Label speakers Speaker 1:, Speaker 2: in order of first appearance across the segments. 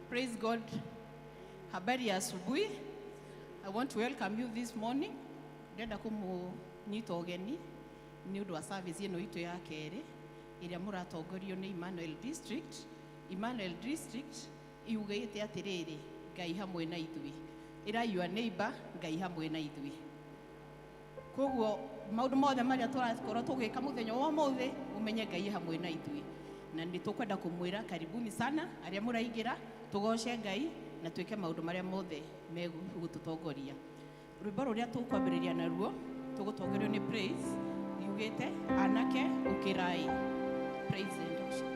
Speaker 1: Praise God. Habari ya asubuhi. I want to welcome you this morning. Ndenda kumunyita ogeni ni undu wa service ino itu ya kere iria muratongorio ni Emmanuel District. Emmanuel District iugite atiriri Ngai hamwe na ithui. Ira your neighbor Ngai hamwe na ithui. Koguo maundu mothe maria turakorwo tugika muthenya wa mothe umenye Ngai hamwe na ithui. Na nitukwenda kumwira karibuni sana aria muraigira tugoshe Ngai na twike maundu maria mothe megututongoria. Rwimbo ruria tukwambiriria naruo tugutongorio ni praise yugite anake ukirai. Praise and worship.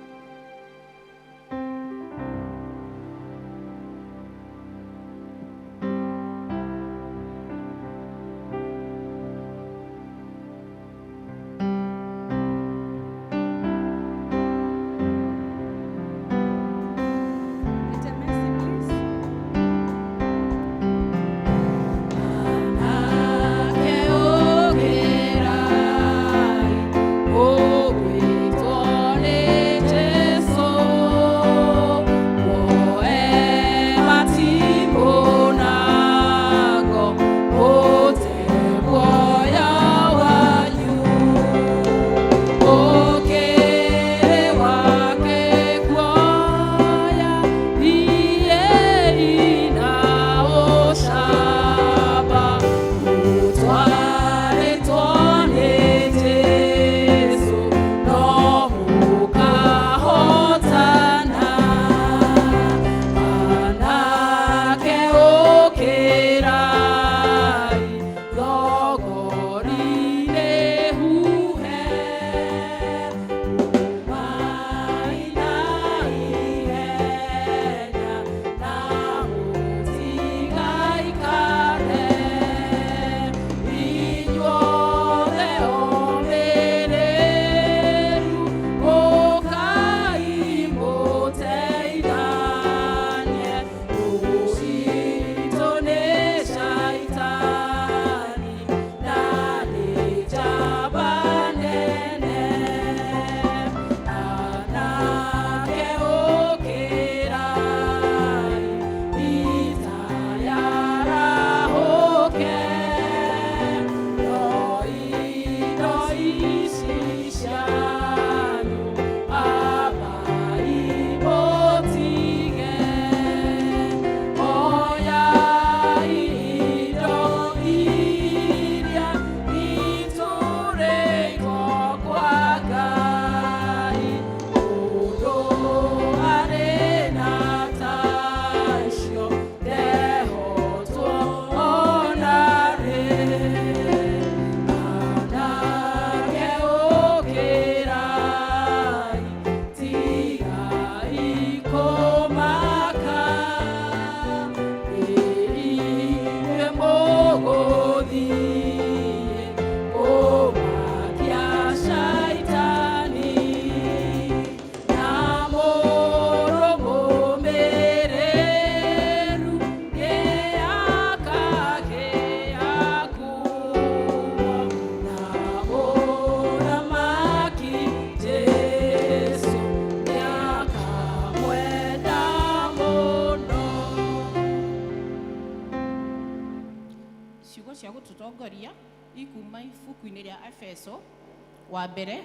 Speaker 2: Wa mbere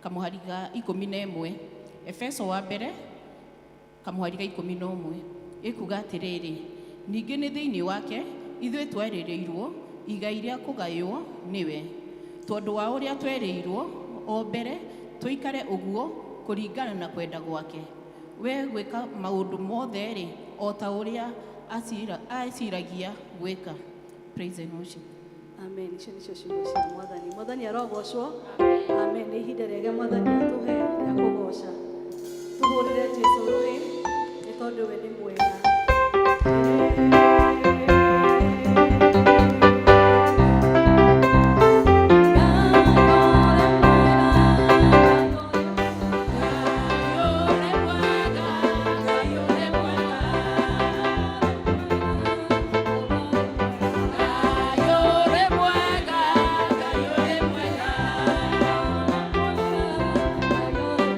Speaker 2: kamuhariga 11 Efeso wa mbere kamuhariga 11 ikuga atiriri ningi ni thiini wake ithuĩ twerereirwo igai rĩa kũgaywo niwe tondu wa ũrĩa twereirwo o mbere tuikare ũguo kũringana na kwenda gwake we gwĩka maũndũ mothe rĩ o ta ũrĩa aciragia gwĩka. Praise and worship.
Speaker 3: Amen. Icio nĩcio ciugo cia Mwathani. Mwathani arogocwo. Amen. Nĩ ihinda rĩega Mwathani atũhe rĩa kũgoca. Tũhũrĩre Jesũ thĩ nĩ tondũ we nĩ mwega.
Speaker 4: Yo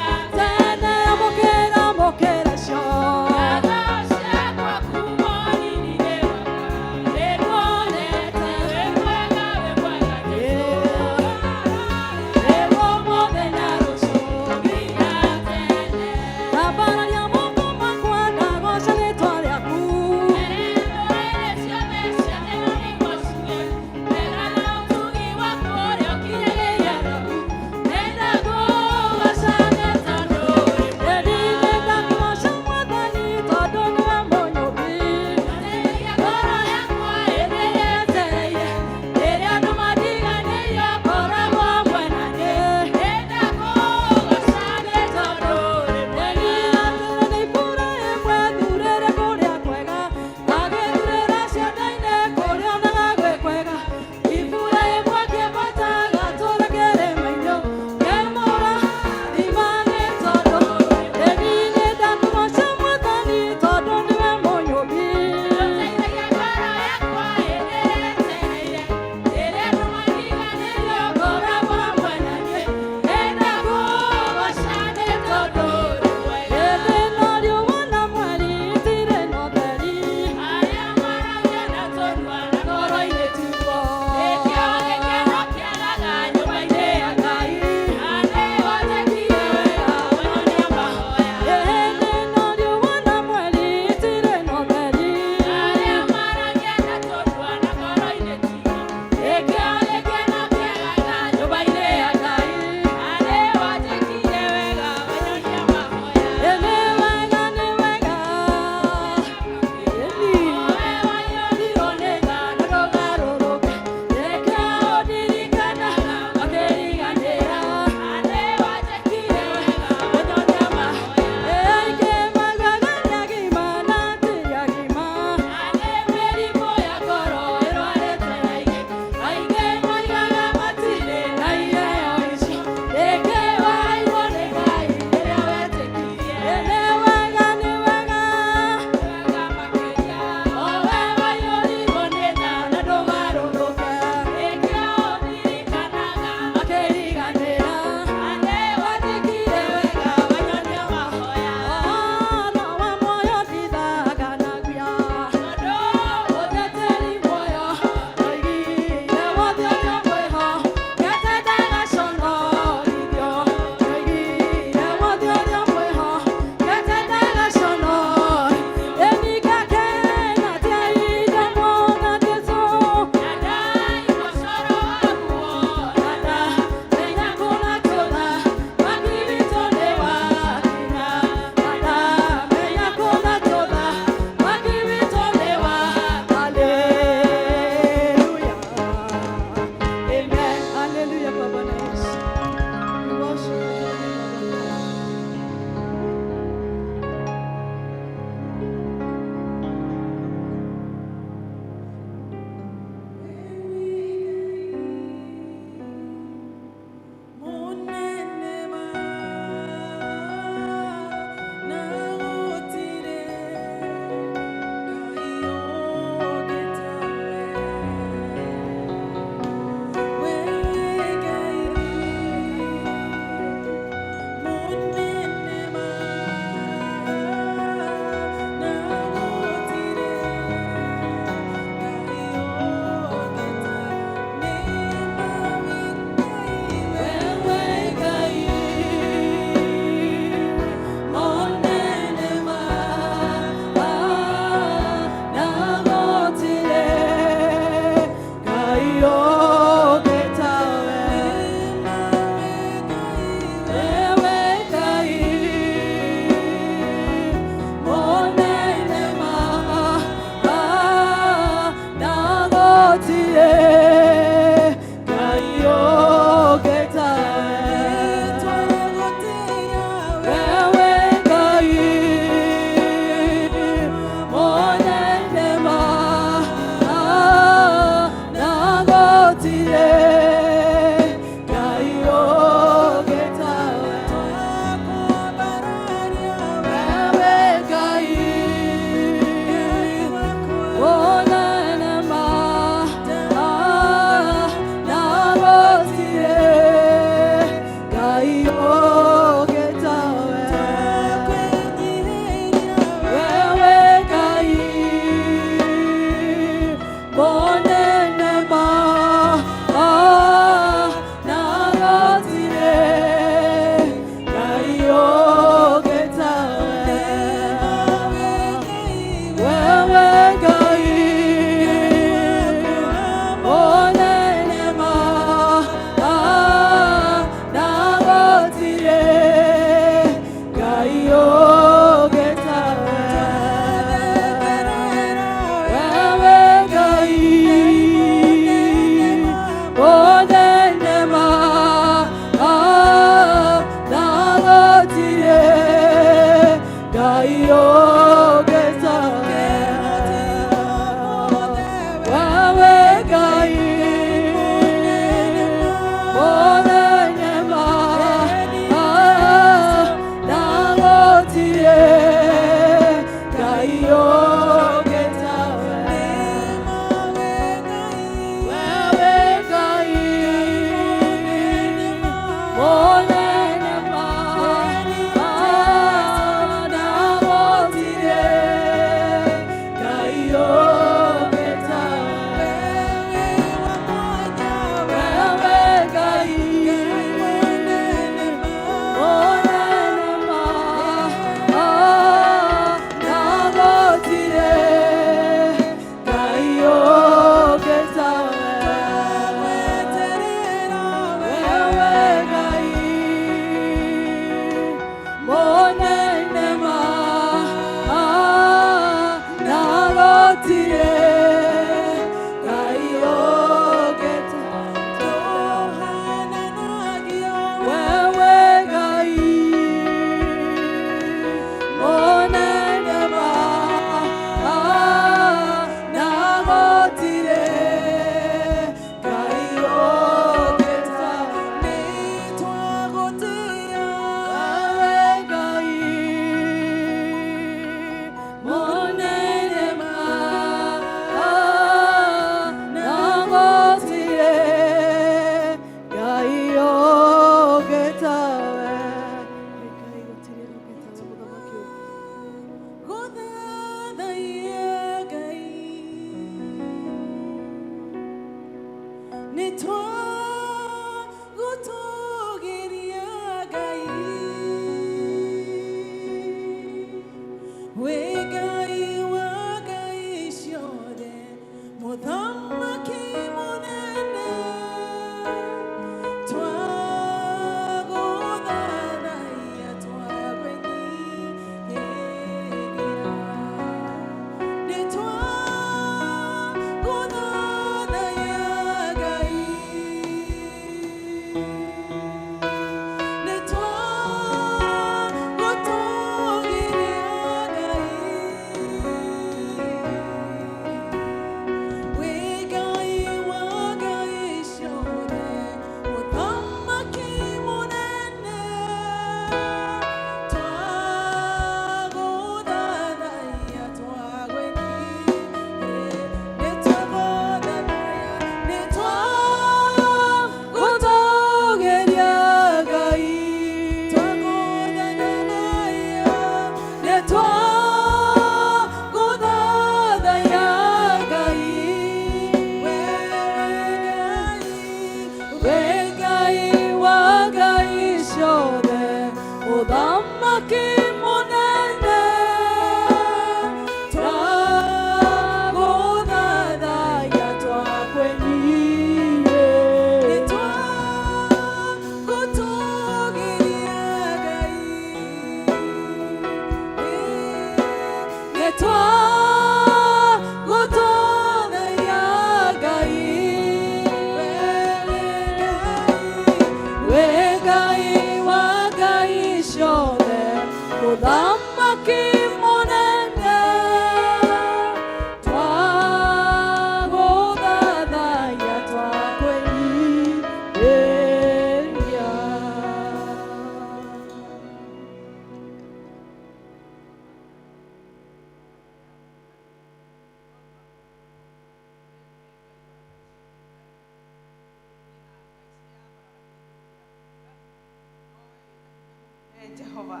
Speaker 4: Jehova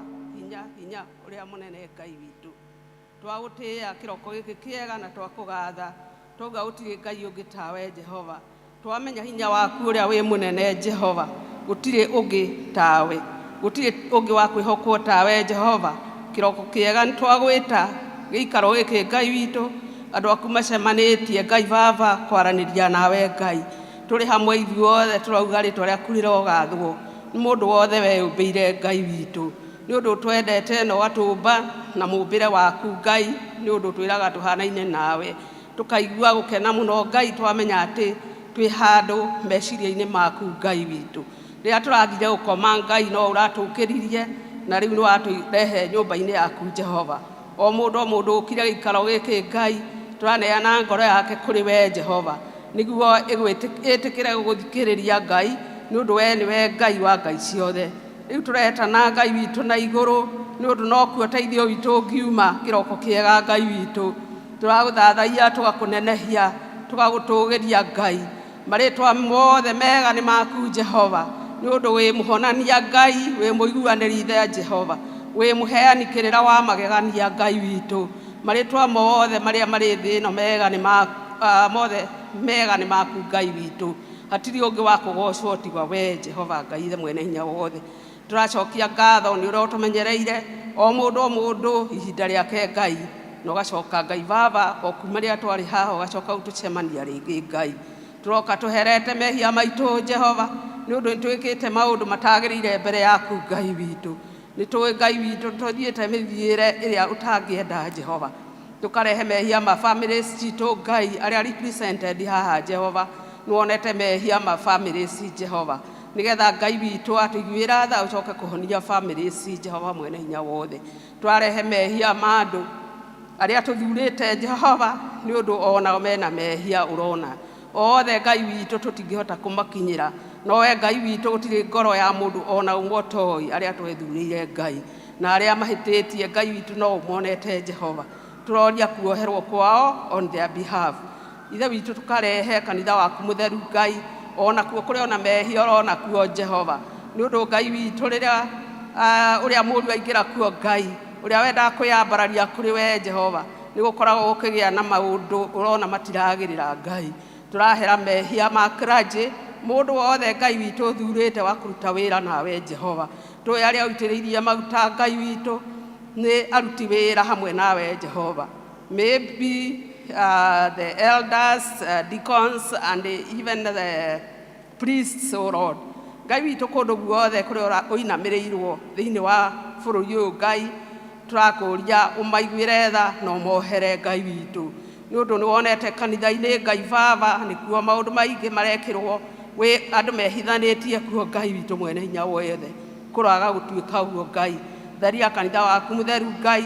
Speaker 4: hinya uria munene Ngai witu twagutia kiroko giki kiega na twakugatha tuga utiri Ngai ungi tawe Jehova twamenya hinya waku uria wi munene Jehova gutiri ungi tawe gutiri ungi wa kwihokwo tawe Jehova kiroko kiega ntwagwita giikaro giki Ngai witu andu aku macemanitie Ngai baba kwaraniria nawe Ngai turi hamwe ithuothe turauga ritwa riaku rirogathwo ni mundu wothe weyumbiire Ngai witu ni undu twendete no watumba na mumbire waku Ngai ni undu twiraga tuhanaine nawe tukaigua gukena muno Ngai twamenya ati twi handu meciria-ini maku Ngai witu ria turathire gukoma Ngai no uratukiririe na riu ni waturehe nyumba-ini yaku Jehova o mundu ukire gikaro giki Ngai turaneana ngoro yake kuri we Jehova niguo igwitikire guthikiriria Ngai ni undu we ni we Ngai wa Ngai ciothe riu turetana Ngai witu na iguru ni undu no kuo teithio witu ngiuma kiroko kiega Ngai witu turaguthathaia tugakunenehia tugagutugiria Ngai maritwa mothe mega ni maku Jehova ni undu wi muhonania Ngai wi muiguaniri the Jehova wi muheani kirira wa magegania Ngai witu maritwa mothe maria mari thino mega ni maku mothe mega ni maku Ngai witu hatiri ungi wa kugocwo tiga we Jehova Ngai the mwene hinya wothe turacokia ngatho ni uria utumenyereire o mundu ihinda riake Ngai no gacoka Ngai baba o kuma ria twari haha gacoka utucemania ringi Ngai turoka tuherete mehia maitu Jehova ni undu nitwikite maundu matagirire mbere yaku Ngai witu ni twi Ngai witu tuthiete mithiire iria utangienda Jehova tukarehe mehia ma families citu Ngai aria represented haha Jehova nuonete mehia ma families Jehova nigetha Ngai witu atuiguira tha ucoke kuhonia families Jehova mwene hinya wothe twarehe mehia mandu aria tuthurite Jehova ni undu ona mena mehia urona othe Ngai witu tutingihota kumakinyira no we Ngai witu gutiri ngoro ya mundu ona umotoi aria twethurire Ngai na aria mahititie Ngai witu no umonete Jehova turoria kuoherwo kwao on their behalf ithe witu tukarehe kanitha waku mutheru Ngai ona kuo kuri ona mehia ona kuo Jehova ni undu Ngai witu riria uria mundu aingira kuo Ngai uria wenda kwiyambararia kuri we Jehova ni gukoragwo ukigia na maundu urona matiragirira Ngai turahera mehia ma clergy mundu wothe Ngai witũ thurĩte wa kũruta wĩra nawe Jehova tũĩ arĩa ũitĩrĩirie maguta Ngai witũ nĩ aruti wĩra hamwe nawe Jehova. Maybe the elders, deacons and even the priests, oh Lord. Ngai witũ kũndũ guothe kũrĩa ũinamĩrĩirwo thĩinĩ wa bũrũri ũyũ Ngai tũrakũria ũmaiguĩre tha na ũmohere Ngai witũ nĩ ũndũ nĩ wonete kanitha-inĩ Ngai Baba nĩkuo maũndũ maingĩ marekĩrwo andũ mehithanĩtie kuo Ngai witũ mwene hinya wothe kũraga gũtuĩka ũguo Ngai theria kanitha waku mũtheru Ngai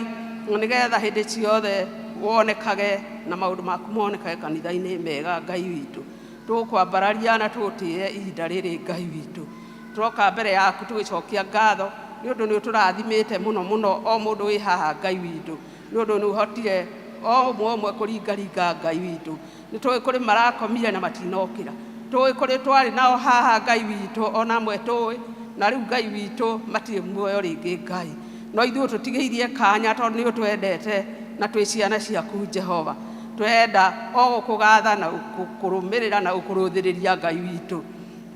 Speaker 4: nĩgetha hĩndĩ ciothe wonekage na maũndũ maku monekage kanitha-inĩ mega Ngai witũ tũkwambararia na tũtĩe ihinda rĩrĩ Ngai witũ tũroka mbere yaku tũgĩcokia ngatho nĩ ũndũ nĩ ũtũrathimĩte mũno o mũndũ wĩ haha Ngai witũ nĩ ũndũ nĩ ũhotire o ũmwe kũringaringa Ngai witũ nĩ tũĩ kũrĩ marakomire na matinokĩra tũĩ kũrĩ twarĩ nao haha Ngai witũ ona amwe tũĩ na rĩu Ngai witũ matirĩ muoyo rĩngĩ Ngai no ithuĩ tũtigĩirie kanya tondũ nĩ ũtwendete na twĩ ciana ciaku Jehova twenda o gũkũgatha na gũkũrũmĩrĩra na gũkũrũthĩrĩria Ngai witũ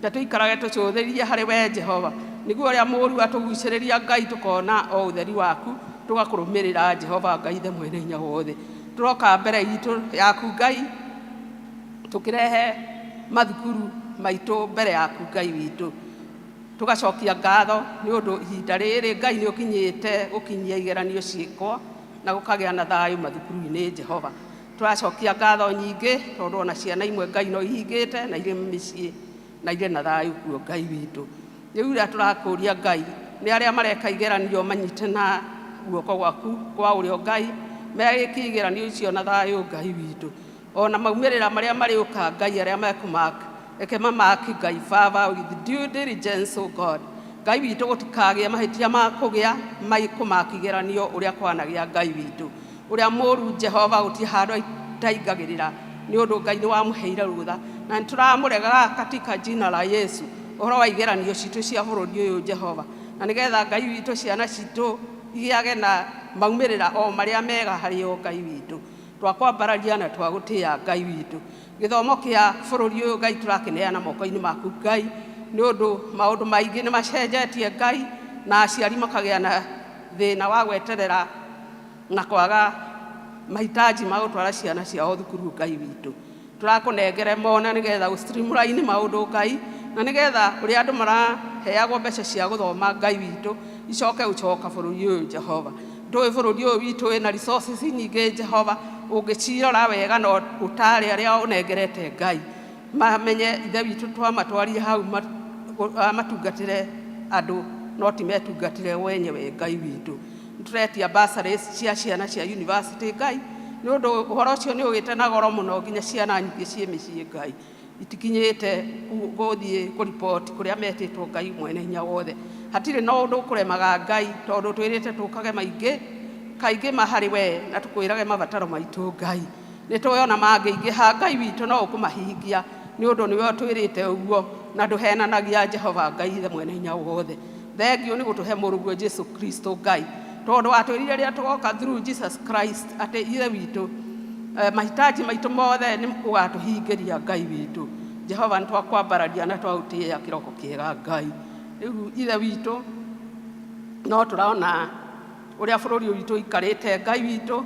Speaker 4: ta tũikarage tũcũthĩrĩrie harĩ we Jehova nĩguo ũrĩa mũũru atũgucĩrĩria Ngai tũkona o ũtheri waku tũgakũrũmĩrĩra Jehova Ngai the mwene hinya wothe tũroka mbere itũ yaku Ngai tũkĩrehe mathukuru maitũ mbere yaku Ngai witũ tũgacokia ngatho nĩ ũndũ ihinda rĩrĩ Ngai nĩ ũkinyĩte gũkinyia igeranio ciĩkwo na gũkagĩa na thayũ mathukuru-inĩ Jehova tũracokia ngatho nyingĩ tondũ ona ciana imwe Ngai no ihingĩte na irĩ mĩciĩ na irĩ na thayũ kuo Ngai witũ rĩu rĩrĩa tũrakũria Ngai nĩ arĩa mareka igeranio manyite na guoko gwaku kwa ũrĩo Ngai megĩkie igeranio icio na thayũ Ngai witũ ona maumĩrĩra marĩa marĩũka Ngai arĩa mekũmaka reke mamaki Ngai Baba with due diligence o God Ngai witũ gũtikagĩa mahĩtia ma kũgĩa kũmaka igeranio ũrĩa kwanagĩa Ngai witũ ũrĩa mũũru Jehova gũtirĩ handũ ataingagĩrĩra nĩ ũndũ Ngai nĩ wamũheire rũtha na nĩtũramũrega katika jina la Yesu ũhoro wa igeranio citũ cia bũrũri ũyũ Jehova na nĩgetha Ngai witũ ciana citũ igĩage na maumĩrĩra o marĩa mega harĩ o Ngai witũ twakwambararia na twagũtĩĩa Ngai witũ gĩthomo kĩa bũrũri ũyũ Ngai tũrakĩneana moko-inĩ maku Ngai nĩ ũndũ maũndũ maingĩ nĩ macenjetie Ngai na aciari makagĩa na thĩna wa gweterera na kwaga mahitaji ma gũtwara ciana ciao thukuru Ngai witũ tũrakũnengere mona nĩgetha streamline maũndũ Ngai na nĩgetha ũrĩa andũ maraheagwo mbeca cia gũthoma Ngai witũ icoke gũcoka bũrũri ũyũ Jehova ndũĩ bũrũri ũyũ witũ wĩna resources nyingĩ Jehova ũngĩcirora wega no ũtare arĩa ũnengerete Ngai mamenye ithe witũ twamatwarire hau matungatĩre andũ no ti metungatĩre wenyewe Ngai witũ tũretia bursaries cia ciana cia university Ngai nĩ ũndũ ũhoro ũcio nĩ ũgĩte na goro mũno nginya ciana nyingĩ ciĩ mĩciĩ Ngai itikinyĩte gũthiĩ kũripoti kũrĩa metĩtwo Ngai mwene hinya wothe hatirĩ na ũndũ ũkũremaga Ngai tondũ twĩrĩte tũkage maingĩ kaingĩ maharĩ we na tũkwĩrage mabataro maitũ Ngai nĩ tũĩ ona mangĩingĩha Ngai witũ no ũkũmahingia nĩ ũndũ nĩwe twĩrĩte ũguo na ndũhenanagia Jehova Ngai the mwene hinya wothe thengio nĩ gũtũhe mũrũguo Jesu Kristo Ngai tondũ watwĩrire rĩrĩa tũgoka through Jesus Christ atĩ ithe witũ mahitaji maitũ mothe nĩ ũgatũhingĩria Ngai witũ Jehova nĩ twakwambararia na twaũtĩĩa kĩroko kĩega Ngai rĩu ithe witũ no tũraona ũrĩa bũrũri ũyũ witũ ikarĩte Ngai witũ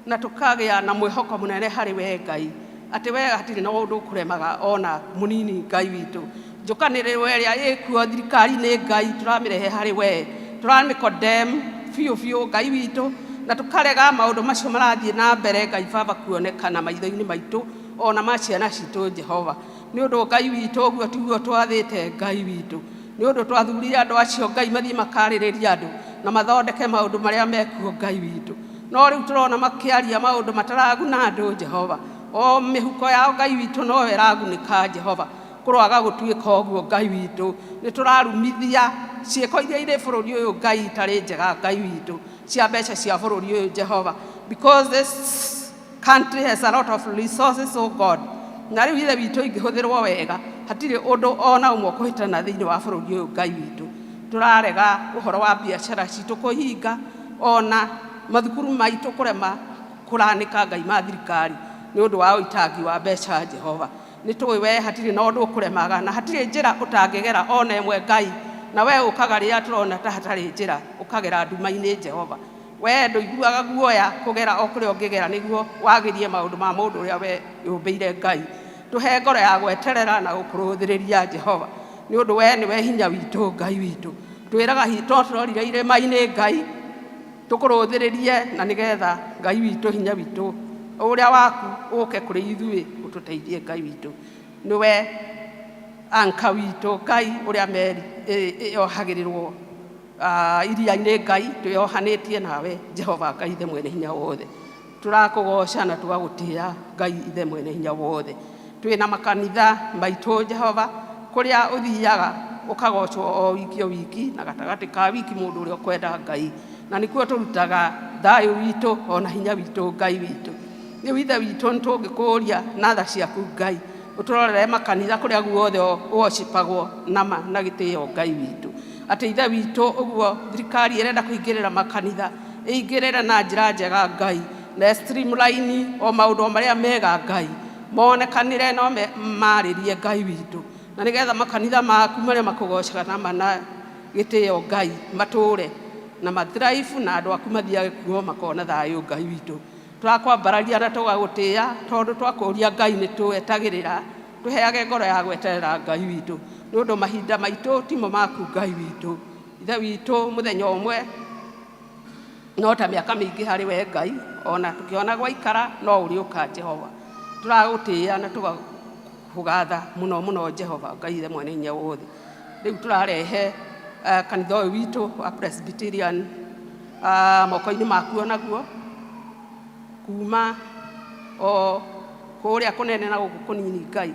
Speaker 4: na tũkagĩa na mwĩhoko mũnene harĩ we Ngai atĩ we hatirĩ na ũndũ ũkũremaga ona mũnini Ngai witũ njũkanĩrĩro ĩrĩa ĩkuo thirikari-inĩ Ngai tũramĩrehe harĩ we tũramĩcondemn biũ Ngai witũ na tũkarega maũndũ macio marathiĩ na mbere Ngai Baba kuonekana maitho-inĩ maitũ ona ma ciana citũ Jehova nĩ ũndũ Ngai witũ ũguo tiguo twathĩte Ngai witũ nĩ ũndũ twathurire andũ acio Ngai mathiĩ makarĩrĩria andũ na mathondeke maũndũ marĩa mekuo Ngai witũ no rĩu tũrona makĩaria maũndũ mataraguna andũ Jehova o mĩhuko yao Ngai witũ no ĩragunĩka Jehova kũroaga gũtuĩka ũguo Ngai witũ nĩ tũrarumithia ciĩko iria irĩ bũrũri ũyũ Ngai itarĩ njega Ngai witũ cia mbeca cia bũrũri ũyũ Jehova because this country has a lot of resources oh God na rĩu ithe witũ ingĩhũthĩrwo wega hatirĩ ũndũ ona ũmwe kũhĩtana thĩinĩ wa bũrũri ũyũ Ngai witũ tũrarega ũhoro wa biacara citũ kũhinga ona mathukuru maitũ kũrema kũranĩka Ngai ma thirikari nĩ ũndũ wa ũitangi wa mbeca Jehova nĩ tũĩ we hatirĩ na ũndũ ũkũremaga na hatirĩ njĩra ũtangĩgera ona ĩmwe Ngai, na we ũkaga rĩrĩa tũrona ta hatarĩ njĩra ũkagera nduma-inĩ Jehova. We ndũiguaga guoya kũgera o kũrĩa ũngĩgera nĩguo wagĩrie maũndũ ma mũndũ ũrĩa we yũmbĩire Ngai. Tũhe ngoro ya gweterera na gũkũrũthĩrĩria Jehova, nĩ ũndũ we nĩwe hinya witũ, Ngai witũ. Twĩraga hitũ tũrorire irĩma-inĩ Ngai tũkũrũthĩrĩrie, na nĩgetha Ngai witũ, hinya witũ ũrĩa waku ũke kũrĩ ithuĩ ũtũteithie Ngai witũ. Nĩwe anka witũ Ngai ũrĩa meri yohagĩrĩrwo iria-inĩ Ngai, twĩyohanĩtie nawe Jehova Ngai ithe mwene hinya wothe. Tũrakũgoca na tũgagũtĩĩa Ngai ithe mwene hinya wothe. Twĩna makanitha maitũ Jehova kũrĩa ũthiaga ũkagocwo o wiki o wiki, na gatagatĩ ka wiki mũndũ ũrĩa ũkwenda Ngai, na nĩkuo tũrutaga thayũ witũ ona hinya witũ Ngai witũ. Rĩu ithe witũ nĩtũngĩkũũria na tha ciaku Ngai, ũtũrorere makanitha kũrĩa guothe worshipagwo nama na gĩtĩo Ngai witũ. Atĩ ithe witũ ũguo thirikari ĩrenda kũingĩrĩra makanitha ĩingĩrĩre na njĩra njega Ngai, na streamline o maũndũ marĩa mega Ngai monekanĩre no marĩrie Ngai witũ, na nĩgetha makanitha maku marĩa makũgocaga nama na gĩtĩo Ngai matũre na mathrive, na andũ aku mathiage kuo makona thayũ Ngai witũ. Tũrakwambararia na tũgagũtĩĩa tondũ twakũria Ngai nĩtwetagĩrĩra. Tũheage ngoro ya gweterera Ngai witũ, nĩ ũndũ mahinda maitũ timo maku Ngai witũ. Ithe witũ mũthenya ũmwe no ta mĩaka mĩingĩ harĩ we Ngai, ona tũkĩona gwaikara no ũrĩũka Jehova. Tũragũtĩĩa na tũgakũgatha mũno mũno Jehova Ngai ithe mwene hinya wothe. Rĩu tũrarehe kanitha ũyũ witũ wa Presbyterian moko-inĩ maku onaguo, kuma o kũrĩa kũnene na gũkũ kũnini Ngai.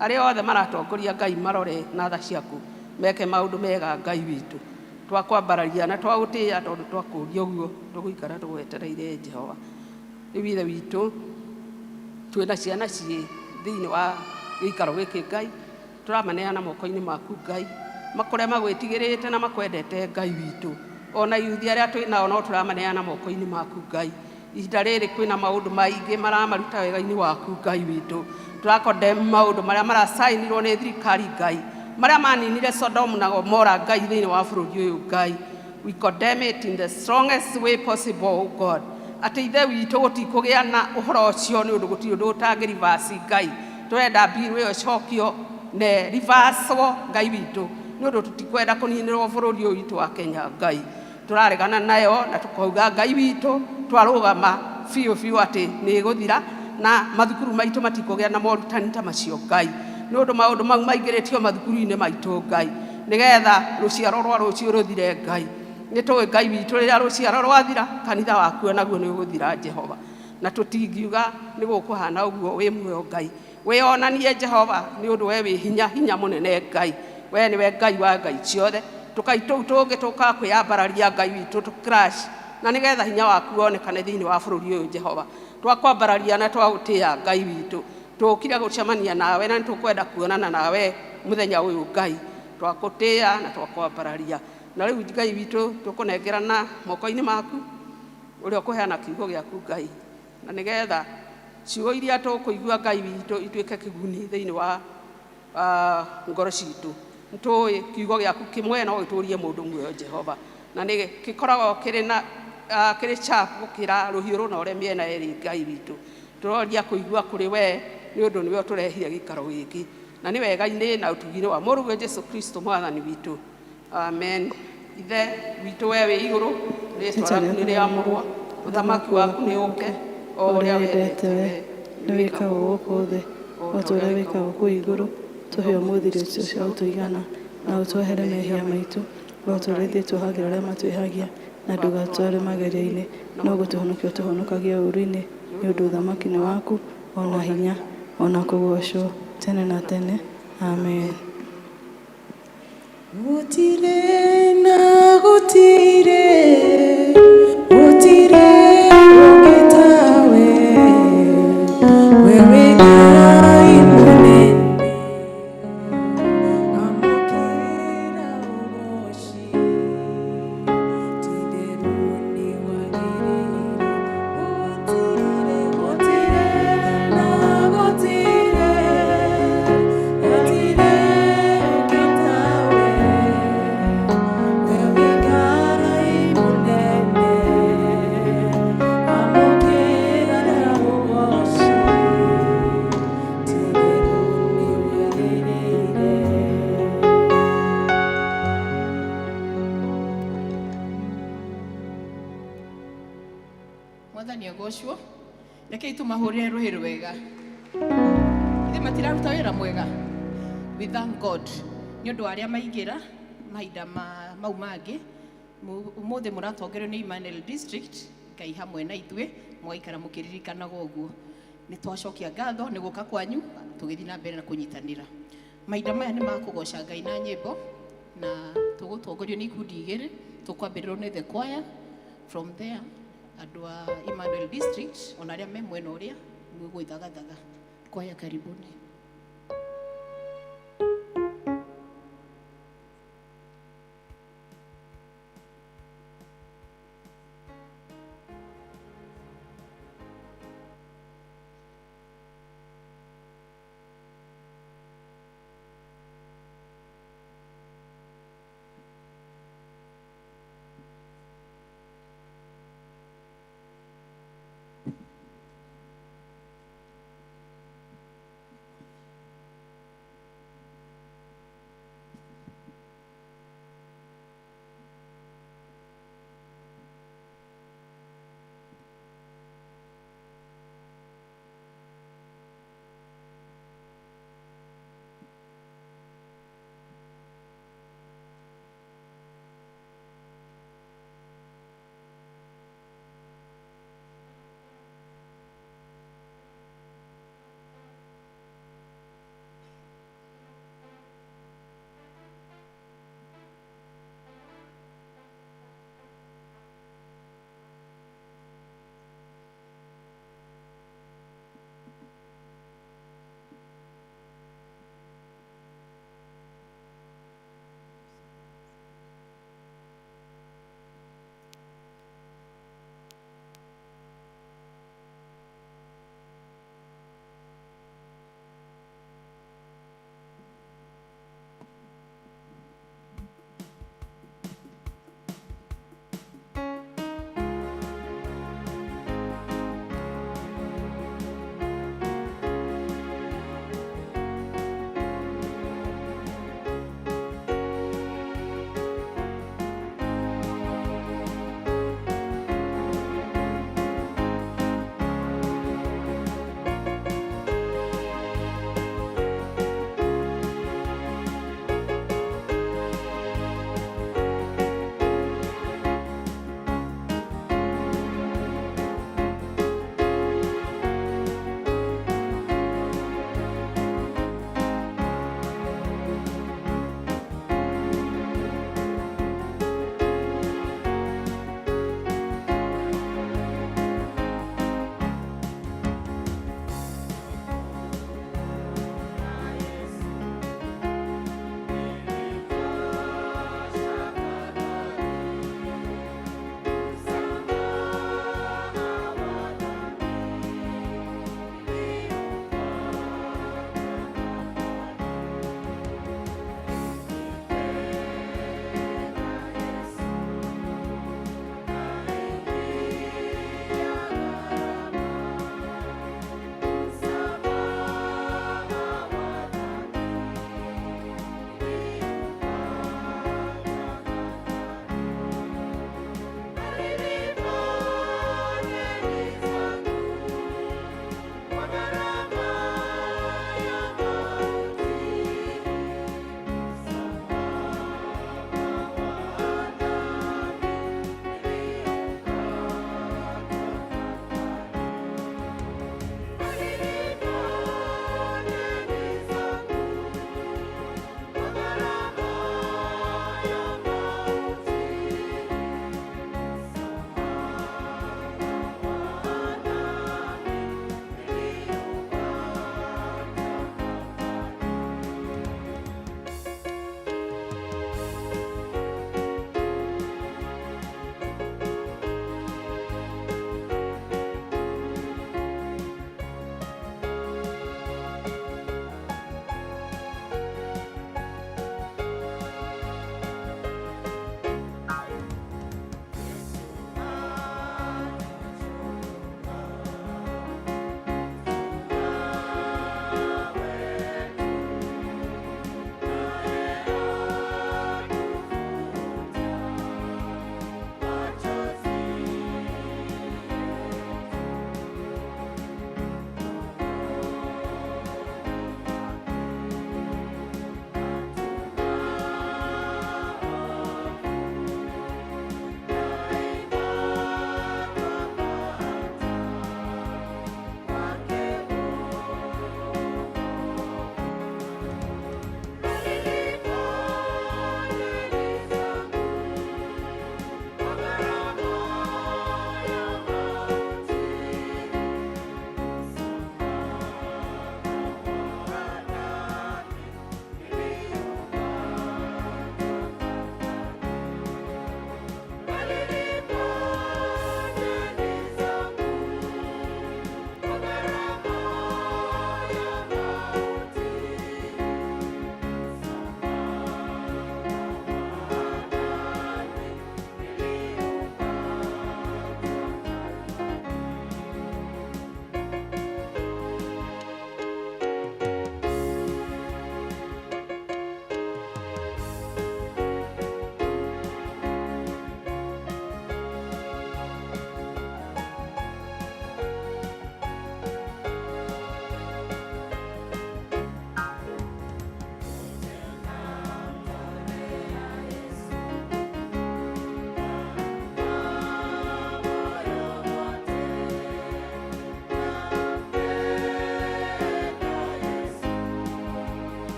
Speaker 4: Arĩa othe maratongoria Ngai marore na tha ciaku, meke maũndũ mega Ngai witũ. Twakwambararia na twagũtĩĩa tondũ twakũria ũguo tũgũikara tũgwetereire Jehova. Rĩu ithe witũ twĩna ciana ciĩ thĩinĩ wa gĩikaro gĩkĩ Ngai, tũramaneana moko-inĩ maku Ngai, makũre magwĩtigĩrĩte na makwendete Ngai witũ. Ona yuthi arĩa twĩnao no tũramaneana moko-inĩ maku Ngai. Ihinda rĩrĩ kwĩna maũndũ maingĩ maramaruta wega-inĩ waku Ngai witũ. Tũrakondemn maũndũ marĩa marasainirwo nĩ thirikari Ngai, marĩa maninire Sodom na Gomora Ngai thĩinĩ wa bũrũri ũyũ Ngai. We condemn it in the strongest way possible, oh God. Atĩ ithe witũ gũtikũgĩa na ũhoro ũcio nĩ ũndũ gũtirĩ ũndũ ũtangĩ-reverse Ngai. Tũrenda bill ĩyo ĩcokio na reverse Ngai witũ, nĩ ũndũ tũtikwenda kũninĩrwo bũrũri ũyũ witũ wa Kenya Ngai. Tũraregana nayo na tũkauga Ngai witũ twarũgama biũ biũ atĩ nĩ ĩgũthira na mathukuru maitũ matikũgĩa na morutani ta macio Ngai, nĩ ũndũ maũndũ mau maingĩrĩtio mathukuru-inĩ maitũ Ngai, nĩgetha rũciaro rwa rũciũ rũthire Ngai. Nĩ tũĩ Ngai witũ rĩrĩa rũciaro rwathira kanitha waku naguo nĩ ũgũthira Jehova, na tũtingiuga nĩ gũkũhana ũguo wĩ muoyo Ngai. Wĩonanie Jehova nĩ ũndũ we wĩ hinya, hinya mũnene Ngai. We nĩwe Ngai wa Ngai ciothe. Tũkai tũu tũngĩ tũka kwĩyambararia Ngai witũ tũcrash, na nĩgetha hinya waku wonekane thĩinĩ wa bũrũri ũyũ Jehova. Twakwambararia na twagũtĩĩa Ngai witũ. Tũkire gũcemania nawe na nĩtũkwenda kuonana nawe mũthenya ũyũ Ngai. Twakũtĩĩa na twakwambararia. Na rĩu Ngai witũ tũkũnengerana moko-inĩ maku ũrĩa ũkũheana kiugo gĩaku Ngai, na nĩgetha ciugo iria tũkũigua Ngai witũ ituĩke kĩguni thĩinĩ wa ngoro citũ. Nĩtũĩ kiugo gĩaku kĩmwe no gĩtũrie mũndũ muoyo Jehova, na nĩ gĩkoragwo kĩrĩ sharp gũkĩra rũhiũ rũna ũrĩa mĩena ĩrĩ Ngai witũ. Tũroria kũigua kũrĩ we nĩ ũndũ nĩwe ũtũrehire gĩikaro gĩkĩ, na nĩ wega-inĩ na ũtugi-inĩ wa mũrũwe Jesũ Kristo mwathani witũ. Amen. Ithe witũ we wĩ igũrũ, rĩĩtwa rĩaku nĩ rĩamũrwo, ũthamaki waku nĩ ũke o ũrĩa wendete we nĩ wĩkagwo gũkũ thĩ o ta ũrĩa wĩkagwo kũu igũrũ. Tũhe ũmũthĩ icio cia gũtũigana na ũtwehere mehia maitũ, o ta ũrĩa ithuĩ tuohagĩra arĩa matwĩhagia, na ndũgatware magerio-inĩ, no gũtũhonokia ũtũhonokagia ũũru-inĩ, nĩ ũndũ ũthamaki nĩ waku, ona hinya, ona kũgocwo tene na tene. Amen.
Speaker 5: Gũtirĩ na gũtirĩ ũngĩ tawe, we wĩ Ngai mũnene, amũkĩra ũgoci, ti itherũ nĩ wagĩrĩire. Gũtirĩ na gũtirĩ
Speaker 2: mwathani agocwo rekei tumahurire ruhi rwega ithe matiraruta wira mwega. We thank God ni undu aria maigira mahinda mau mangi umuthi muratongerio ni Emmanuel District Ngai hamwe na ithuĩ mwaikara mũkĩririkanaga ũguo. Nĩ twacokia ngatho nĩ gũka kwanyu tũgĩthiĩ na mbere na kũnyitanĩra. Mahinda maya nĩ ma kũgoca Ngai na nyĩmbo na tũgũtongorio nĩ ikundi igĩrĩ. Tũkwambĩrĩrwo nĩ the choir, from there andũ a Emmanuel District ona arĩa me mwena ũrĩa mũgwĩthagathaga. Choir karibuni.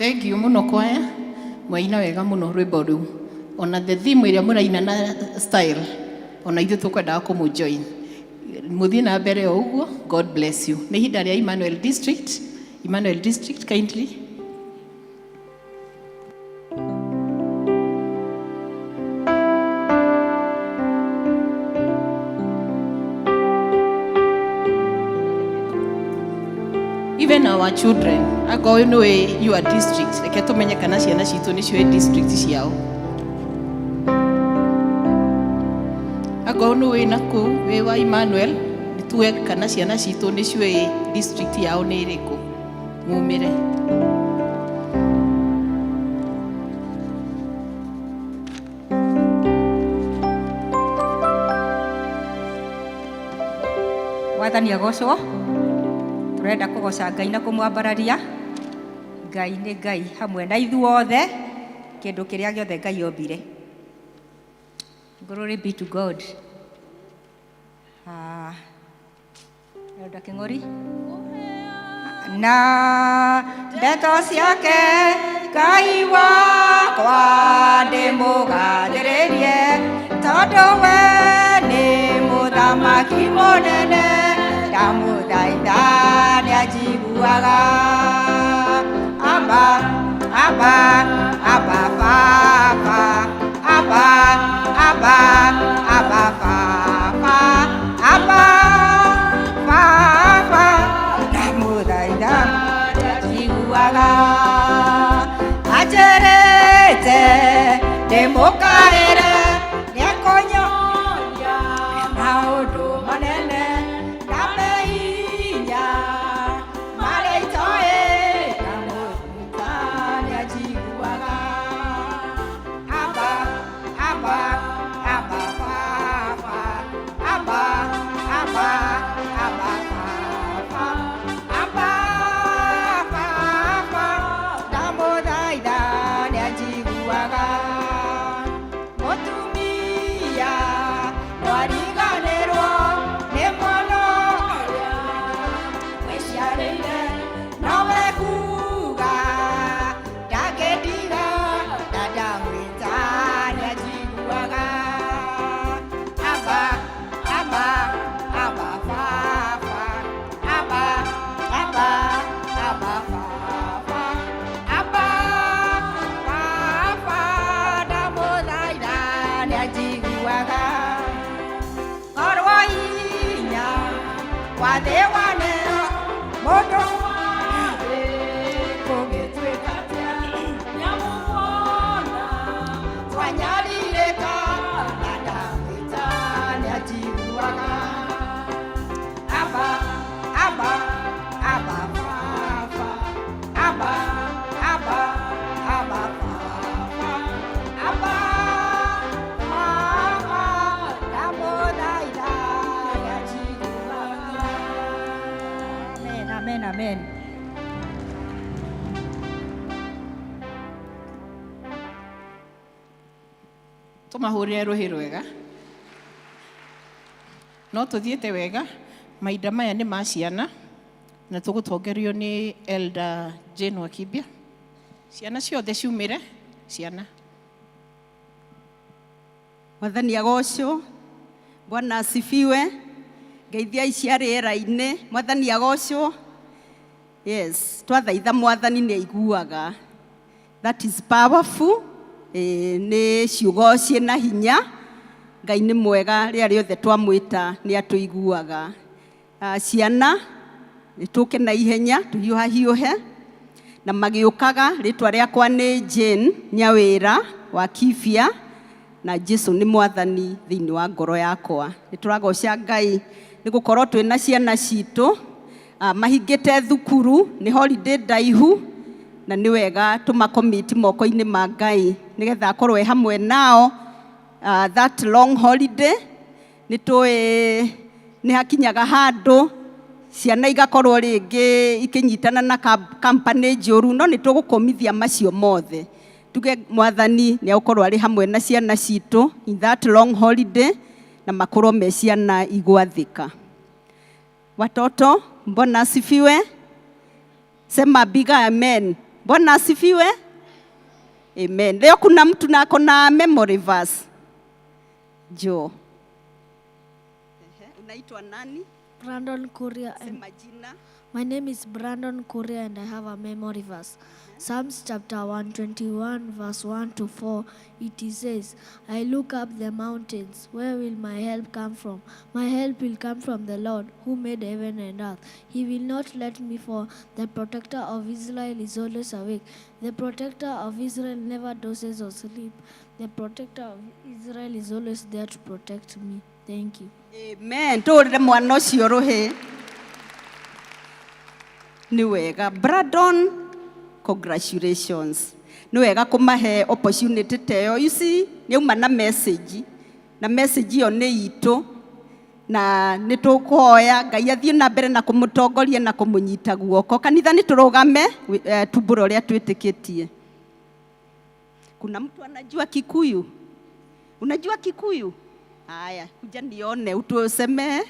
Speaker 2: Thank you muno kwaya. Mwaina wega muno rwimbo riu. Ona the theme iria muraina na style. Ona ithu tukwenda kumujoin. Muthie na mbere o uguo. God bless you. Nĩ ihinda rĩa Emmanuel District. Emmanuel District kindly. Even our children, ago no way you are district. Like to menya kana ciana citu ni cio district ciao. Ago no way naku we wa Emmanuel nituwe kana ciana citu ni cio district yao ni iriku. Mumire.
Speaker 6: Wathani agocwo. Turenda kugoca Ngai na kumwambararia. Ngai nĩ Ngai hamwe na ithuothe. Kĩndũ kĩrĩa gĩothe Ngai ombire. Glory be to God. Elda King'ori. Na ndeto ciake Ngai wakwa ndĩmũgathĩrĩrie, tondũ we nĩ mũthamaki mũnene. Ndamũthaitha nĩanjiguaga. Aba, aba, aba, baba. Aba, aba, aba, baba. Aba, baba. Ndamũthaitha nĩanjiguaga. Anjĩrĩte ndĩmũkaĩre, nĩekũnyonia maũndũ manene. Amen.
Speaker 2: Tumahurire ruhi rwega. No tuthiete wega. Maida maya nĩ ma ciana na tugutongerio ni Elder Jane Wakibia. Ciana ciothe ciumire ciana.
Speaker 4: Mwathani agocwo. Bwana asifiwe. Ngeithia icia rĩera-inĩ. Mwathani agocwo. Yes, twathaitha Mwathani nĩ aiguaga. That is powerful. Nĩ ciugo ciĩna hinya. Ngai nĩ mwega, rĩrĩa rĩothe twamwĩta nĩ atũiguaga. Ciana nĩtũke na ihenya, tũhiũhe na magĩũkaga. Rĩtwa rĩakwa nĩ Jane Nyawĩra wa P.C.E.A. na Jesu nĩ Mwathani thĩinĩ wa ngoro yakwa. Nĩtũragoca Ngai nĩ gũkorwo twĩna ciana citũ mahingĩte thukuru, nĩ holiday ndaihu, na nĩ wega tũmakomiti moko-inĩ ma Ngai nĩgetha akorwo hamwe nao that long holiday. Nĩ hakinyaga handũ ciana igakorwo rĩngĩ ikinyitana na company njũru, no nĩ tũgũkomithia macio mothe. Tuge Mwathani nĩ agũkorwo arĩ hamwe na ciana citũ in that long holiday, na makorwo me ciana igwathĩka. Watoto, Bwana asifiwe. Sema big amen.
Speaker 7: Bwana asifiwe. Amen. Leo kuna mtu na kona memory verse. Jo. Unaitwa nani?
Speaker 8: Brandon Kuria.
Speaker 7: Sema jina.
Speaker 8: My name is Brandon Kuria and I have a memory verse. Psalms chapter 121 verse 1 to 4. It says, I look up the mountains. Where will my help come from? My help will come from the Lord who made heaven and earth. He will not let me fall. The protector of Israel is always awake. The protector of Israel never dozes or sleep. The protector of Israel is always there to protect me. Thank you.
Speaker 7: Amen. Tore mwana ucio ruhi. Ni wega. Brandon, congratulations. Ni wega kumahe opportunity teo. You see, ni uma na message. Na message yo ni itu. Na ni tukuhoya Ngai athie na mbere na kumutongoria na kumunyita guoko. Kanitha ni turugame tumburo ria twitikitie. Kuna mtu anajua Kikuyu? Unajua Kikuyu? Haya, kuja nione utuseme.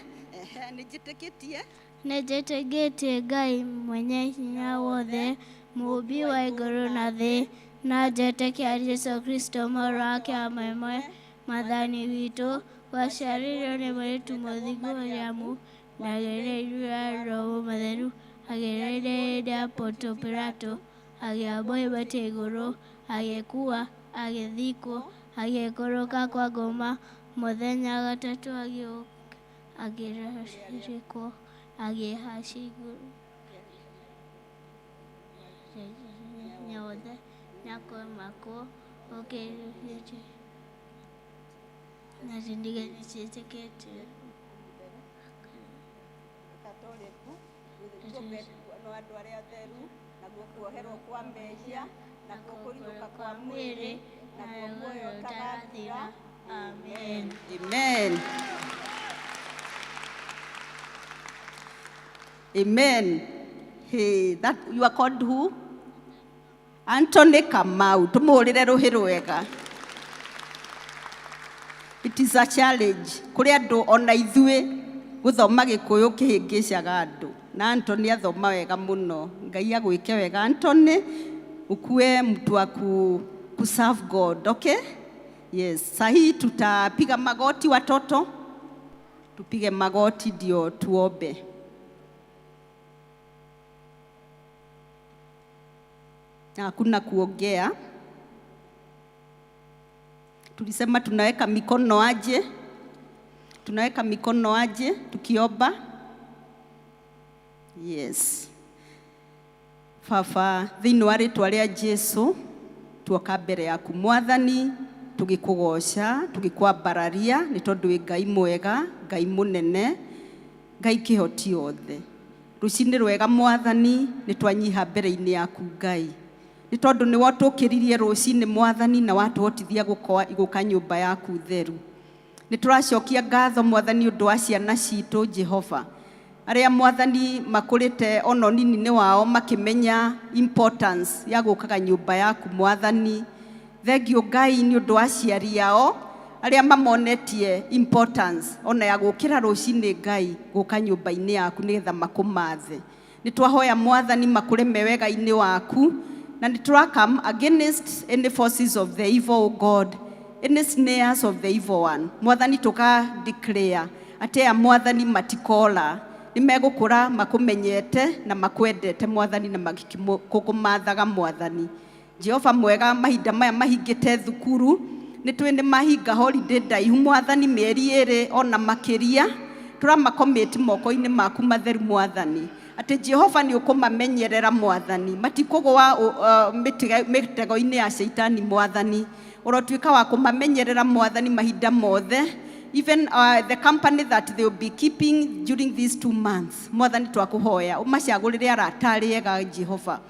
Speaker 7: Nijiteketie.
Speaker 9: Nijitegetie Ngai mwenye hinya wothe, muumbi wa iguru na thĩ, na njetekia Yesu Kristo mũrũ wake amwe Mwathani witũ, waciarĩirwo nĩ mũirĩtu mũthingu Mariamu, na agĩrĩirwo Roho Mũtheru, agĩrĩire hĩndĩ ya Ponto Pilato, agĩambwo oimĩte igũrũ, agĩkua, agĩthikwo, agĩikũrũka kwa ngoma, mũthenya gatatũ agĩrĩkwo, agĩhaica igũrũ nyothe nyakomakwo ũkĩrĩte na zindiga nĩciĩtĩkĩtie
Speaker 7: no andũ arĩa atheru na kuoherwo kwa mehia na kũriũka kwa mwĩrĩ na muoyo ũtagathira. Amen. Amen. Amen. Hey, that you are called who? Anthony Kamau. Tumuhurire ruhi rwega. It is a challenge. Kuri andu ona ithue guthoma Gikuyu kihingicaga andu. Na Anthony athoma wega muno. Ngai agwike wega Anthony. Ukue mtu wa ku serve God, okay? Yes. Sahi tutapiga magoti watoto. Tupige magoti ndio tuombe. Hakuna kuongea. Tulisema tunaweka mikono aje? Tunaweka mikono aje tukiomba? Yes. Baba, thĩinĩ wa rĩĩtwa rĩa Jesu, tuoka mbere yaku Mwathani, tugikugoca, tugikwambararia nĩ tondũ wĩ Ngai mwega, Ngai mũnene, Ngai kĩhoti othe. Rũcinĩ rwega Mwathani, nĩ twanyiha mbere-inĩ yaku Ngai. Nĩ tondũ nĩ watũkĩririe rũcinĩ Mwathani na watũhotithia gũka nyũmba yaku theru. Nĩ tũracokia ngatho Mwathani ũndũ wa ciana citũ Jehova. Arĩa Mwathani makũrĩte ono nini-inĩ wao makĩmenya importance ya gũkaga nyũmba yaku Mwathani. Thengiũ Ngai nĩ ũndũ wa aciari ao arĩa mamonetie importance ona ya gũkĩra rũcinĩ Ngai gũka nyũmba-inĩ yaku nĩgetha makũmathe. Nĩ twahoya Mwathani makũreme wega-inĩ waku. Na nĩ tũrakam against any forces of the evil God, any snares of the evil one. Mwathani tuka declare atĩa Mwathani matikola. Nĩ megũkũra makũmenyete na makwendete Mwathani na magĩkũmathaga Mwathani. Jehova mwega mahinda maya mahingĩte thukuru. Nĩ twĩ nĩ mahinga holiday ndaihu Mwathani mĩeri ĩrĩ ona makĩria. Tũramakomĩti moko-inĩ maku matheru Mwathani. Ate Jehova ni ũkũmamenyerera Mwathani. Matikũgũa mĩtego-inĩ ya Shaitani Mwathani. Ũrotuĩka wa kũmamenyerera Mwathani mahinda mothe. Even the company that they will be keeping during these 2 months. Mwathani twakũhoya ũmacagũrĩre arata arĩega Jehova.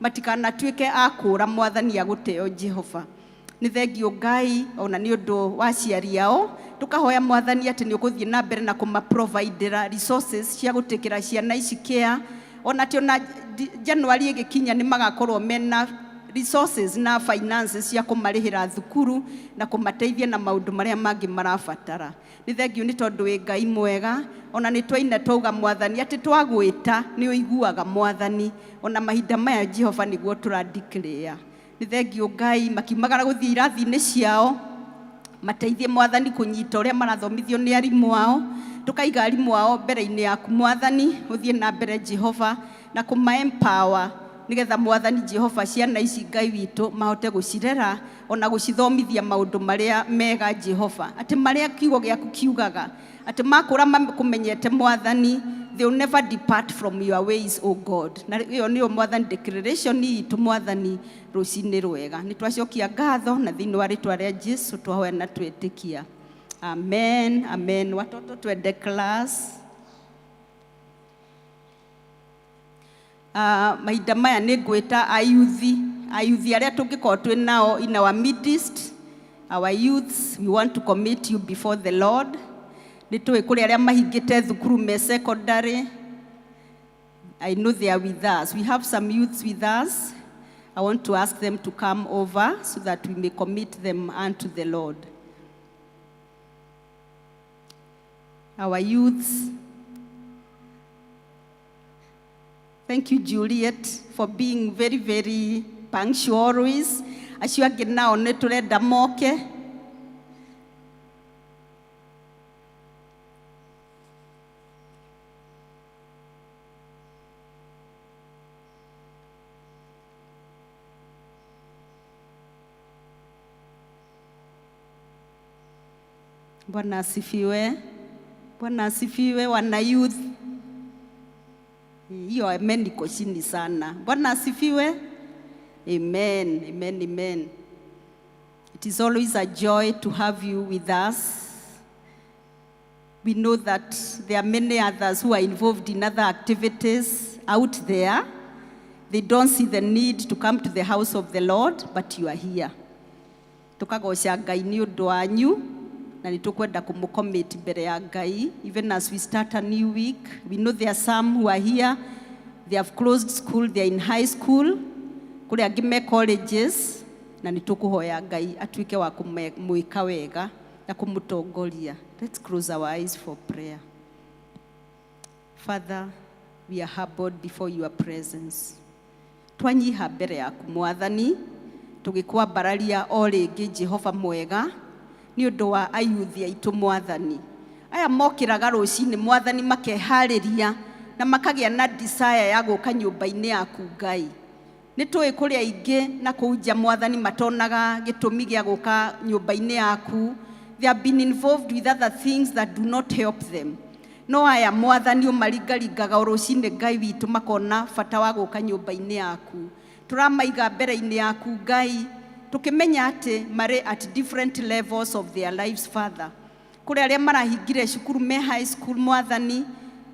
Speaker 7: Matikanatuĩke a kũũra Mwathani agũteo Jehova. Nĩ thengiũ Ngai ona nĩ ũndũ wa aciari ao. Tukahoya Mwathani atĩ nĩ ũgũthiĩ na mbere na kũmaprovidera resources cia gũtĩkĩra ciana ici care. Ona atĩ ona January ĩgĩkinya nĩ magakorwo mena resources na finances cia kũmarĩhĩra thukuru na kũmateithia na maũndũ marĩa mangĩ marabatara. Nĩ thengiũ nĩ tondũ wĩ Ngai mwega, ona nĩ twaina twauga Mwathani atĩ twagwĩta nĩ ũiguaga Mwathani, ona mahinda maya Jehova nĩguo tũra-declare. Nĩ thengiũ Ngai makiumagara gũthiĩ irathi-inĩ ciao, mateithie Mwathani kũnyita ũrĩa marathomithio nĩ arimũ ao, tukaiga arimũ ao mbere-inĩ yaku Mwathani, ũthiĩ na mbere Jehova na kũma-empower nigetha Mwathani Jehova ciana ici Ngai witũ mahote gũcirera ona gũcithomithia maũndũ marĩa mega Jehova, atĩ marĩa kiugo gĩaku kiugaga, atĩ makũra kũmenyete Mwathani, they will never depart from your ways, O God. Na ĩyo nĩyo Mwathani declaration itũ Mwathani rũcinĩ rwega. Nĩ twacokia ngatho na thĩinĩ wa rĩtwa rĩa Jesu twahoya na twĩtĩkia. Amen, amen. Watoto twende class. Mahinda maya nĩ ngwĩta ayuthi arĩa tũngĩkorwo twĩ nao in our midst. Our youths, we want to commit you before the Lord. Nĩ tũĩ kũrĩ arĩa mahingĩte thukuru me secondary. I know they are with us. We have some youths with us. I want to ask them to come over so that we may commit them unto the Lord. Our youths. Thank you, Juliet, for being very, very punctual always. Acio angĩ nao nĩ tũrenda moke. Bwana asifiwe. Bwana asifiwe, wana youth. Hiyo amen iko chini sana. Bwana asifiwe. Amen, amen, amen. It is always a joy to have you with us. We know that there are many others who are involved in other activities out there. They don't see the need to come to the house of the Lord, but you are here. Tukagoca Ngai nĩ ũndũ wanyu. Na nitukwenda kumucommit mbere ya Ngai. Even as we start a new week, we know there are some who are here, they have closed school, they are in high school, kuri angĩ me colleges, na nitukuhoya Ngai atuike wa kumwika wega na kumutongoria. Let's close our eyes for prayer. Father, we are humbled before your presence. Twanyiha mbere yaku Mwathani, tugikwambararia o rĩngĩ Jehova mwega, ni ũndũ wa ayuthi aitũ Mwathani. Aya mokĩraga rũcinĩ Mwathani makeharĩria na makagĩa na desire ya gũka nyũmba-inĩ yaku Ngai. Nĩ tũĩ kũrĩ aingĩ na kũu nja Mwathani matonaga gĩtũmi gĩa gũka nyũmba-inĩ yaku. They have been involved with other things that do not help them. No aya Mwathani ũmaringaringaga rũcinĩ Ngai witũ makona bata wa gũka nyũmba-inĩ yaku. Tũramaiga mbere-inĩ yaku Ngai, tukimenya ati mare at different levels of their lives, Father. Kuri arĩa marahingire cukuru me high school Mwathani,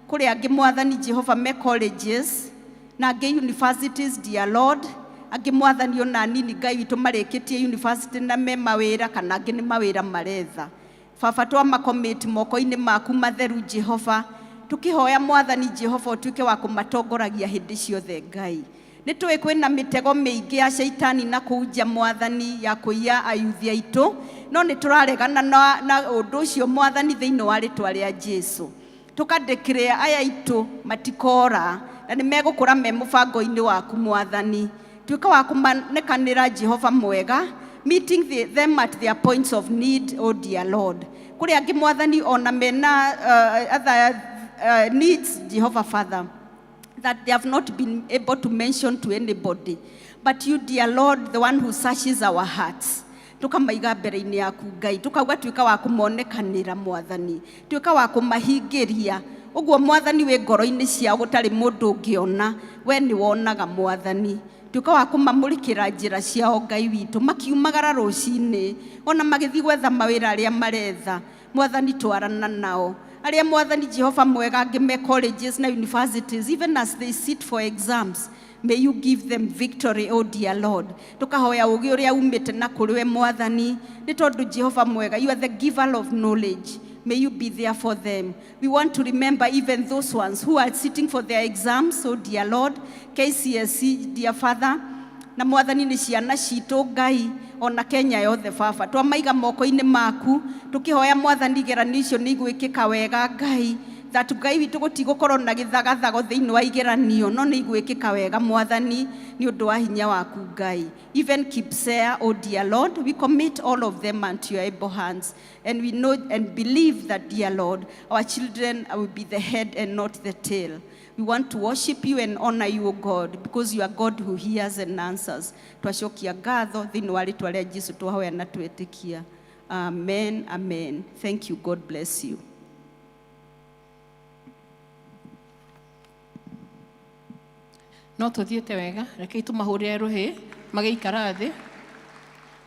Speaker 7: kuri angĩ Mwathani Jehova me colleges, na angĩ universities, dear Lord, angĩ Mwathani ona nini Ngai witũ marĩkĩtie university na me mawĩra kana angĩ nĩ mawĩra maretha. Baba twamacommit moko-inĩ maku matheru Jehova, tukihoya Mwathani Jehova ũtuĩke wa kũmatongoragia hĩndĩ ciothe Ngai. Nĩ tũĩ kwĩna mĩtego mĩingĩ ya shaitani na kũu nja Mwathani ya kũiya ayuthi aitũ, no nĩ tũraregana na ũndũ ũcio Mwathani thĩinĩ wa rĩtwa rĩa Jesu. Tukadeclare aya aitũ matikora na nĩ megũkũra me mũbango-inĩ waku Mwathani. Tuĩka wa kũmanekanĩra Jehova mwega, meeting them at their points of need, oh dear Lord. Kũrĩ angĩ Mwathani ona mena other needs, Jehovah Father, that they have not been able to mention to anybody. But you, dear Lord, the one who searches our hearts, tukamaiga mbere-inĩ yaku Ngai, tukauga tuĩka wa kũmonekanĩra Mwathani, tuĩka wa kũmahingĩria. Ũguo Mwathani wĩ ngoro-inĩ ciao gũtarĩ mũndũ ũngĩona, we nĩ wonaga Mwathani. Tuĩka wa kũmamũrĩkĩra njĩra ciao Ngai witũ, makiumagara rũcinĩ, ona magĩthiĩ gwetha mawĩra arĩa maretha. Mwathani twarana nao. Arĩa Mwathani Jehova mwega angĩ me colleges na universities, even as they sit for exams, may you give them victory, oh dear Lord. Tukahoya ũgĩ ũrĩa umĩte na kũrĩ we Mwathani, nĩ tondũ Jehova mwega, you are the giver of knowledge. May you be there for them. We want to remember even those ones who are sitting for their exams, oh dear Lord, K.C.E.A, dear Father. na mwathani nĩ ciana citũ Ngai ona Kenya yothe baba twamaiga moko-inĩ maku tukihoya mwathani igeranio icio nĩ igwĩkĩka wega Ngai that Ngai witũ gũtigũkorwo na gĩthagathago thĩinĩ wa igeranio no nĩ igwĩkĩka wega mwathani nĩ ũndũ wa hinya waku Ngai. Even P.C.E.A, oh dear Lord, we commit all of them unto your able hands, and we know and believe that, dear Lord, our children will be the head and not the tail. We want to worship you and honor you, O God, because you are God who hears and answers. Twacokia ngatho thĩinĩ wa rĩĩtwa rĩa Jesũ twahoya na twĩtĩkia. Amen, amen. Thank you. God bless you.
Speaker 2: No tuthiĩte wega, rekei tũmahũrĩre rũhĩ, magĩikara thĩ.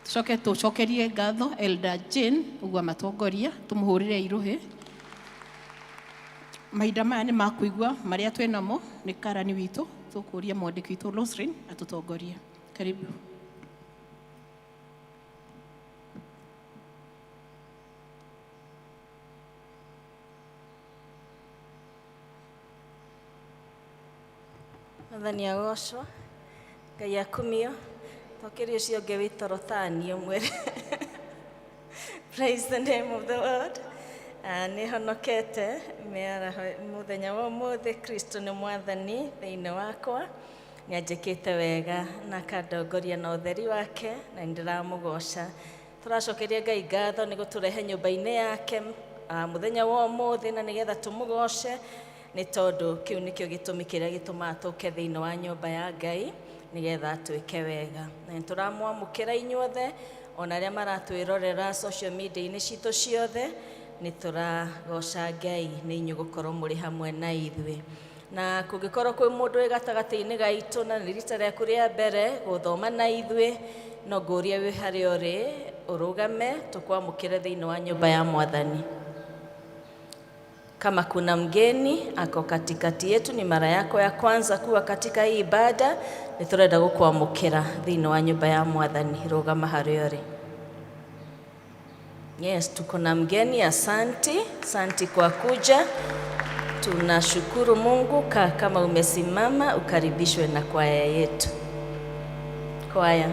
Speaker 2: Tucoke tũcokerie ngatho Elder Jane, ũguo amatongoria, tũmũhũrĩre irũhĩ. Mahinda maya nĩ makuigua marĩa twĩ namo nĩ karani witũ, tũkũria mwandĩki witũ Losrin atũtongorie. Karibu.
Speaker 10: Mwathani agocwo, Ngai akumio, tokerio ũcio ũngĩ wĩtoro Thani ũmwĩre. Praise the name of the Lord. Nĩ honokete mũthenya wa ũmũthĩ, Kristo nĩ mwathani thĩinĩ wakwa, nĩ anjĩkĩte wega na akandongoria na ũtheri wake na nĩndĩramũgoca. Tũracokeria Ngai ngatho nĩ gũtũrehe nyũmba-inĩ yake mũthenya wa ũmũthĩ na nĩgetha tũmũgoce nĩ tondũ kĩu nĩkĩo gĩtũmi kĩrĩa gĩtũmaga tũke thĩinĩ wa nyũmba ya Ngai nĩgetha twĩke wega. Na nĩtũramwamũkĩra inyuothe ona arĩa maratwĩrorera social media-inĩ citũ ciothe, nĩ tũragoca Ngai nĩ inyuĩ gũkorwo mũrĩ hamwe na ithuĩ. Na kũngĩkorwo kwĩ mũndũ wĩ gatagatĩ-inĩ gaitũ na nĩ rita rĩaku rĩa mbere gũthoma na ithuĩ, no ngũria wĩ harĩa ũrĩ ũrũgame tũkwamũkĩre thĩinĩ wa nyũmba ya Mwathani. Kama kuna mgeni ako katikati yetu, ni mara yako ya kwanza kuwa katika hii ibada, nĩtũrenda gũkwamũkĩra thĩinĩ wa nyũmba ya Mwathani. Rũgama harĩa ũrĩ. Yes, tuko na mgeni. Asanti kwa kuja. Tunashukuru Mungu. Kama umesimama ukaribishwe na kwaya yetu. Kwaya.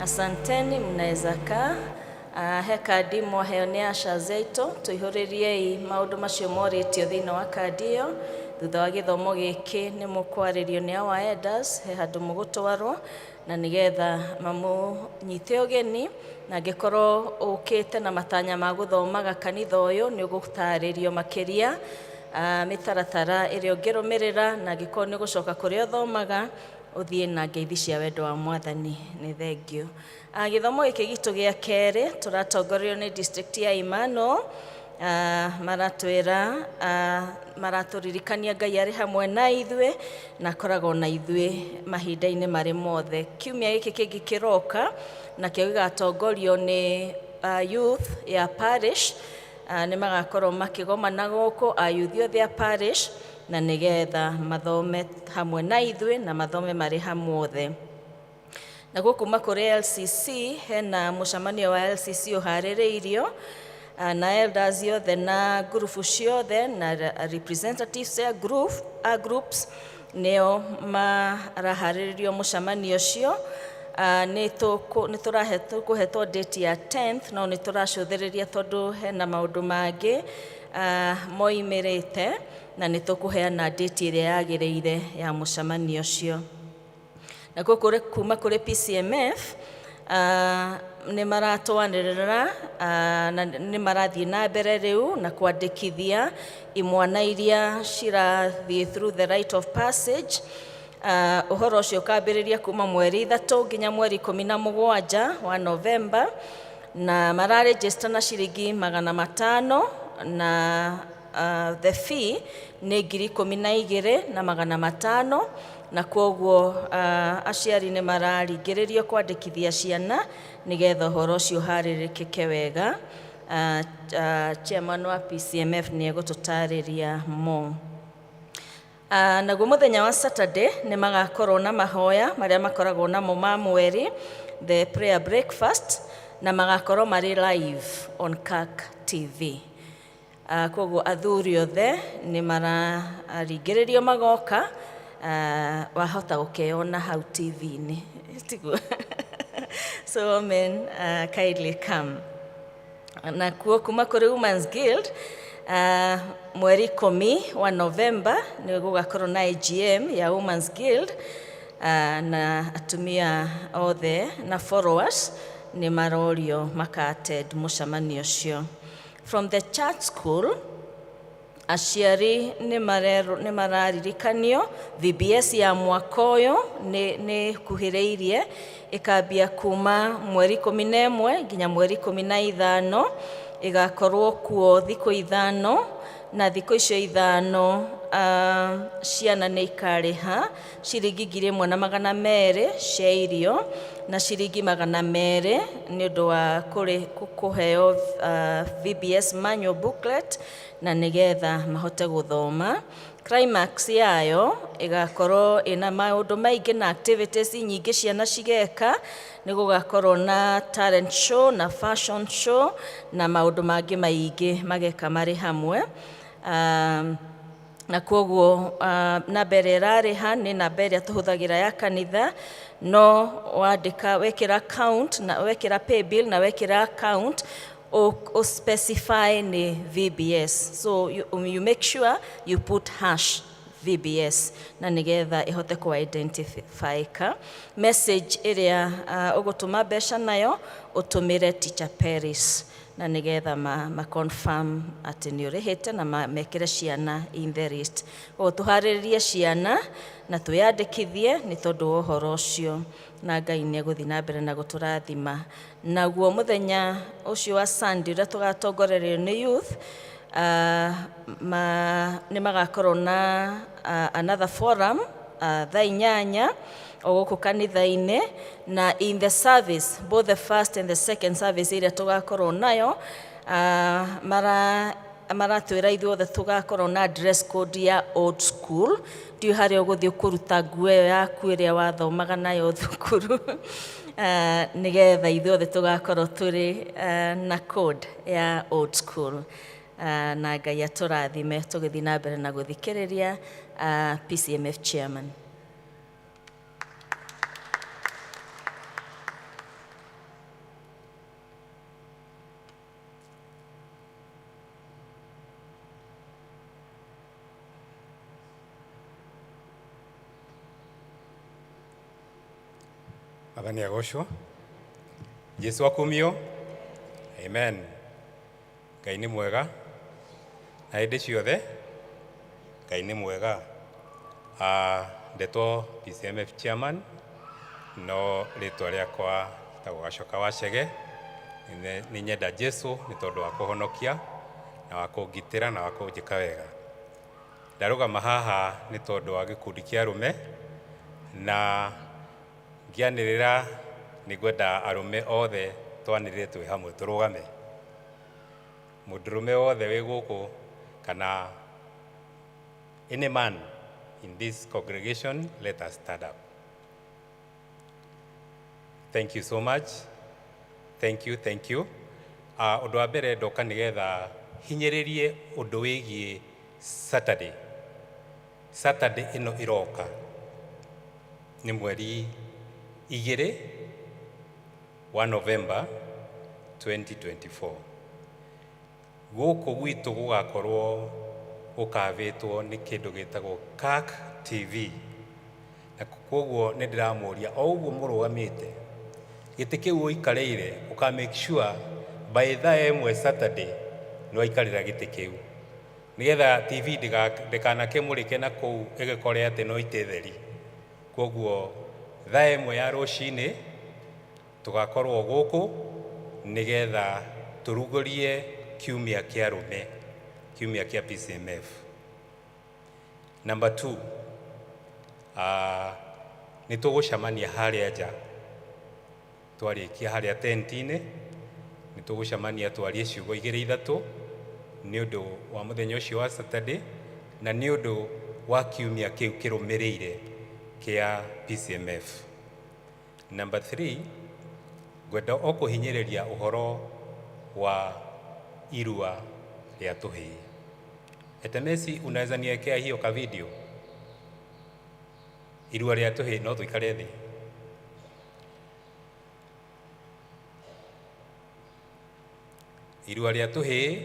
Speaker 10: Asanteni, mnaweza kaa. He kadi mwaheo nĩ asha zeito, tũihũrĩriei maũndũ macio morĩtio thĩinĩ wa kadi ĩyo. Thutha wa gĩthomo gĩkĩ nĩ mũkwarĩrio nĩ our elders, he handũ mũgũtwarwo na nĩgetha mamũnyite ũgeni, na angĩkorwo ũkĩte na matanya ma gũthomaga kanitha ũyũ nĩ ũgũtarĩrio makĩria mĩtaratara ĩrĩa ũngĩrũmĩrĩra, na angĩkorwo nĩ gũcoka kũrĩa ũthomaga ũthiĩ na ngeithi cia wendo wa Mwathani. Nĩ thengio. Gĩthomo gĩkĩ gitũ gĩa kerĩ tũratongorio nĩ district ya Imano. Maratwĩra maratũririkania Ngai arĩ hamwe na ithuĩ na akoragwo na ithuĩ mahinda-inĩ marĩ mothe. Kiumia gĩkĩ kĩngĩ kĩroka nakĩo gĩgatongorio nĩ youth ya parish. Nĩ magakorwo makĩgomana gũkũ ayuthi othe a parish na nĩgetha mathome hamwe na ithuĩ na mathome marĩ hamwe othe. Na gũkũ kũrĩ LCC hena mũcemanio wa LCC ũharĩrĩirio na elders yothe na grupu ciothe na representatives ya groups nĩo maraharĩrĩrio mũcemanio ũcio. Nĩ tũkũhetwo date ya 10th, no nĩ tũracũthĩrĩria tondũ hena maũndũ mangĩ moimĩrĩte, na nĩ tũkũheana date ĩrĩa yagĩrĩire ya mũcemanio ũcio. Na kuma kũrĩ PCMF nĩ maratwanĩrĩra na nĩ marathiĩ na mbere rĩu na kwandĩkithia imwana iria cirathiĩ through the rite of passage Ũhoro ũcio ũkambĩrĩria kuma mweri 3 nginya mweri 17 wa Novemba, na mararegister na ciringi 500, na the fee nĩ 12,500, na kwoguo aciari nĩ mararingĩrĩrio kwandĩkithia ciana nĩgetha ũhoro ũcio ũharĩrĩkĩke wega. Chairman wa PCMF nĩ egũtũtarĩria mo. Naguo mũthenya wa Saturday nĩ magakorwo na mahoya marĩa makoragwo namo ma mweri, the prayer breakfast, na magakorwo marĩ live on KAK TV. Kwoguo athuri othe nĩ mararingĩrĩrio magoka, wahota gũkeona hau TV-inĩ. So men, kindly come. Na kuo kuma kũrĩ Women's Guild, mweri 10 wa Novemba nĩ gũgakorwo na AGM ya Women's Guild, na atumia othe na followers nĩ marorio maka-attend mũcemanio ũcio. From the church school, aciari nĩ mararirikanio VBS ya mwaka ũyũ nĩ kuhĩrĩirie, ĩkambia kuma mweri 11 nginya mweri 15, igakorwo kuo thikũ 5, na thikũ icio 5 ciana nĩ ikarĩha ciringi 1,200 cia irio na ciringi 200 nĩ ũndũ wa kũheo VBS manual booklet na nĩgetha mahote gũthoma. Climax yayo ĩgakorwo ĩna maũndũ maingĩ na activities nyingĩ ciana cigeka. Nĩ gũgakorwo na talent show na fashion show na maũndũ mangĩ maingĩ mageka marĩ hamwe. Na kwoguo namba ĩrĩa ĩrarĩha nĩ namba ĩrĩa tũhũthagĩra ya kanitha, no wandĩka wekĩra account na wekĩra pay bill na wekĩra account o specify nĩ VBS. So you make sure you put #VBS na nĩgetha ĩhote ku identify-ka. Message ĩrĩa ũgũtũma mbeca nayo ũtũmĩre Teacher Paris na nĩgetha ma confirm atĩ nĩ ũrĩhĩte na mekĩre ciana in the list. Tũharĩrĩrie ciana na twĩyandĩkithie nĩ tondũ wa ũhoro ũcio, na Ngai nĩ egũthiĩ na mbere na gũtũrathima. Naguo mũthenya ũcio wa Sunday ũrĩa tũgatongorerio nĩ youth, nĩ magakorwo na another forum thaa 8 o gũkũ kanitha-inĩ, na in the service, both the first and the second service ĩrĩa tũgakorwo nayo, maratwĩra ithuothe tũgakorwo na dress code ya old school. Ndiũ harĩa ũgũthiĩ kũruta nguo ĩyo yaku ĩrĩa wathomaga nayo thukuru, nĩgetha ithuothe tũgakorwo tũrĩ na code ya old school. Na Ngai atũrathime tũgĩthiĩ na mbere na gũthikĩrĩria PCMF chairman.
Speaker 11: Athani agocwo. Jesu akumio. Amen. Ngai nĩ mwega. Na hĩndĩ ciothe Ngai nĩ mwega. Ndetwo PCMF chairman, no rĩtwa rĩakwa tagwo Gacoka wa Chege. Nĩ nyenda Jesu nĩ tondũ wa kũhonokia na wa kũngitĩra na wa kũnjĩka wega. Ndarũgama haha nĩ tondũ wa gĩkundi kĩa arũme, na ngĩanĩrĩra nĩ ngwenda arũme othe twanĩrĩre twĩ hamwe tũrũgame. Mũndũrũme wothe wĩ gũkũ kana any man in this congregation, let us stand up. Thank you so much. Thank you, thank you. Ũndũ wa mbere ndoka nĩgetha hinyĩrĩrie ũndũ wĩgiĩ Saturday. Saturday ĩno ĩroka nĩ mweri 2 wa November 2024. Gũkũ gwitũ gũgakorwo gũkavĩtwo nĩ kĩndũ gĩtagwo KAK TV. Na kwoguo nĩ ndĩramũria o ũguo mũrũgamĩte gĩtĩ kĩu ũikarĩire ũka make sure by thaa 1 Saturday nĩ waikarĩra gĩtĩ kĩu, nĩgetha TV ndĩkanakĩmũrĩke na kũu ĩgĩkore atĩ no itĩtheri. Koguo thaa ĩmwe ya rũcinĩ tugakorwo gũkũ nigetha turugurie kiumia kia rume, kiumia kia PCMF. Number 2, nĩ tũgũcemania harĩa nja, twarĩkia harĩa tenti-inĩ, nĩ tũgũcemania twarie ciugo 2-3 nĩ ũndũ wa mũthenya ũcio wa Saturday na nĩ ũndũ wa kiumia kĩu kĩrũmĩrĩire kia PCMF. Number 3, ngwenda o kũhinyĩrĩria ũhoro wa irua rĩa tũhĩĩ. Etemesi, unaweza niwekea hiyo ka video? Irua rĩa tũhĩĩ, no tuikare thĩ. Irua rĩa tũhĩĩ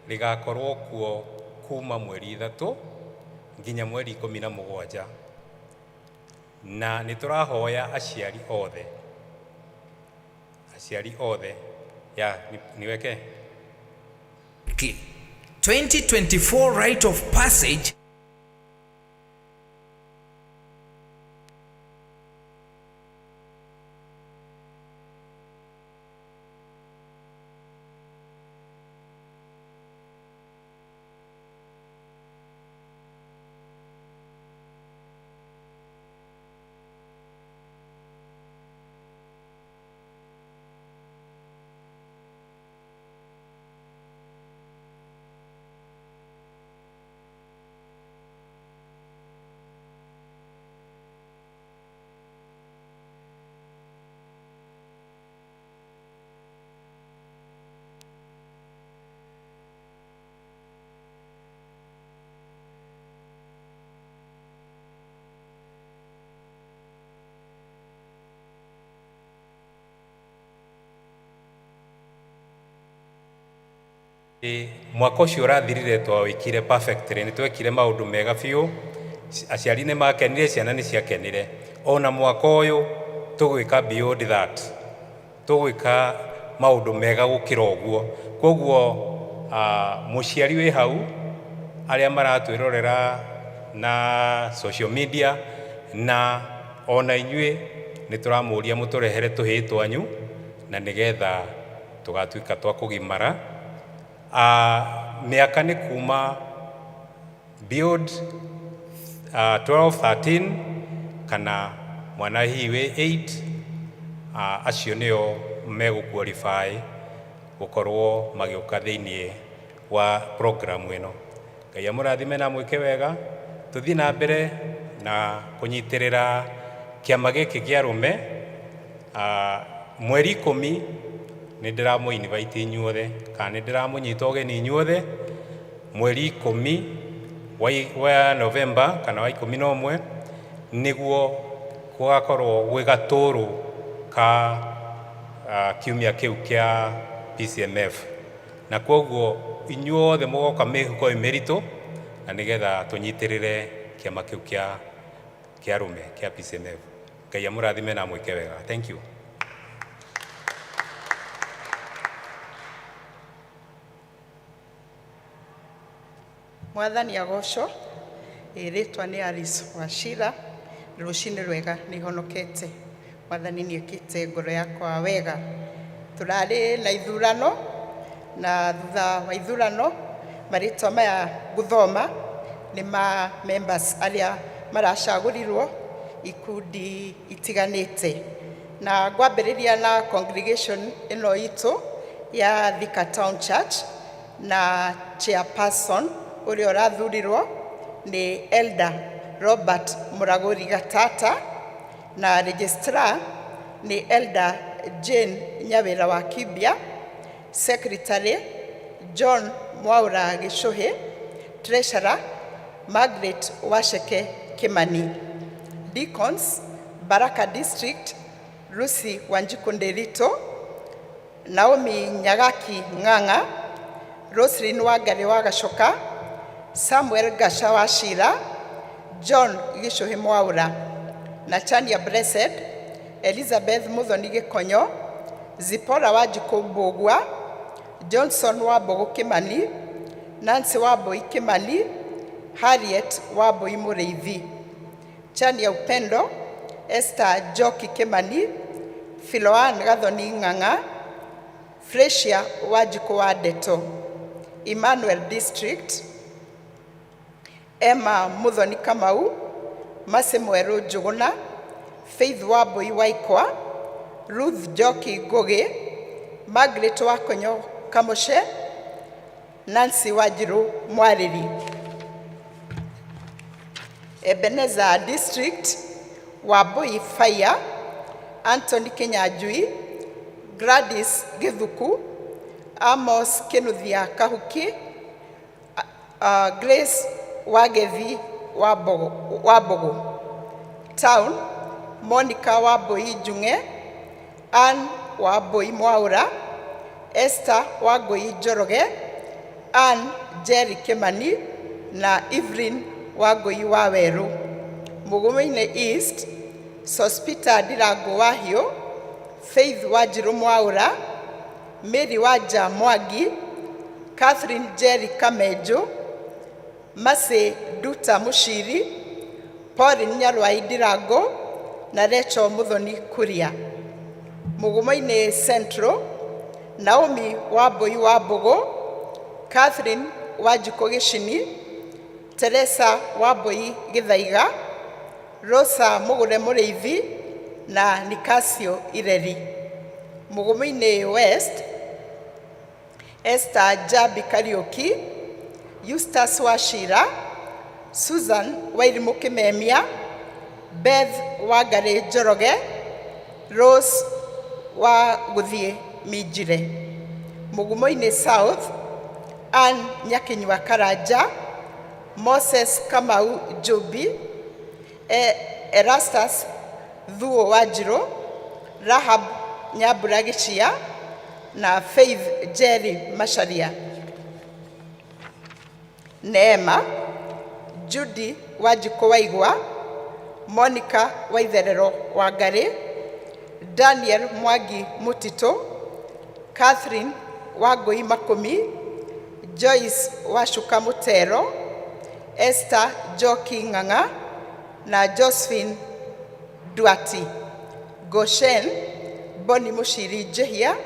Speaker 11: rĩgakorwo kuo kuma mweri 3 nginya mweri 17, na nĩ tũrahoya aciari othe ya niweke
Speaker 12: 2024 rite of passage
Speaker 11: mwaka ũcio ũrathirire twawĩkire perfectly, nĩ twekire maũndũ mega biũ, aciari nĩ makenire, ciana nĩ ciakenire. Ona mwaka ũyũ tũgwĩka beyond that, tũgwĩka maũndũ mega gũkĩra ũguo. Koguo mũciari wĩ hau, arĩa maratwĩrorera na social media na ona inyuĩ nĩ tũramũria mũtũrehere tũhĩĩ twanyu na nĩgetha tũgatuĩka twa kũgimara. Mĩaka nĩ kuma beyond 12, 13 kana mwana hihi wĩ 8, acio nĩo megũqualify gũkorwo magĩũka thĩinĩ wa program ĩno. Ngai amũrathime na mwĩke wega, tũthiĩ na mbere na kũnyitĩrĩra kĩama gĩkĩ kĩa arũme. Mweri 10 nĩ ndĩramũ-invite inyuothe, kana nĩ ndĩramũnyita ũgeni inyuothe mweri 10 wa November kana wa 11 nĩguo gũgakorwo gwĩ gatũrũ ka kiumia kĩu kĩa PCMF. Na koguo inyuothe mũgoka mĩhuko mĩritũ na nĩgetha tũnyitĩrĩre kĩama kĩu kĩa arũme kĩa PCMF. Ngai amũrathime na mwĩke wega. Thank you.
Speaker 13: Mwathani agocwo. Rĩtwa nĩ Alice Wachira. Rũcinĩ rwega nĩ honokete. Mwathani nĩ ekĩte ngoro yakwa wega. Tũrarĩ na ithurano na thutha wa ithurano marĩtwa maya gũthoma nĩ ma members arĩa maracagũrirwo ikundi itiganĩte. Na ngwambĩrĩria na congregation ĩno itũ ya Thika Town Church na chairperson ũrĩa ũrathurirwo nĩ Elder Robert Mũragũri Gatata na registrar nĩ Elder Jane Nyawĩra wa Kibia, secretary John Mwaura Gĩcũhĩ, treasurer Margaret Waceke Kimani, deacons Baraka District Lucy Wanjiku Nderitu, Naomi Nyagaki Ng'ang'a, Roslyn Wangari wa Gacoka, Samuel Gasha Wachira, John Gĩcũhĩ Mwaura, Natania Blessed, Elizabeth Muthoni Gĩkonyo, Zipora Wanjiku Mbũgua, Johnson Wambũgũ Kimani, Nancy Wambũi Kimani, Harriet Wambũi Mũrĩithi. Chania Upendo, Esther Joki Kemani, Philoan Gathoni Ng'ang'a, Freshia Wajiko Wadeto, Emmanuel District, Emma Muthoni Kamau, Masemweru Juguna, Faith Wambui Waikwa, Ruth Joki Goge, Margaret Wakonyo Kamoshe, Nancy Wajiru Mwariri. Ebenezer District, Wambui Fire, Anthony Kenyajui, Gladys Githuku, Amos Kenuthia Kahuki, Grace Wagethi Wabogo. Town, Monica Wambui Junge, Anne Wambui Mwaura, Esther Wangui Joroge, Anne Jerry Kemani, na Evelyn Wangui Waweru. Mugume-inĩ East, Sospita Ndirango Wahio, Faith Wanjiru Mwaura, Mary Wanja Mwangi, Catherine Jerry Kamejo, Mase Duta Mushiri, Pauline Nyarwai Ndirango, na Rachel Muthoni Kuria. Mugumo-inĩ Central, Naomi Wambui Wambogo, Catherine Wanjiko Gicini, Teresa Wambui Githaiga, Rosa Mugure Mureithi, na Nikasio Ireri. Mugumo-inĩ West, Esther Jabi Kariuki, Eustace Wachira, Susan Wairimu Kimemia, Beth Wangari Njoroge, Rose Waguthie Minjire. Mugumo-inĩ South, Anne Nyakinyua Karanja, Moses Kamau Jobi, Erastus Thuo Wanjiru, Rahab Nyambura Gĩchia, na Faith Jerry Macharia. Neema, Judy Wanjiko Waigwa, Monica Waitherero Wangari, Daniel Mwangi Mutito, Catherine Wangui Makumi, Joyce Washuka Mutero, Esther Joki Ng'ang'a, na Josephine Duati. Goshen Boni Mushiri Jehia,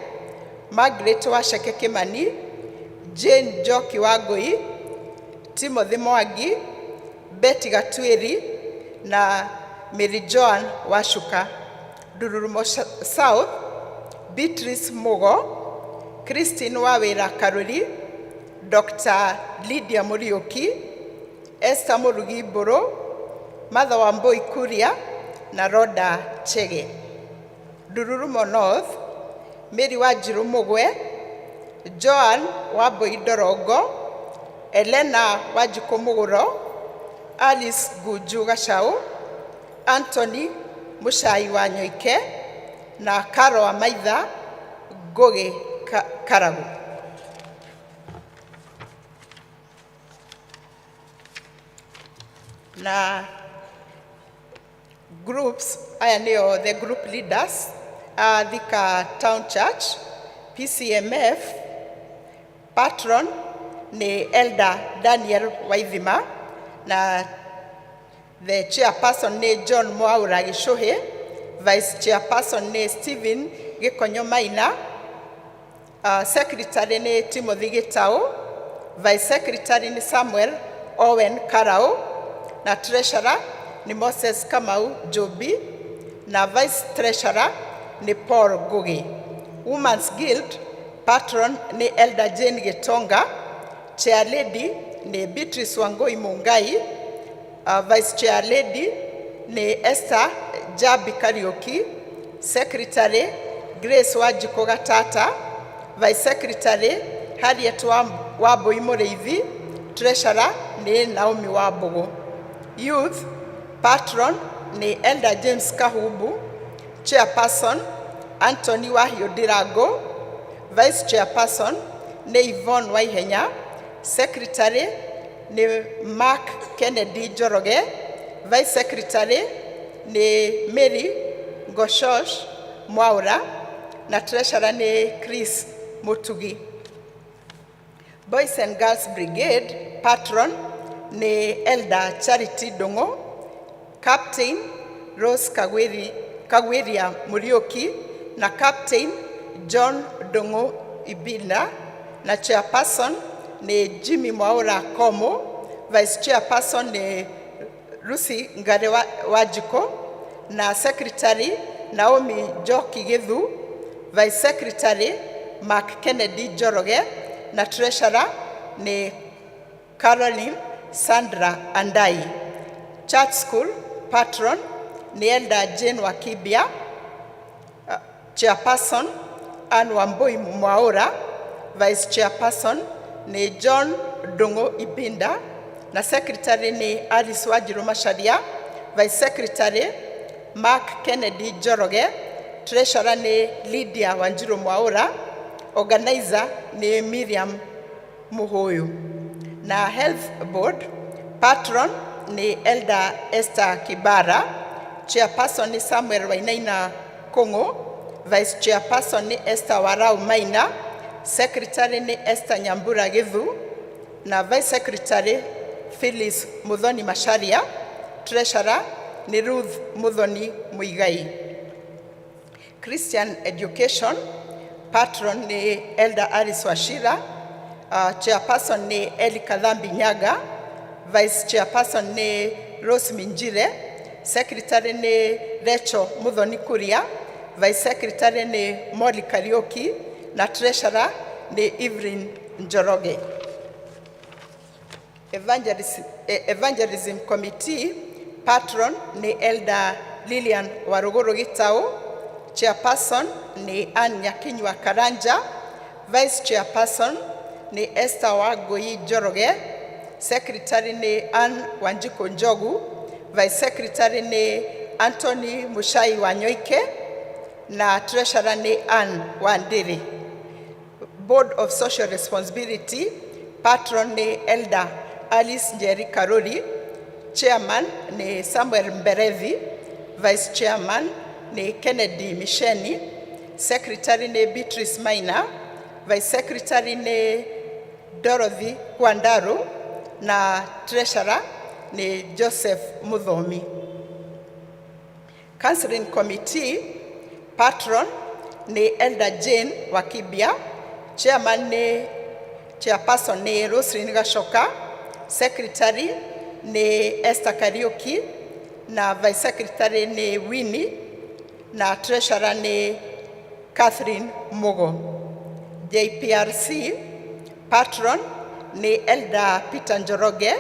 Speaker 13: Margaret Washeke Kimani, Jane Joki Wangui, Timothy Mwangi, Betty Gatwiri, na Mary Joan Washuka. Dururumo South, Beatrice Mugo, Christine Wawira Karuri, Dr. Lydia Muriuki, Esther Murugi Boro, Mother Wambui Kuria, na Rhoda Chege. Dururumo North, Mary Wanjiru Mugwe, Joan Wambui Dorongo, Elena Wanjiko Muguro, Alice Guju Gachau, Anthony Muchai Wanyoike, na Karo Amaitha Goge Karagu. Na groups, aya nĩo the group leaders, Thika Town Church, PCMF, patron ni Elder Daniel Waithima, na the chairperson ni John Mwaura Gishuhi, vice chairperson ni Stephen Gikonyo Maina, secretary ni Timothy Gitau, vice secretary ni Samuel Owen Karau, na treasurer ni Moses Kamau Jobi, na vice treasurer ni Paul Gugi. Women's Guild, patron ni Elder Jane Gitonga, chair lady ni Beatrice Wangui Mungai, vice chair lady ni Esther Jabi Kariuki, secretary Grace Wanjiko Gatata, vice secretary Harriet Wambui Mureithi, treasurer ni Naomi Wambogo. Youth, patron ni Elder James Kahubu, chairperson Anthony Wahio Ndirango, vice chairperson ni Yvonne Waihenya, secretary ni Mark Kennedy Joroge, vice secretary ni Mary Goshosh Mwaura, na treasurer ni Chris Mutugi. Boys and Girls Brigade, patron ni Elder Charity Dongo, Captain Rose Kagwiria Murioki na Captain John Dongo Ibina, na chairperson ni Jimmy Mwaura Komo, vice chairperson ni Lucy Ngare Wajiko, na secretary Naomi Joki Githu, vice secretary Mark Kennedy Joroge, na treasurer ni Caroline Sandra Andai. Church school patron ni Elder Jane Wakibia, chairperson Anne Wambui Mwaura, vice chairperson ni John Dongo Ibinda, na secretary ni Alice Wajiro Masharia, vice secretary Mark Kennedy Joroge, treasurer ni Lydia Wanjiru Mwaura, organizer ni Miriam Muhoyo. Na health board patron ni Elder Esther Kibara, chairperson ni Samuel Wainaina Kongo, vice chairperson ni Esther Warau Maina, secretary ni Esther Nyambura Githu, na vice secretary Phyllis Muthoni Masharia, treasurer ni Ruth Muthoni Muigai. Christian education patron ni Elder Alice Washira, chairperson ni Eli Kadhambi Nyaga, vice chairperson ni Rose Minjire, secretary ni Rachel Muthoni Kuria, vice secretary ni Molly Karioki, na treasurer ni Evelyn Njoroge. Evangelism committee patron ni Elder Lilian Waruguru Gitau, chairperson ni Anne Nyakinywa Karanja, vice chairperson ni Esther Wagoi Joroge, secretary ni Anne Wanjiko Njogu, vice secretary ni Anthony Mushai Wanyoike, na treasurer ni Anne Wandiri. Board of Social Responsibility patron ni Elder Alice Njeri Karori, chairman ni Samuel Mberevi, vice chairman ni Kennedy Misheni, secretary ni Beatrice Maina, vice secretary ni Dorothy Kwandaru, na treasurer ni Joseph Muthomi. Counseling committee patron ni Elder Jane Wakibia, chairperson ni Roslyn Gashoka, secretary ni Esther Karioki, na vice secretary ni Winnie, na treasurer ni Catherine Mugo. JPRC patron ni Elder Peter Njoroge,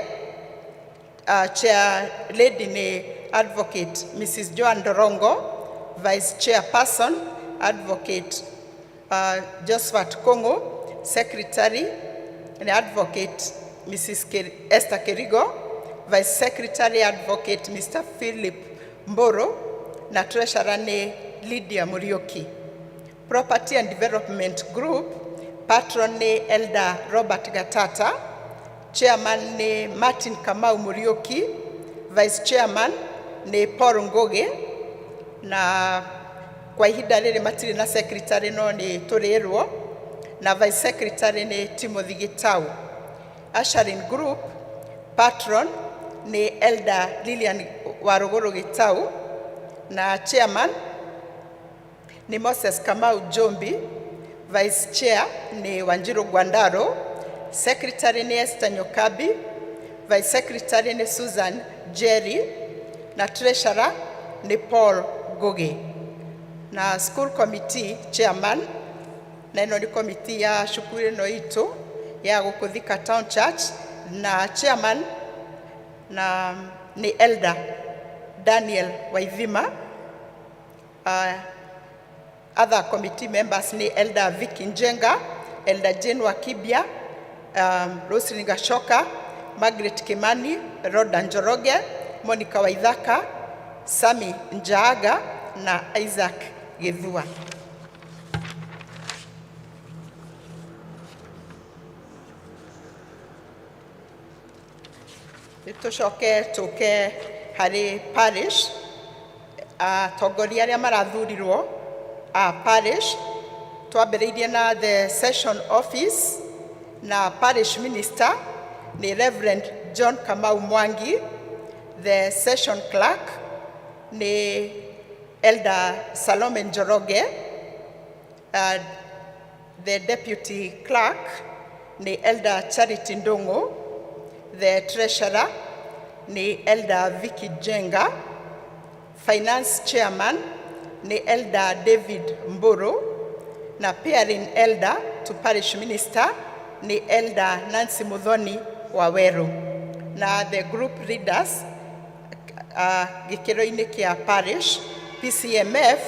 Speaker 13: chair lady ni Advocate Mrs. Joan Dorongo, vice chairperson Advocate Josephat Kongo, secretary ni Advocate Mrs. Esther Kerigo, vice secretary Advocate Mr. Philip Mboro, na treasurer ni Lydia Murioki. Property and Development Group patron ni Elder Robert Gatata, chairman ni Martin Kamau Murioki, vice chairman ni Paul Ngoge, na kwa ihinda rĩrĩ matiri na secretary no ni Turirwo, na vice secretary ni Timothy Gitau. Ushering Group patron ni Elder Lilian Waruguru Gitau, na chairman ni Moses Kamau Jombi, vice chair ni Wanjiru Gwandaro, secretary ni Esther Nyokabi, vice secretary ni Susan Jerry, na treasurer ni Paul Goge. Na school committee chairman na ino ni committee ya shukuru no itu ya guku Thika Town Church, na chairman na ni Elder Daniel Waithima. Other committee members ni Elder Vicky Njenga, Elder Jane Wakibia, Roslyn Gashoka, Margaret Kimani, Rhoda Njoroge, Monica Waithaka, Sami Njaaga, na Isaac Githua. Tucoke tuke hari parish atongoria aria marathurirwo parish. Twambĩrĩirie na the session office, na parish minister ni Reverend John Kamau Mwangi, The session clerk ni Elder Salome Njoroge. The deputy clerk ni Elder Charity Ndongo. The treasurer ni Elder Vicky Jenga. Finance chairman ni Elder David Mburu. Na peering elder to parish minister ni Elder Nancy Muthoni Waweru. Na the group leaders gikiro-ini kia parish PCMF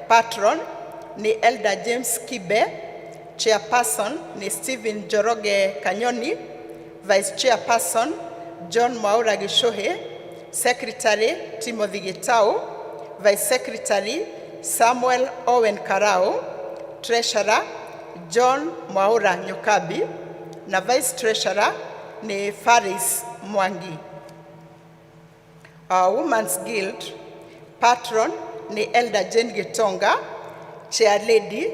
Speaker 13: patron ni Elder James Kibe, chairperson ni Stephen Joroge Kanyoni, vice chairperson John Mwaura Gishohe, secretary Timothy Gitau, vice secretary Samuel Owen Karao, treasurer John Mwaura Nyokabi, na vice treasurer ni Faris Mwangi. Women's Guild patron ni Elder Jane Gitonga, chair lady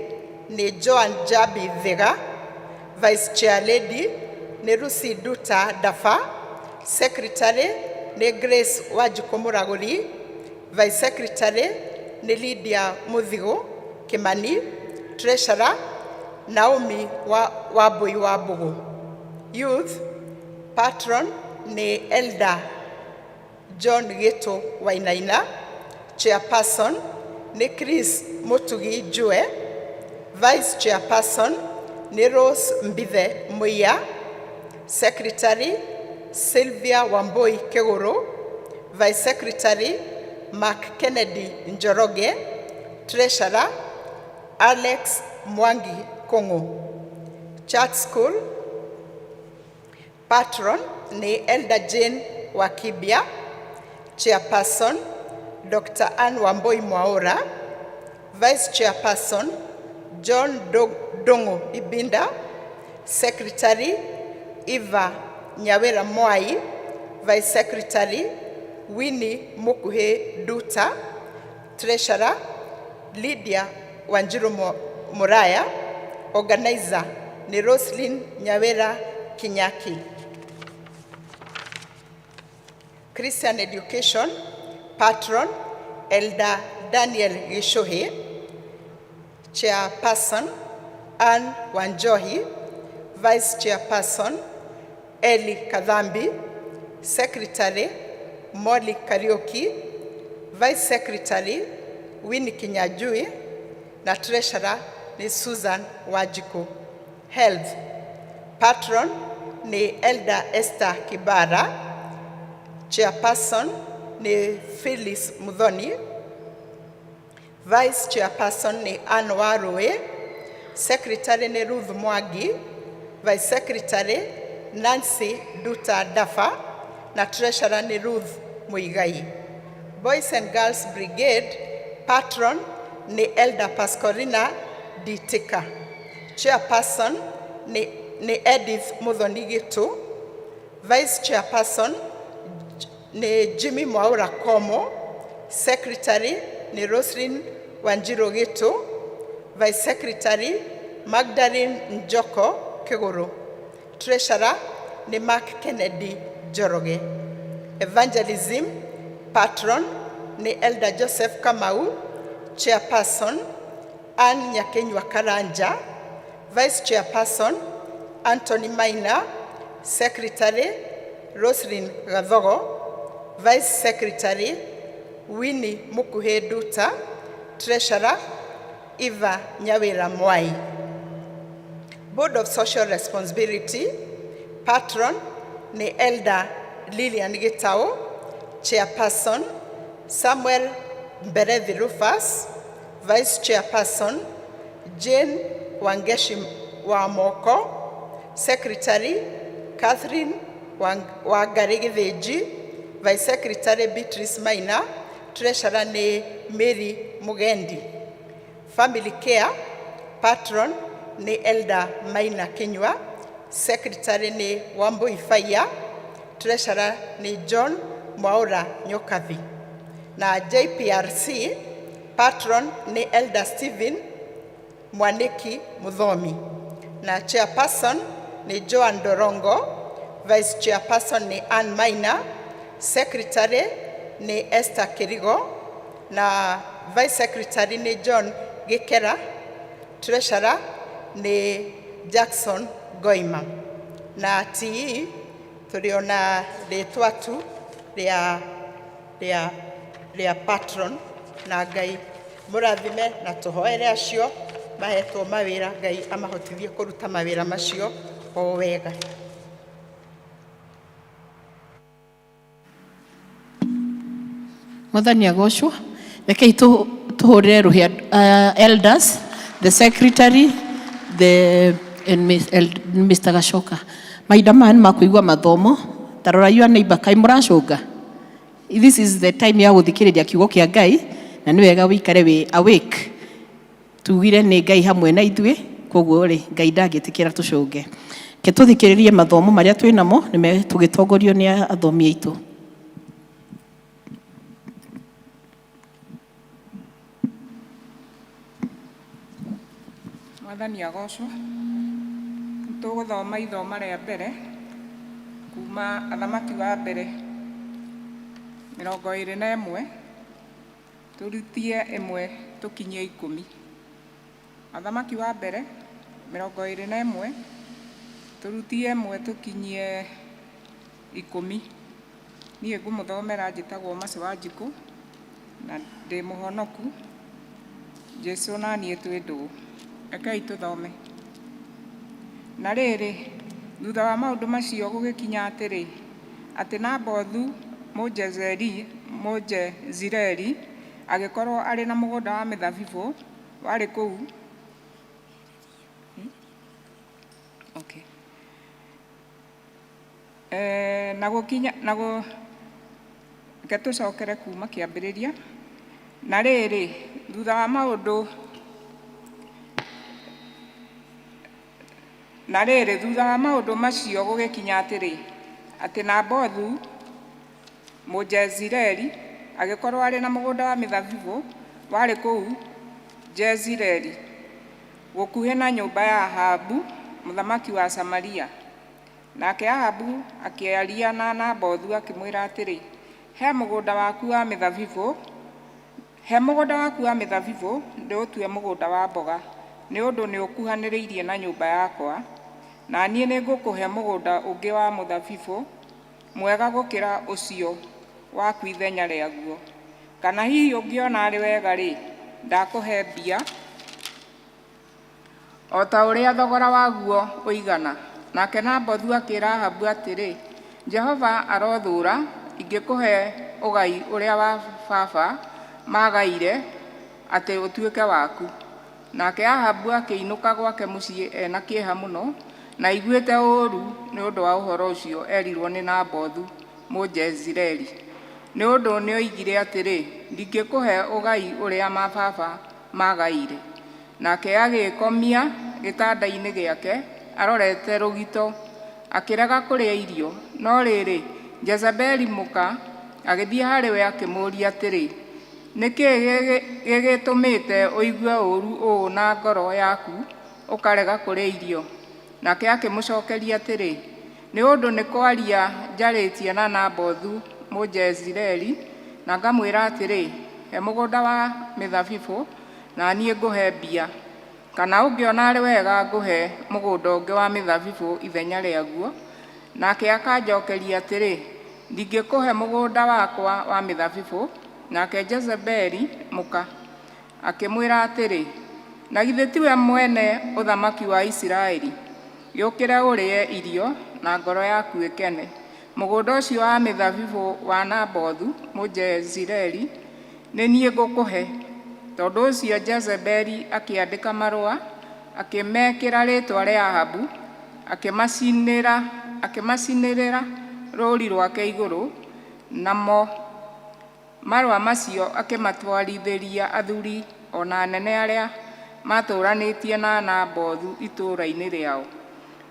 Speaker 13: ni Joan Jabi Vega, vice chair lady ni Rusi Duta Dafa, secretary ni Grace Wajukomuraguri, vice secretary ni Lydia Muthigo Kimani, treasurer Naomi Wabui Wabugu. Youth patron ni Elder John Geto Wainaina, chairperson ni Chris Mutugi Jue, vice chairperson ni Rose Mbithe Muya, secretary Sylvia Wamboi Kegoro, vice secretary Mark Kennedy Njoroge, treasurer Alex Mwangi Kongo. Church school patron ni Elder Jane Wakibia, chairperson Dr. Anne Wamboi Mwaura, vice chairperson John Dongo Ibinda, secretary Eva Nyawera Mwai, vice secretary Winnie Mukuhe Duta, treasurer Lydia Wanjiru Muraya, organizer ni Roslyn Nyawera Kinyaki. Christian education patron Elder Daniel Gishohe, chairperson Anne Wanjohi, vice chairperson Eli Kadhambi, secretary Molly Karioki, vice secretary Winnie Kinyajui, na treasurer ni Susan Wajiko. Health patron ni Elder Esther Kibara, chairperson ni Phyllis Muthoni, vice chairperson ni Anne Warue, secretary ni Ruth Mwagi, vice secretary Nancy Duta Dafa, na treasurer ni Ruth Muigai. Boys and Girls Brigade patron ni Elder Pascorina Di Thika, chairperson ni Edith Muthoni Gitu, vice chairperson ni Jimmy Mwaura Komo, secretary ni Roslyn Wanjiru Gitu, vice secretary Magdalene Njoko Kegoro, treasurer ni Mark Kennedy Joroge. Evangelism patron ni Elder Joseph Kamau, chairperson Anne Nyakenywa Karanja, vice chairperson Anthony Maina, secretary Roslyn Gathogo, vice secretary Winnie Mukuhe Duta, treasurer Eva Nyawera Mwai. Board of Social Responsibility patron ni Elder Lillian Gitao, chairperson Samuel Mberethi Rufus, vice chairperson Jane Wangeshi Wamoko, secretary Catherine Wangarigitheji, vice secretary Beatrice Maina, treasurer ni Mary Mugendi. Family care patron ni Elder Maina Kinywa, secretary ni Wambui Faya, treasurer ni John Mwaura Nyokavi. Na JPRC patron ni Elder Stephen Mwaniki Muthomi, na chairperson ni Joan Dorongo, vice chairperson ni Anne Maina, Secretary ni Esther Kirigo na Vice Secretary ni John Gikera. Treasurer ni Jackson Goima. Na TE tuliona rĩtwa tu rĩa patron na Ngai mũrathime na tũhoere acio mahetwo mawĩra, Ngai amahotithie kũruta mawĩra macio o wega.
Speaker 2: Mwathani agocwo. Rekei tuhũrĩre rũhĩa elders, the secretary, and Mr. Gashoka. Mahinda maya nĩ makũigua mathomo. Tarora your neighbor kai mũracũnga. This is the time ya gũthikĩrĩria kiugo kĩa Ngai, na nĩ wega wĩikare wĩ awake. Tugire nĩ Ngai hamwe na ithuĩ, koguo rĩ Ngai ndangĩtĩkĩra tũcũnge. Ke tũthikĩrĩrie mathomo marĩa twĩ namo, nĩ tũgĩtongorio nĩ athomi aitũ.
Speaker 14: Mwathani agocwo. Tũgũthoma ithoma rĩa mbere kuma athamaki wa mbere 21 turutie 1 tukinyie 10. Athamaki wa mbere 21 turutie 1 tukinyie 10. Niĩ ngũmũthomera njĩtagwo Maci wa Njikũ na ndĩ mũhonoku. Jesu na niĩ twĩ ndũũ. Rekei tũthome. Na rĩrĩ, thutha wa maũndũ macio gũgĩkinya atĩrĩ, atĩ Nabothu Mũjezireli agĩkorwo arĩ na mũgũnda wa mĩthabibũ warĩ kũu. Okay. Reke tũcokere kuma kĩambĩrĩria. Na rĩrĩ, thutha wa maũndũ macio gũgĩkinya atĩrĩ, atĩ Nabothu Mũjezireli agĩkorwo arĩ na mũgũnda wa mĩthabibũ warĩ kũu Jezireli, gũkuhĩ na nyũmba ya Ahabu mũthamaki wa Samaria. Nake Ahabu akĩaria na Nabothu akĩmwĩra atĩrĩ, he mũgũnda waku wa mĩthabibũ ndĩũtue mũgũnda wa mboga, nĩ ũndũ nĩ ũkuhanĩrĩirie na nyũmba yakwa, na niĩ nĩ ngũkũhe mũgũnda ũngĩ wa mũthabibũ mwega gũkĩra ũcio waku ithenya rĩaguo. Kana hihi ũngĩona arĩ wega rĩ, ndakũhe mbia o ta ũrĩa thogora waguo ũigana. Nake Nabothu akĩra Ahabu atĩrĩ, Jehova arothũra ingĩkũhe ũgai ũrĩa wa baba magaire atĩ ũtuĩke waku. Nake Ahabu akĩinũka gwake mũciĩ ena kĩeha mũno, na aiguĩte ũũru nĩ ũndũ wa ũhoro ũcio erirwo nĩ Nabothu Mũjezireli. Nĩ ũndũ nĩ oigire atĩrĩ, ndingĩkũhe ũgai ũrĩa mababa magaire. Nake agĩĩkomia gĩtanda-inĩ gĩake arorete rũgito, akĩrega kũrĩa irio. No rĩrĩ, Jezebeli mũka agĩthiĩ harĩ we akĩmũũria atĩrĩ, nĩkĩĩ gĩgĩtũmĩte ũigue ũũru ũũ na ngoro yaku ũkarega kũrĩa irio? Nake akĩmũcokeria atĩrĩ, nĩ ũndũ nĩ kwaria njarĩtie na Nabothu Mũjezireli, na ngamwĩra atĩrĩ, he mũgũnda wa mĩthabibũ na niĩ ngũhe mbia, kana ũngĩona arĩ wega ngũhe mũgũnda ũngĩ wa mĩthabibũ ithenya rĩaguo. Nake akanjokeria atĩrĩ, ndingĩkũhe mũgũnda wakwa wa mĩthabibũ. Nake Jezebeli mũka akĩmwĩra atĩrĩ, na githĩ tiwe mwene ũthamaki wa Isiraeli? Gĩũkĩre ũrĩe irio na ngoro yaku ĩkene. Mũgũnda ũcio wa mĩthabibũ wa Nabothu Mũjezireli nĩ niĩ ngũkũhe. Tondũ ũcio Jezebeli akĩandĩka marũa, akĩmekĩra rĩĩtwa rĩa Ahabu, akĩmacinĩrĩra rũũri rwake igũrũ, namo marũa macio akĩmatwarithĩria athuri ona anene arĩa matũũranĩtie na Nabothu itũũra-inĩ rĩao.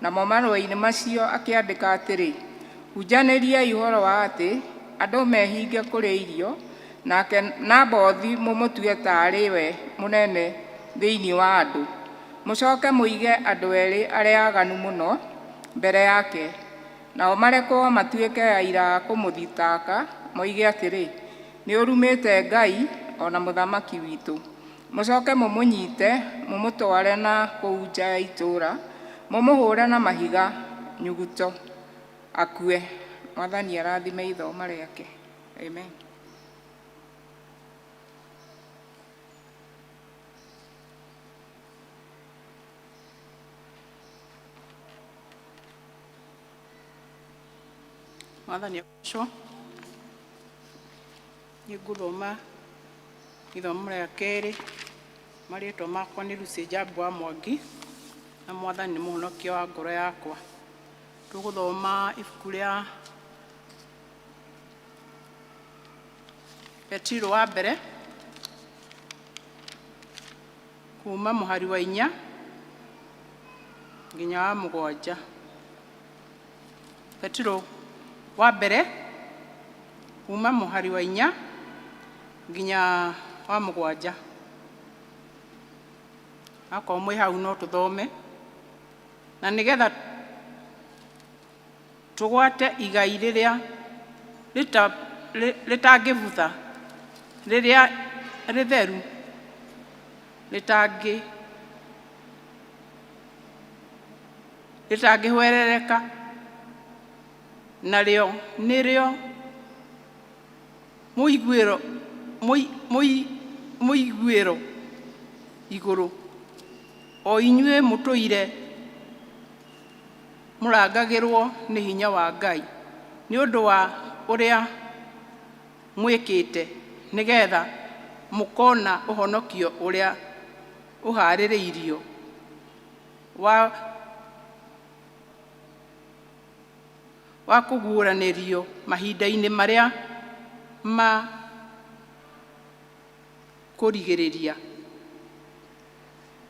Speaker 14: Namo marũa-inĩ macio akĩandĩka atĩrĩ, hunjanĩriai ũhoro wa atĩ andũ mehinge kũrĩa irio, nake Nabothu mũmũtue tarĩ we mũnene thĩinĩ wa andũ. Mũcoke mũige andũ erĩ arĩa aganu mũno mbere yake, nao marekwo matuĩke aira kũmũthitanga, moige atĩrĩ, nĩ ũrumĩte Ngai ona mũthamaki witũ. Mũcoke mũmũnyite, mũmũtware na kũu nja ya itũũra, mũmũhũre na mahiga nyuguto akue. Mwathani arathime ithoma rĩake. Amen.
Speaker 1: Mwathani agocwo. Nĩ ngũthoma ithomo rĩa kerĩ, marĩtwa makwa nĩ Lucy Njambu wa Mwangi, na Mwathani nĩ mũhonokia wa ngoro yakwa. Tũgũthoma ibuku rĩa Petero wa mbere kuma mũhari wa 4 nginya wa 7. Petero wa mbere kuma mũhari wa 4 nginya wa 7. Akorwo mwĩ hau no tũthome, na nĩgetha tũgwate igai rĩrĩa rĩtangĩbutha, rĩrĩa rĩtheru, rĩtangĩhwerereka, narĩo nĩrĩo mũiguĩro igũrũ, o inyuĩ mũtũire mũrangagĩrwo nĩ hinya wa Ngai nĩ ũndũ wa ũrĩa mwĩkĩte, nĩgetha mũkona ũhonokio ũrĩa ũharĩrĩirio wa kũguũranĩrio mahinda-inĩ marĩa kũrigĩrĩria.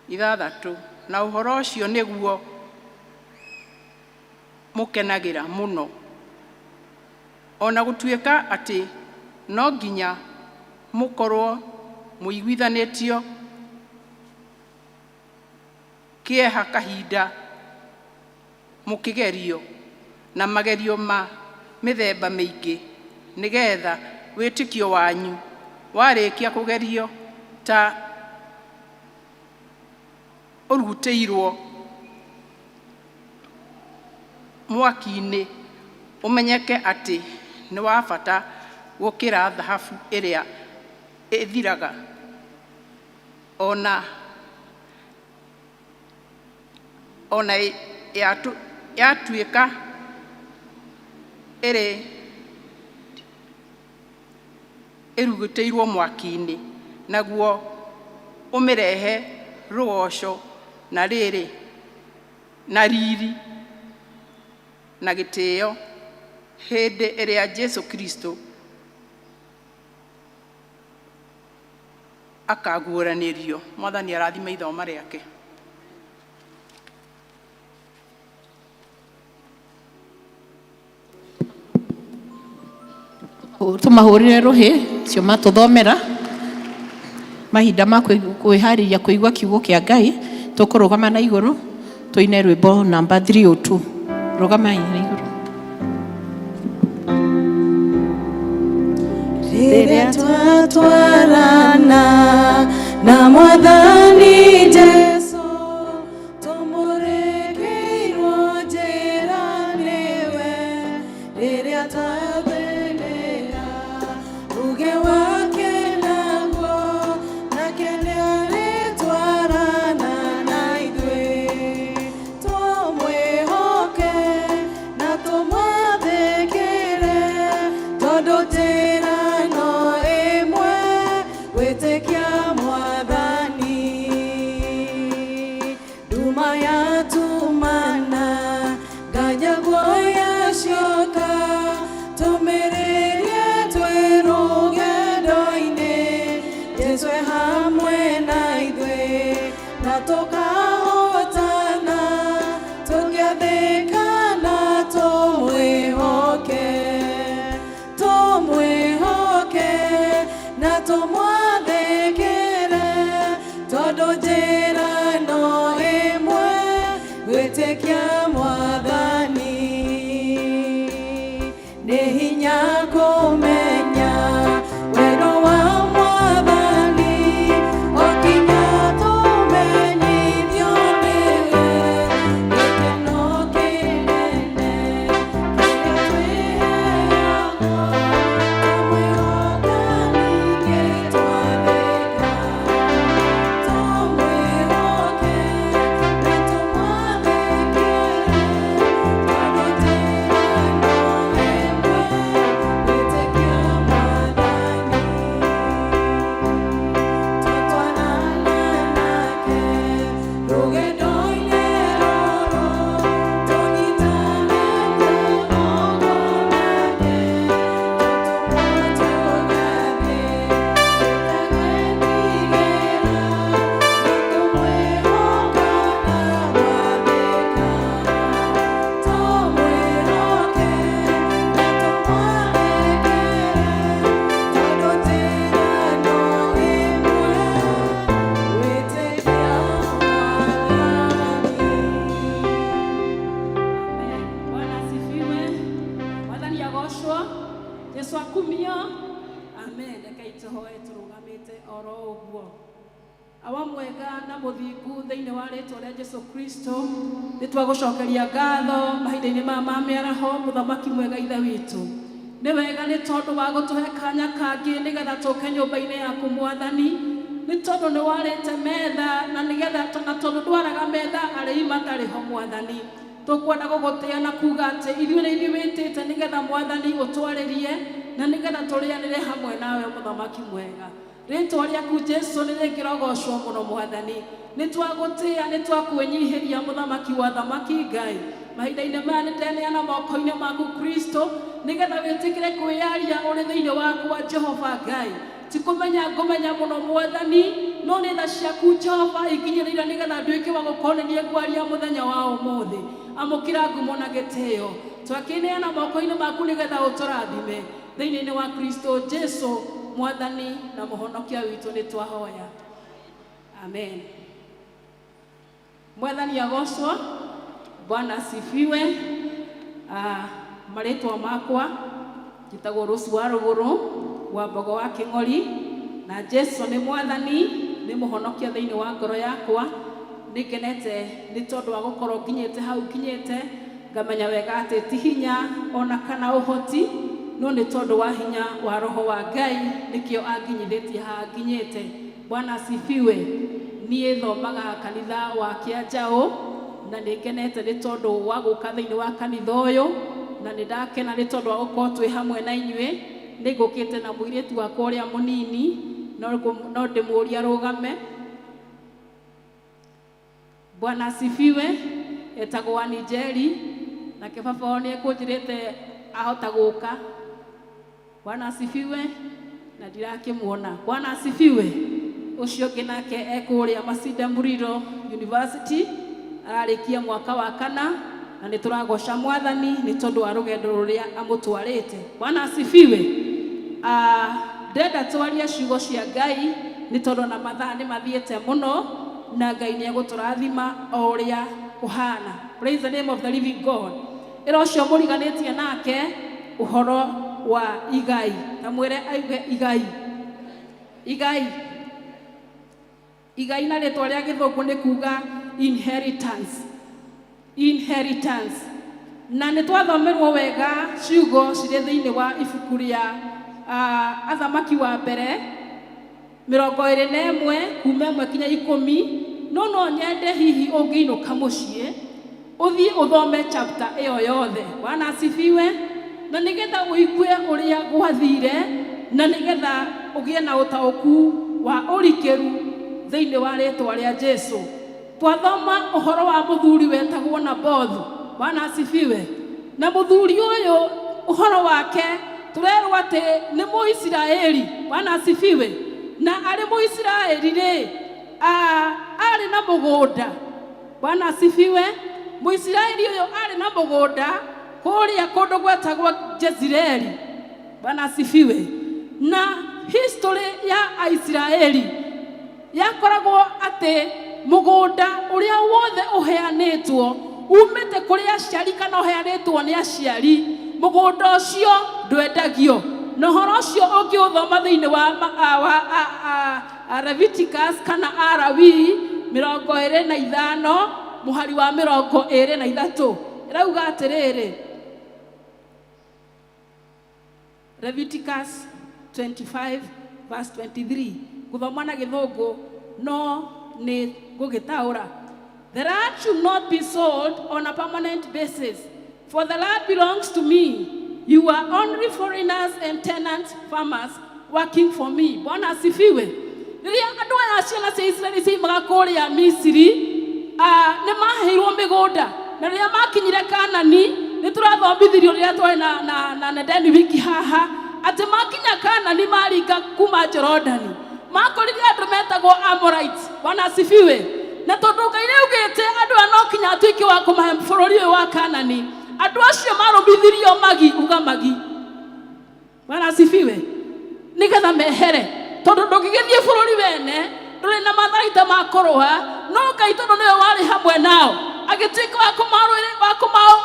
Speaker 1: 6. Na ũhoro ũcio nĩguo mũkenagĩra mũno, ona gũtuĩka atĩ no nginya mũkorwo mũiguithanĩtio kĩeha kahinda mũkĩgerio na magerio ma mĩthemba mĩingĩ, nĩgetha wĩtĩkio wanyu warĩkia kũgerio ta ũrutĩirwo mwaki-inĩ, ũmenyeke atĩ nĩ wa bata gũkĩra thahabu ĩrĩa ĩthiraga, ona yatuĩka ĩrugĩtĩirwo mwaki-inĩ, naguo ũmĩrehe rũgoco na rĩrĩ na riri na gĩtĩo hĩndĩ ĩrĩa Jesu Kristo akaguũranĩrio. Mwathani arathime ithoma rĩake.
Speaker 2: Tũmahũrĩre rũhĩ cio matũthomera mahinda ma kwĩharĩria kũigua kiugo kĩa Ngai. Tũkũrũgama na igũrũ tũine rwĩmbo namba 302. Rũgamai na igũrũ.
Speaker 5: Rĩrĩa twatwarana na Mwathani Jesũ, tũmũrĩkĩirwo njĩra nĩwe, rĩrĩa twathĩnĩka uge wake naguo, nake nĩarĩtwarana na ithuĩ. Tũmwĩhoke na tũmwathĩkĩre, tondũ njĩrano ĩmwe gwĩtĩkia Mwathani. Nduma yatumana, nganja guoya cioka,
Speaker 15: Yesu akumio. Amen. Reke tũhoe tũrũgamĩte oro ũguo. Awa mwega na mũthingu thĩinĩ wa rĩĩtwa rĩa Jesũ Kristo nĩ twagũcokeria ngatho mahinda-inĩ ma mĩaraho mũthamaki mwega ithe witũ. Nĩ wega nĩ tondũ wa gũtũhe kanya kangĩ nĩgetha tũke nyũmba-inĩ yaku Mwathani. Nĩ tondũ nĩ warĩte metha na nĩgetha na tondũ ndwaraga metha arĩi matarĩ ho Mwathani. Tũkwenda gũgũtĩa na kuga atĩ ithuĩ nĩ ithuĩ wĩtĩte nĩgetha Mwathani ũtwarĩrie na nĩgetha tũrĩanĩre hamwe nawe mũthamaki mwega. Rĩĩtwa rĩaku Jesũ nĩ rĩkĩrogocwo mũno Mwathani. Nĩ twagũtĩa nĩ twakwĩnyihĩria mũthamaki wa thamaki Ngai. Mahinda-inĩ maya nĩ ndeneana moko-inĩ maku Kristo nĩgetha wĩtĩkĩre kwĩyaria ũrĩ thĩinĩ wakwa Jehova Ngai. Tikũmenya ngũmenya mũno Mwathani no nĩ tha ciaku Jehova ikinyĩrĩire nĩgetha nduĩke wa gũkonania ngwaria mũthenya wa ũmũthĩ. Amũkĩra ngumo na gĩtĩo. Twakĩneana moko-inĩ maku nĩgetha ũtũrathime thĩinĩ wa Kristo Jesũ Mwathani na mũhonokia witũ nĩ twahoya. Amen. Mwathani agocwo. Bwana asifiwe. Marĩtwa makwa njĩtagwo Rũciũ wa Rũgũrũ wa Mbogo wa Kĩng'ori na Jesũ nĩ Mwathani nĩ mũhonokia thĩinĩ wa ngoro yakwa. Nĩ ngenete nĩ tondũ wa gũkorwo nginyĩte hau nginyĩte ngamenya wega atĩ ti hinya ona kana ũhoti no nĩ tondũ wa hinya wa Roho wa Ngai nĩkĩo anginyithĩtie haha nginyĩte. Bwana asifiwe. Niĩ thomaga kanitha wa Kĩanjaũ na nĩ ngenete nĩ tondũ wa gũka thĩinĩ wa kanitha ũyũ na nĩ ndakena nĩ tondũ wa gũkorwo twĩ hamwe na inyuĩ. Nĩ ngũkĩte na mũirĩtu wakwa ũrĩa mũnini no ndĩmũũria rũgame. Bwana asifiwe. Etagwo Anijeri nake baba wao nĩ ekũnjĩrĩte ahota gũka. Bwana asifiwe na ndirakĩmuona. Bwana asifiwe. Ũcio ũngĩ nake ekũrĩa Masinde Muliro University ararĩkia mwaka wa 4 na nĩ tũragoca Mwathani nĩ tondũ wa rũgendo rũrĩa amũtwarĩte. Bwana asifiwe. Ndenda twarie ciugo cia Ngai nĩ tondũ na mathaa nĩ mathiĩte mũno na Ngai nĩ egũtũrathima o ũrĩa kũhana. Praise the name of the living God. Ũcio mũriganĩtie nake ũhoro wa igai. Na mwĩre auge igai. Igai. Igai na rĩtwa rĩa Gĩthũngũ nĩ kuga inheritance. Inheritance. Na nĩ twathomerwo wega ciugo cirĩ thĩinĩ wa ibuku rĩa Athamaki wa mbere 21 kuma 1 kinya 10. No nyende hihi ũngĩinũka mũciĩ ũthiĩ ũthome chapter ĩyo yothe. Bwana asifiwe. Na nĩgetha ũigue ũrĩa gwathire na nĩgetha ũgĩe na ũtaũku wa ũrikĩru thĩinĩ wa rĩĩtwa rĩa Jesũ. Twathoma ũhoro wa mũthuri wetagwo Nabothu. Bwana asifiwe. Na mũthuri ũyũ ũhoro wake tũrerwo atĩ nĩ Mũisiraeli. Bwana asifiwe. Na arĩ Mũisiraeli rĩ arĩ na mũgũnda. Bwana asifiwe. Mũisiraeli ũyũ arĩ na mũgũnda kũrĩa kũndũ gwetagwo Jezreeli. Bwana asifiwe. Na history ya Aisiraeli yakoragwo atĩ mũgũnda ũrĩa wothe ũheanĩtwo umĩte kũrĩ aciari kana ũheanĩtwo nĩ aciari, mũgũnda ũcio ndwendagio. Na ũhoro ũcio ũngĩũthoma thĩinĩ wa Leviticus kana Alawii 25 mũhari wa 23 ĩrauga atĩrĩrĩ. Leviticus 25 verse 23 gũthoma na Gĩthũngũ no nĩ gũgĩtaũra. The land should not be sold on a permanent basis, for the land belongs to me. You are only foreigners and tenant farmers working for me. Bwana asifiwe. Rĩrĩa andũ aya ciana cia Israeli ciumaga kũrĩa Misiri nĩ maheirwo mĩgũnda na rĩrĩa makinyire Kanani nĩ tũrathomithirio rĩrĩa twarĩ na Nedeni wiki haha atĩ makinya Kanani maringa kuma Jorodani makorire andũ metagwo Amorites. Bwana asifiwe. Na tondũ Ngai nĩaugĩte andũ aya no kinya atuĩke wa kũmahe bũrũri ũyũ wa Kanani, andũ acio marũmithirio magi uga magi. Bwana asifiwe. Nĩgetha mehere tondũ ndũngĩgĩthiĩ bũrũri wene ndũrĩ na matharaita ma kũrũa, no Ngai tondũ nĩwe warĩ hamwe nao agĩtuĩka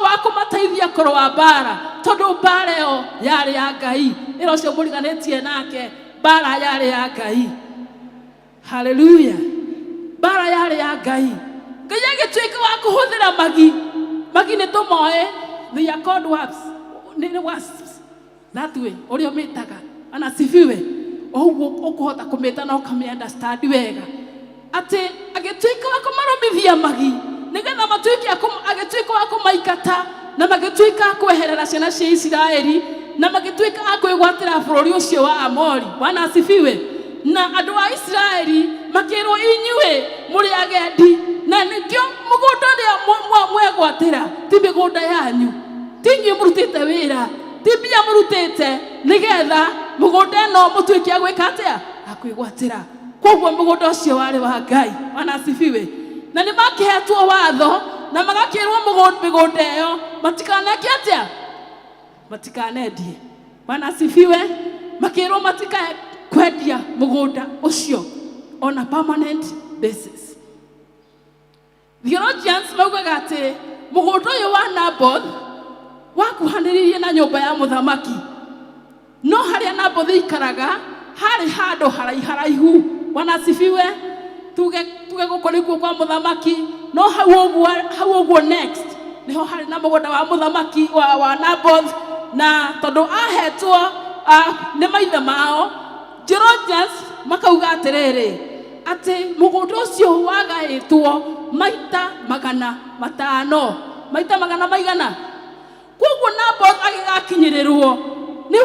Speaker 15: wa kũmateithia kũrũa mbara tondu mbara ĩyo yarĩ ya Ngai ĩra ũcio mũriganĩtie nake mbara yarĩ ya Ngai. Hallelujah. Mbara yarĩ ya Ngai. Ngai agĩtuĩka wa kũhũthĩra magi. Magi nĩ tũmoĩ, they are called wasps. That way, ũrĩa ũmĩtaga. Anasifiwe. Oguo ũkũhota kũmĩta na ũkamĩ-understand wega. Atĩ agĩtuĩka wa kũmarũmithia magi nĩgetha matuĩke agĩtuĩka wa kũmaingata na magĩtuĩka kweherera ciana cia Isiraeli na magĩtuĩka kwĩgwatĩra bũrũri ũcio wa Amori. Bwana asifiwe. Na andũ a Isiraeli makĩrwo inyuĩ mũrĩ agendi na nĩkĩo mũgũnda ũrĩa mwegwatĩra ti mĩgũnda yanyu, ti inyuĩ mũrutĩte wĩra, ti mbia mũrutĩte nĩgetha mũgũnda ĩno mũtuĩke a gwĩka atĩa, a kwĩgwatĩra. Koguo mũgũnda ũcio warĩ wa Ngai. Bwana asifiwe. Na nĩ makĩhetwo watho na magakĩrwo mĩgũnda ĩyo matikaneke atĩa, matikanendie. Bwana asifiwe. Makĩrwo matikakwendia mũgũnda ũcio on a permanent basis. Theologians maugaga atĩ mũgũnda ũyũ wa Naboth wakuhanĩrĩirie na nyũmba ya mũthamaki, no harĩa Naboth ikaraga harĩ handũ haraihu. Bwana asifiwe. Tuge gũkũ nĩkuo kwa mũthamaki, no hau ũguo next nĩho harĩ na mũgũnda wa mũthamaki wa Naboth, na tondũ ahetwo nĩ maithe mao, theologians makauga atĩrĩrĩ atĩ mũgũnda ũcio wagaĩtwo maita 500. Maita 500 maigana? Koguo Naboth agĩgakinyĩrĩrwo nĩ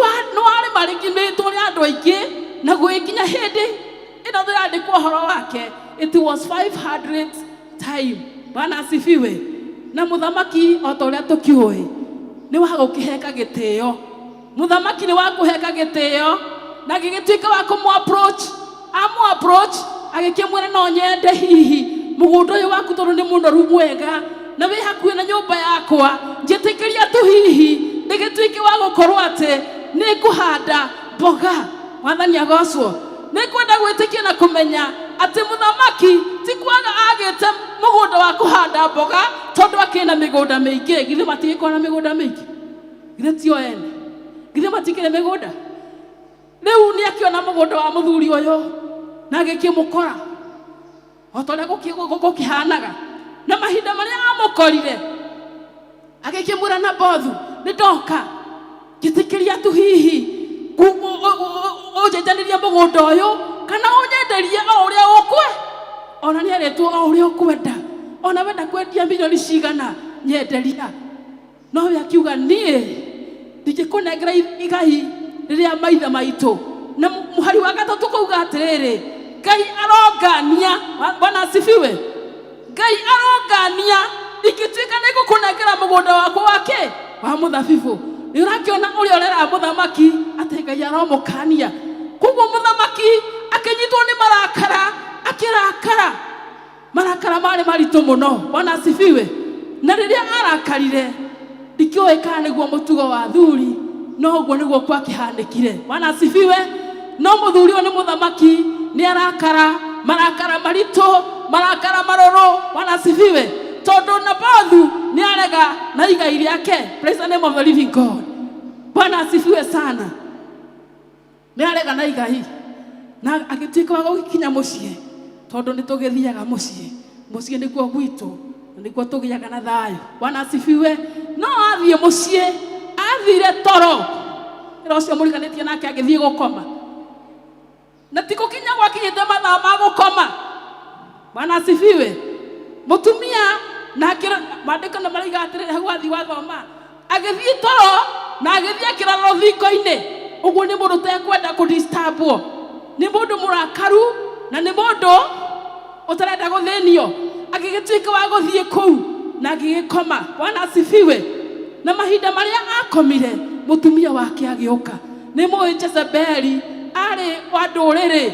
Speaker 15: warĩ marĩkĩmĩtwo nĩ andũ aingĩ na gwĩkinya hĩndĩ ĩno ndĩrandĩkwo ũhoro wake, it was 500 time. Bwana asifiwe. Na mũthamaki o ta ũrĩa tũkiũĩ nĩ wa gũkĩheka gĩtĩo. Mũthamaki nĩ wa kũheka gĩtĩo na gĩgĩtuĩka wa kũmũ-approach, amũ-approach agĩkĩmwĩra no nyende hihi mũgũnda ũyũ waku tondũ nĩ mũnoru mwega na wĩ hakuhĩ na nyũmba yakwa, njĩtĩkĩria tu hihi ndĩgĩtuĩke wa gũkorwo atĩ nĩ ngũhanda mboga. Mwathani agocwo. Nĩ kwenda gwĩtĩkia na kũmenya atĩ mũthamaki ti kwaga agĩte mũgũnda wa kũhanda mboga tondũ akĩna mĩgũnda mĩingĩ. Githĩ matigĩkorwo na mĩgũnda mĩingĩ? Githĩ tio ene? Githĩ matikĩrĩ mĩgũnda? Rĩu nĩ akĩona mũgũnda wa mũthuri ũyũ na agĩkĩmũkora o ta ũrĩa gũkĩhanaga. Na mahinda marĩa amũkorire agĩkĩmwĩra Nabothu, nĩ ndoka njĩtĩkĩria tu hihi ũnjenjanĩrie mũgũnda ũyũ kana ũnyenderie o ũrĩa ũkwe. Ona nĩ arĩtwo o ũrĩa ũkwenda, ona wenda kwendia milioni cigana nyenderia. No we akiuga niĩ ndingĩkũnengera igai rĩrĩa maithe maitũ. Na mũhari wa gatatũ kuuga atĩrĩrĩ, Ngai arongania. Bwana asifiwe. Ngai arongania ikĩtuĩka nĩ gũkũnengera mũgũnda wakwa wake wa mũthabibũ. Nĩ ũrakĩona ũrĩa ũrera mũthamaki atĩ Ngai aromũkania. Koguo mũthamaki akĩnyitwo nĩ marakara, akĩrakara. Marakara marĩ maritũ mũno. Bwana asifiwe. Na rĩrĩa arakarire ndikĩũĩ kana nĩguo mũtugo wa thuri, no ũguo nĩguo kwakĩhanĩkire. Bwana asifiwe. No mũthuri ũyũ nĩ mũthamaki nĩ arakara, marakara maritũ, marakara marũrũ. Bwana asifiwe. Tondũ Nabothu nĩ arega na igai rĩake. Praise the name of the living God. Bwana asifiwe sana. Nĩ arega na igai na agĩtuĩka wa gũkinya mũciĩ, tondũ nĩ tũgĩthiaga mũciĩ. Mũciĩ nĩkuo gwitũ, nĩkuo tũgĩaga na thayũ. Bwana asifiwe. No athiĩ mũciĩ, athire toro, ĩra ũcio mũriganĩtie nake agĩthiĩ gũkoma, na ti gũkinya gwakinyĩte mathaa ma gũkoma. Bwana asifiwe. Mũtumia nake maandĩko nĩ maraiga atĩrĩrĩ hau athi wathoma, agĩthiĩ toro na agĩthiĩ akĩrara rũthingo-inĩ. Ũguo nĩ mũndũ ũtekwenda kũdisturbwo, nĩ mũndũ mũrakaru na nĩ mũndũ ũtarenda gũthĩnio. Agĩgĩtuĩka wa gũthiĩ kũu na agĩgĩkoma. Bwana asifiwe. Na mahinda marĩa akomire mũtumia wake agĩũka. Nĩ mũĩ Jezebeli arĩ wa ndũrĩrĩ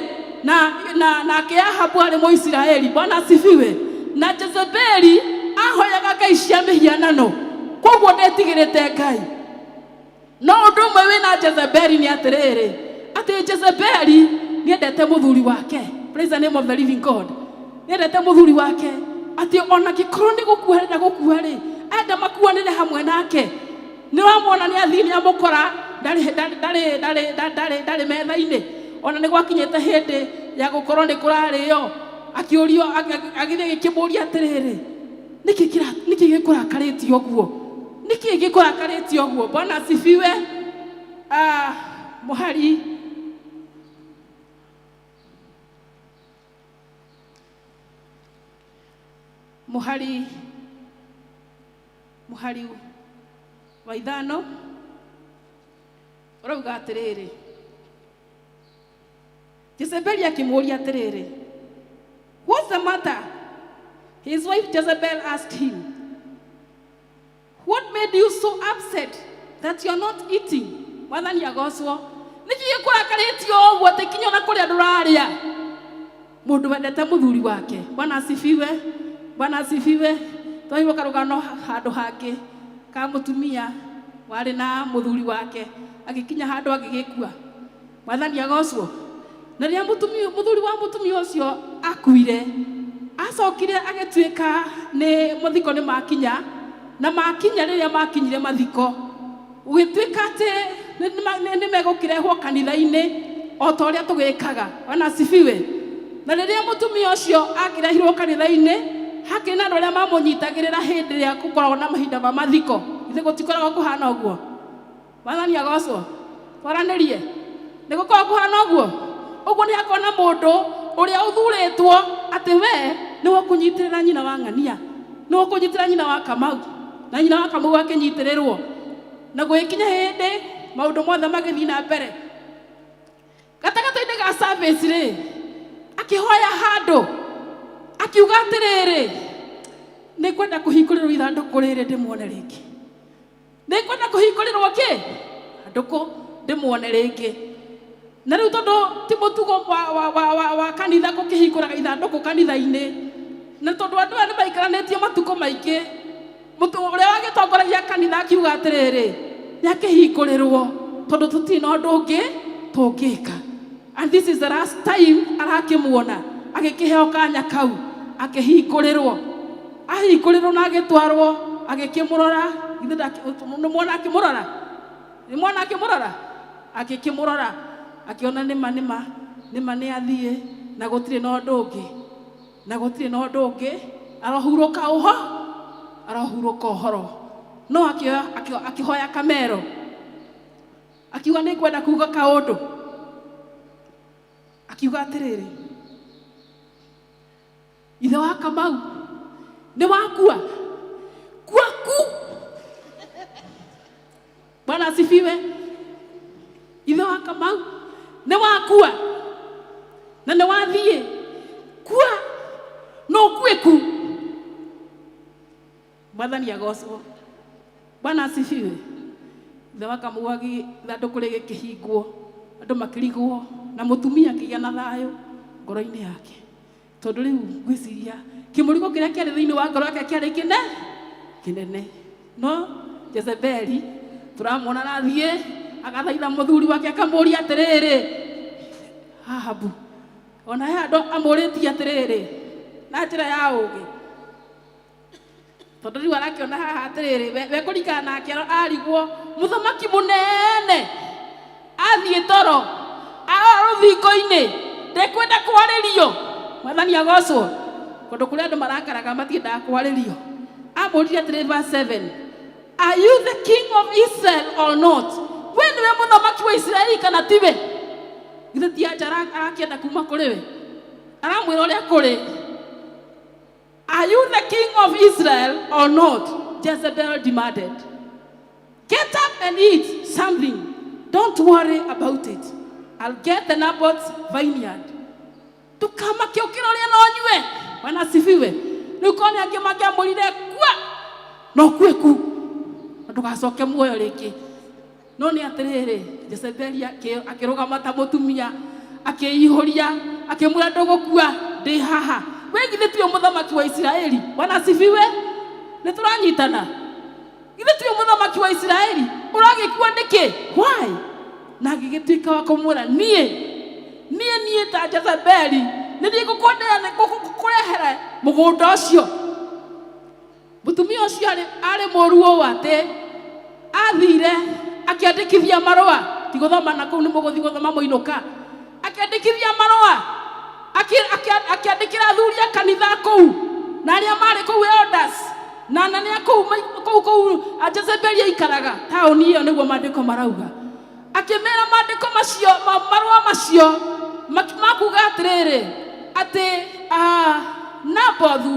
Speaker 15: nake Ahabu arĩ Mũisiraeli. Bwana asifiwe. Na Jezebeli ahoyaga ngai cia mĩhianano, koguo ndetigĩrĩte Ngai. No ũndũ ũmwe wĩna Jezebeli nĩ atĩrĩrĩ, atĩ Jezebeli nĩendete mũthuri wake. Praise the name of the living God. Nĩendete mũthuri wake atĩ ona gĩkorwo nĩ gũkua arenda gũkua rĩ, enda makuanĩre hamwe nake. nĩ wamwona nĩ athii nĩ amũkora ndarĩ metha-inĩ, ona nĩ gwakinyĩte hĩndĩ ya gũkorwo nĩ kũrarĩo, akĩũrio agĩthiĩ gĩkĩmũria atĩrĩrĩ, nĩkĩ gĩkũrakarĩtie ũguo, nĩkĩ gĩkũrakarĩtie ũguo? Bwana asifiwe. Mũhari wa ithano ũrauga atĩrĩrĩ, Jezebeli akĩmũria atĩrĩrĩ, what's the matter? His wife Jezebel asked him, what made you so upset that you are not eating? Mwathani agocwo, nĩkĩ gĩkũrakarĩtie ũguo atĩ kinya ona kũrĩa ndũrarĩa? Mũndũ wendete mũthuri wake. Bwana asifiwe. Bwana asifiwe. Twaigua karũgano handũ hangĩ ka mũtumia warĩ na mũthuri wake agĩkinya handũ agĩgĩkua. Mwathani agocwo. Na rĩrĩa mũthuri wa mũtumia ũcio akuire, acokire agĩtuĩka nĩ mathiko nĩ makinya, na makinya rĩrĩa makinyire mathiko, gũgĩtuĩka atĩ nĩ megũkĩrehwo kanitha-inĩ o ta ũrĩa tũgĩkaga. Bwana asifiwe. Na rĩrĩa mũtumia ũcio akĩrehirwo kanitha-inĩ, hakĩrĩ na andũ arĩa mamũnyitagĩrĩra hĩndĩ ĩrĩa gũkoragwo na mahinda ma mathiko. Ithe gũtikoragwo kũhana ũguo. Mwathani agocwo. Twaranĩrie. Nĩ gũkoragwo kũhana ũguo. Ũguo nĩ hakorwo na mũndũ ũrĩa ũthurĩtwo atĩ we nĩ wakũnyitĩrĩra nyina wa ng'ania, nĩ wakũnyitĩrĩra nyina wa Kamau, na nyina wa Kamau akĩnyitĩrĩrwo, na gwĩkinya hĩndĩ maũndũ mothe magĩthiĩ na mbere. Gatagatĩ-inĩ ga service rĩ, akĩhoya handũ, akiuga atĩrĩrĩ, nĩ kwenda kũhingũrĩrwo ithandũkũ rĩrĩ ndĩmuone rĩngĩ. Nĩ kwenda kũhingũrĩrwo kĩ? Ithandũkũ ndĩmuone rĩngĩ. Na rĩu tondũ ti mũtugo wa kanitha gũkĩhingũraga ithandũkũ kanitha-inĩ, na tondũ andũ aya nĩ maikaranĩtie matukũ maingĩ, ũrĩa wagĩtongoragia kanitha akiuga atĩrĩrĩ, nĩ akĩhingũrĩrwo tondũ tũtirĩ na ũndũ ũngĩ tũngĩka. And this is the last time arakĩmuona agĩkĩheo kanya kau, akĩhingũrĩrwo. Ahingũrĩrwo na agĩtwarwo, agĩkĩmũrora, nĩ mwana akĩmũrora, nĩ mwana akĩmũrora, agĩkĩmũrora, akĩona nĩma nĩ athiĩ, na gũtirĩ na ũndũ ũngĩ, na gũtirĩ na ũndũ ũngĩ, arohurũka ũhoro. No akĩhoya kamero, akiuga nĩ kwenda kuuga kaũndũ, akiuga atĩrĩrĩ, ithe wa Kamau nĩ wakua, kwaku. Bwana asifiwe. Ithe wa Kamau nĩ wakua na nĩ wathiĩ kua, no ukue ku. Mwathani agocwo. Bwana asifiwe. Ithe wa Kamau ithandũkũ rĩgĩkĩhingwo, andũ makĩrigwo, na mũtumia akĩgĩa na thayũ ngoro-inĩ yake, tondũ rĩu ngwĩciria kĩmũrigo kĩrĩa kĩarĩ thĩinĩ wa ngoro yake kĩarĩ kĩnene. No Jezebeli tũramwona athiĩ agathaitha mũthuri wake akamũria atĩrĩrĩ, Ahabu, ona he andũ amũrĩtie atĩrĩrĩ na njĩra ya ũũgĩ, tondũ rĩu arakĩona haha atĩrĩrĩ, we kũringana nake arigwo mũthamaki mũnene athiĩ toro, arora rũthingo-inĩ, ndekwenda kwarĩrio. Mwathani agocwo. Kũndũ kũrĩa andũ marakaraga matiendaga kwarĩrio. Amũrire atĩrĩrĩ verse 7, are you the king of Israel or not? We nĩwe mũthamaki wa Isiraeli kana tiwe? Githĩ ti anja arakĩenda kuma kũrĩ we? Aramwĩra ũrĩa kũrĩ. Are you the king of Israel or not? Jezebel demanded. Get up and eat something. Don't worry about it. I'll get the Naboth's vineyard. Tukamakĩũkĩra ũrĩa no nyue. Bwana asifiwe. Rĩu kone angĩ mangĩamũrire kua, no kue ku, na ndũgacoke muoyo rĩngĩ. No nĩ atĩrĩrĩ, Jezebeli akĩrũgama ta mũtumia, akĩihũria, akĩmwĩra ndũgũkua, ndĩ haha. We githĩ tiwe mũthamaki wa Isiraeli? Bwana asifiwe. Nĩ tũranyitana. Githĩ tiwe mũthamaki wa Isiraeli? Ũragĩkua nĩkĩ? Why? Na agĩgĩtuĩka wa kũmwĩra, niĩ ta Jezebeli nĩ thiĩ gũkũrehera mũgũnda ũcio. Mũtumia ũcio arĩ mũruo atĩ athire akiandikithia marũa ti gũthoma na kũu nĩ mũgũthi gũthoma mũinũka akiandikithia marũa akiandikira athuri a kanitha kũu na arĩa marĩ kũu elders na anene a kũu Jezebeli aikaraga taũni ĩyo nĩguo maandĩko marauga akĩmera maandĩko macio marũa macio makuga atĩrĩrĩ atĩ Nabothu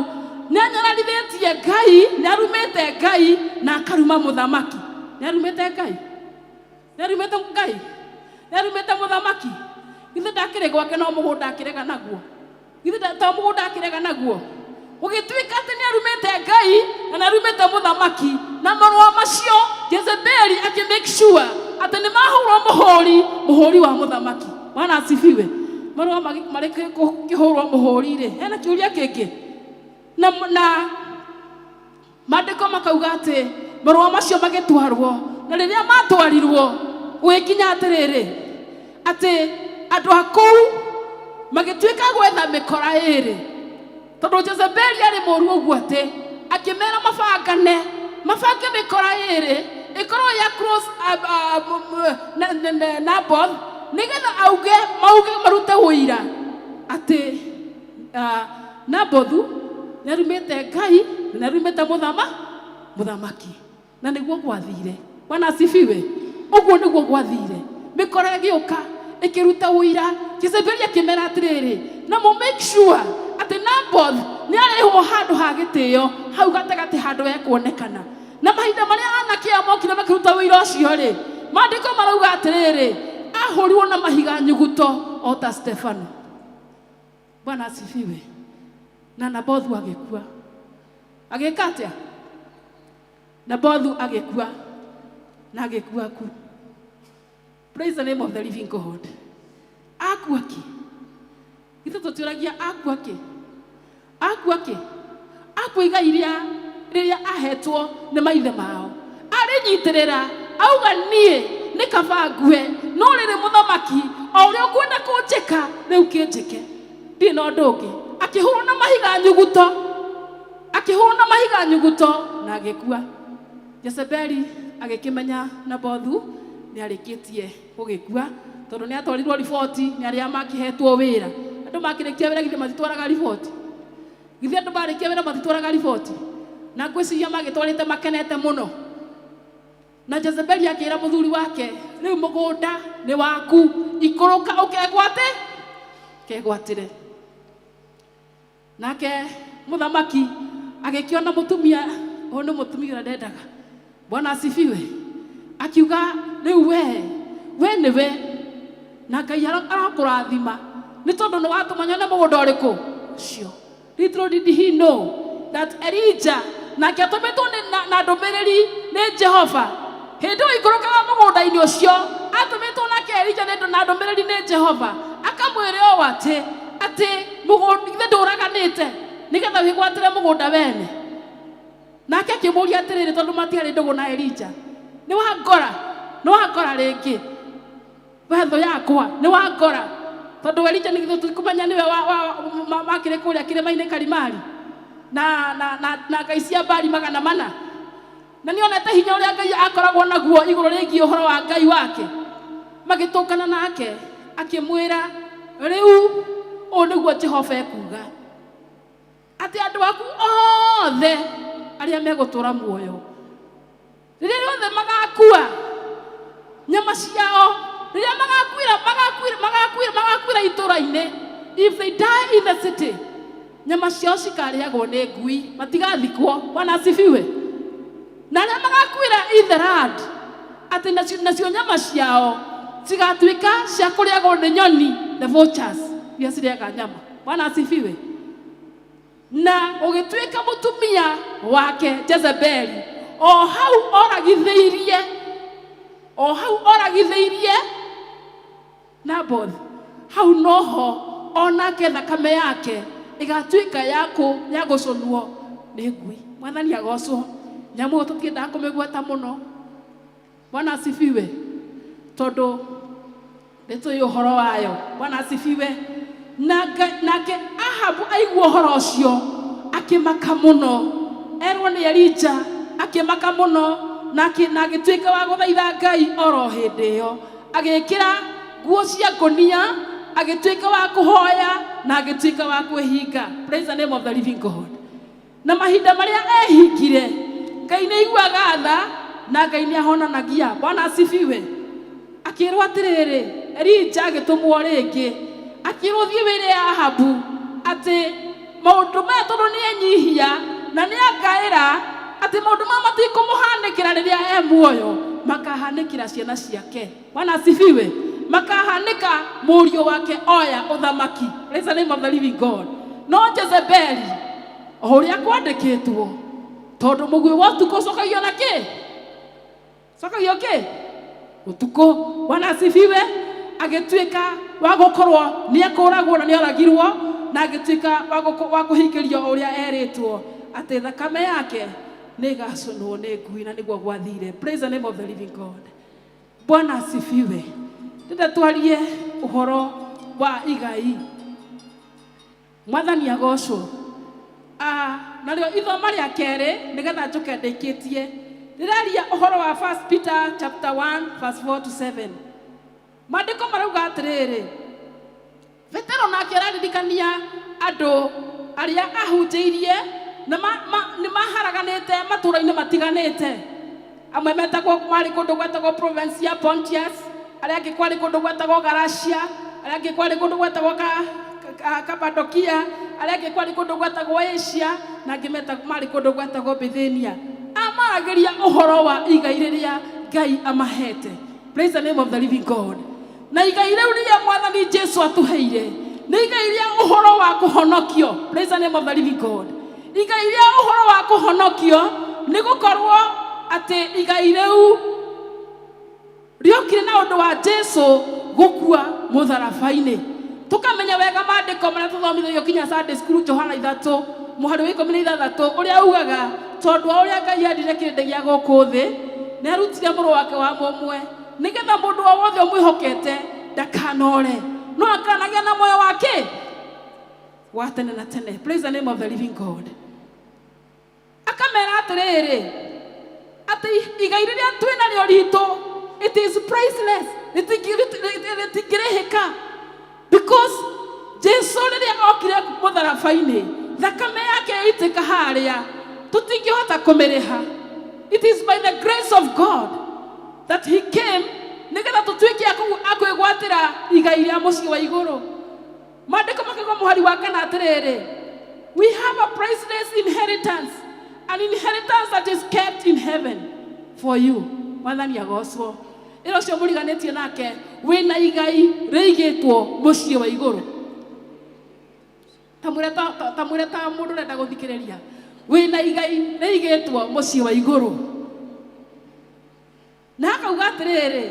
Speaker 15: nĩanyararithĩtie Ngai nĩarumĩte Ngai na akaruma mũthamaki nĩarumĩte Ngai nĩarumĩte mũthamaki ithe ndakĩrĩ gwake no mũgũnda akĩrega naguo ithe ta mũgũnda akĩrega naguo ũgĩtuĩka atĩ nĩarumĩte Ngai na nĩarumĩte mũthamaki na marũa macio Jezebeli make sure atĩ nĩmahũrwo mũhũri wa mũthamaki Bwana asifiwe marũa marĩ kĩhũrwo mũhũri-rĩ hena kĩũria kĩngĩ na maandĩko makauga atĩ marũa macio magĩtwarwo na rĩrĩa matwarirwo gũgĩkinya atĩrĩrĩ atĩ andũ a kũu magĩtuĩka gwetha mĩkora ĩrĩ tondũ Jezebeli arĩ mũru ũguo atĩ akĩmera mabange mĩkora ĩrĩ ĩkorwo ya cross Naboth nĩgetha mauge marute ũira atĩ Nabothu nĩarumĩte Ngai na nĩarumĩte mũthamaki na nĩguo gwathire Bwana asifiwe ũguo nĩguo gwathire mĩkora ĩgĩũka ĩkĩruta ũira Jezebeli akĩmera atĩrĩrĩ na make sure atĩ Naboth nĩarehwo handũ ha gĩtĩo hau gatagatĩ handũ ekuonekana na mahinda marĩa anake aya mokire makĩruta ũira ũcio-rĩ maandĩko marauga atĩrĩrĩ ahũrirwo na mahiga nyuguto o ta Stefano Bwana asifiwe na Nabothu agĩkua agĩka atĩa Nabothu agĩkua na agĩkua ku praise the name of the living God akua ki ithe tũtũragia akua ki akua igai rĩrĩa ahetwo nĩ maithe mao arĩnyitĩrĩra auga niĩ nĩ kaba ngue no rĩrĩ mũthamaki o ũrĩa ũkwenda kũnjĩka rĩu kĩnjĩke ndirĩ na ũndũ ũngĩ akĩhũrwo na mahiga nyuguto na agĩkua Jezebeli agĩkĩmenya Nabothu nĩarĩkĩtie gũgĩkua tondũ nĩatwarirwo riboti nĩ arĩa makĩhetwo wĩra andũ makĩrĩkia wĩra githĩ matitwaraga riboti githĩ andũ marĩkia wĩra matitwaraga riboti na ngwĩciria magĩtwarĩte makenete mũno na Jezebeli akĩra mũthuri wake rĩu mũgũnda nĩ waku ikũrũka ũkegwatĩre nake mũthamaki agĩkĩona mũtumia ũyũ nĩ mũtumia ũrĩa ndendaga Bwana asifiwe akiuga rĩu we nĩwe na Ngai arakũrathima nĩ tondũ nĩ watũma nyone mũgũnda ũrĩkũ ũcio little did he know that Elijah nake atũmĩtwo na ndũmĩrĩri nĩ Jehova hĩndĩ ĩyo ikũrũkaga mũgũnda-inĩ ũcio atũmĩtwo nake Elijah na ndũmĩrĩri nĩ Jehova akamwĩra o atĩ mũgũnda ndũraganĩte nĩgetha wĩgwatĩre mũgũnda wene nake akĩmũria atĩrĩrĩ tondũ matiarĩ ndũgũ na Elijah nĩ wangora rĩngĩ wetho yakwa nĩ wangora tondũ Elijah nĩgitho tũkũmenya nĩwe makĩrĩ kũrĩa kĩrĩma-inĩ Karimari na ngai cia Baali 400 na nĩonete hinya ũrĩa Ngai akoragwo naguo igũrũ rĩgiĩ ũhoro wa Ngai wake magĩtũkana nake akĩmwĩra rĩu ũũ nĩguo Jehova ekuga atĩ andũ aku othe arĩa megũtũra muoyo rĩrĩa othe magakua nyama ciao rĩrĩa magakuĩra itũra-inĩ if they die in the city nyama ciao cikarĩagwo nĩ ngui matigathikwo Bwana asifiwe na arĩa magakuĩra in the land atĩ nacio nyama ciao cigatuĩka cia kũrĩagwo nĩ nyoni the vultures iria cirĩaga nyama Bwana asifiwe na ũgĩtuĩka mũtumia wake Jezebeli o hau oragithĩirie Naboth hau noho onake thakame yake ĩgatuĩka ya gũconwo nĩ ngui Mwathani agocwo nyamũ ĩyo tũtiendaga kũmĩgweta mũno Bwana asifiwe tondũ nĩtũĩ ũhoro wayo Bwana asifiwe nake Ahabu aigua ũhoro ũcio akĩmaka mũno erwo nĩ Elijah akĩmaka mũno na agĩtuĩka wa gũthaitha Ngai oro hĩndĩ ĩyo, agĩkĩra nguo cia ngonia, agĩtuĩka wa kũhoya na agĩtuĩka wa kwĩhinga. Praise the name of the living God. Na mahinda marĩa ehingire, Ngai nĩ aiguaga tha na Ngai nĩ ahonanagia. Bwana asifiwe. Akĩrwo atĩrĩrĩ, Elija agĩtũmwo rĩngĩ, akĩrwo thiĩ wĩre ya Ahabu atĩ maũndũ maya tondũ nĩ enyihia na nĩ angaĩra atĩ maũndũ maya matikũmũhanĩkĩra rĩrĩa e muoyo, makahanĩkĩra ciana ciake. Bwana asifiwe. Makahanĩka mũriũ wake oya ũthamaki. Praise the name of the living God. No Jezebeli, o ũrĩa kwandĩkĩtwo, tondũ mũguĩ wa ũtukũ ũcokagio na kĩ? Cokagio kĩ? Ũtukũ. Bwana asifiwe. Agĩtuĩka wa gũkorwo nĩ ekũragwo na nĩ oragirwo, na agĩtuĩka wa kũhingĩrio ũrĩa erĩtwo atĩ thakame yake nĩ ĩgacũnwo nĩ ngui, na nĩguo gwathire. Praise the name of the living God. Bwana asifiwe. Ndĩrenda twarie ũhoro wa igai. Mwathani agocwo. Na rĩo ithoma rĩa kerĩ nĩgetha njũke ndĩkĩtie. Ndĩraria ũhoro wa 1 Peter chapter 1 verse 4 to 7. Maandĩko marauga atĩrĩrĩ, Petero nake araririkania andũ arĩa ahunjĩirie na nĩ maharaganĩte matũũra-inĩ matiganĩte. Amwe metagwo marĩ kũndũ gwetagwo province ya Pontius, arĩa angĩ kwarĩ kũndũ gwetagwo Galatia, arĩa angĩ kwarĩ kũndũ gwetagwo Cappadocia, arĩa angĩ kwarĩ kũndũ gwetagwo Asia, na angĩ marĩ kũndũ gwetagwo Bithynia. Amaragĩria ũhoro wa igai rĩrĩa Ngai amahete. Praise the name of the living God. Na igai rĩu rĩrĩa Mwathani Jesu atũheire nĩ igai rĩa ũhoro wa kũhonokio. Praise the name of the living God. Igai rĩa ũhoro wa kũhonokio nĩ gũkorwo atĩ igai rĩu rĩokire na ũndũ wa Jesu gũkua mũtharaba-inĩ. Tũkamenya wega maandĩko marĩa tũthomithagio kinya Sunday school Johana 3 mũhari wa 16 ũrĩa ugaga tondũ ũrĩa Ngai endire kĩrĩndĩ gĩa gũkũ thĩ nĩ arutire mũrũ wake wa mũmwe nĩgetha mũndũ o wothe ũmwĩhokete ndakanore no akanagĩa na muoyo wake wa tene na tene. Praise the name of the living God. Akamera atĩrĩrĩ atĩ igai rĩrĩa twĩnarĩo ritũ, it is priceless. Rĩtingĩrĩhĩka because Jesu rĩrĩa okire mũtharaba-inĩ thakame yake yaitĩka harĩa tũtingĩhota kũmĩrĩha. It is by the grace of God that he came nĩgetha tũtuĩke akwĩgwatĩra igai rĩa mũciĩ wa igũrũ. Maandĩko makauga mũhari wa kana atĩrĩrĩ, we have a priceless inheritance, an inheritance that is kept in heaven for you. Mwathani agocwo. Ĩro ũcio mũriganĩtie nake wĩna igai rĩigĩtwo mũciĩ wa igũrũ. Tamwĩre ta mũndũ ũrenda gũthikĩrĩria. Wĩna igai rĩigĩtwo mũciĩ wa igũrũ. Na akauga atĩrĩrĩ,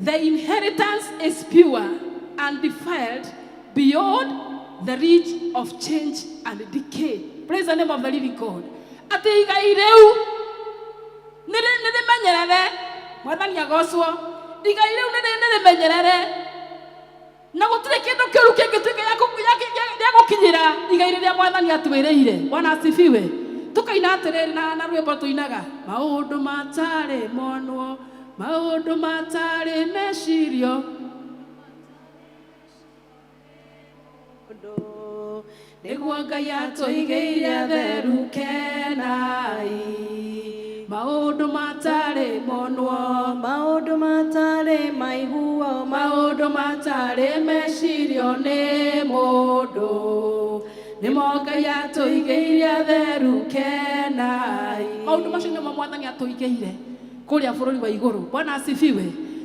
Speaker 15: the inheritance is pure and defiled beyond the reach of change and decay. Praise the name of the living God. Atĩ igai rĩu nĩ rĩmenyerere. Mwathani agocwo. Igai rĩu nĩ rĩmenyerere. Na gũtirĩ kĩndũ kĩũru kĩngĩtuĩka gĩa gũkinyĩra igai rĩrĩa Mwathani atwĩrĩire. Bwana asifiwe. Tũkaina atĩrĩrĩ na rwĩmbo tũinaga, maũndũ matarĩ monwo, maũndũ matarĩ mecirio, nĩguo Ngai atũigĩire atheru Kenai. Maũndũ matarĩ monwo,
Speaker 3: maũndũ matarĩ maiguo,
Speaker 15: maũndũ matarĩ mecirio nĩ mũndũ, nĩmo Ngai atũigĩire atheru Kenai. Maũndũ macio nĩmo Mwathani atũigĩire kũrĩa bũrũri wa igũrũ. Bwana asifiwe.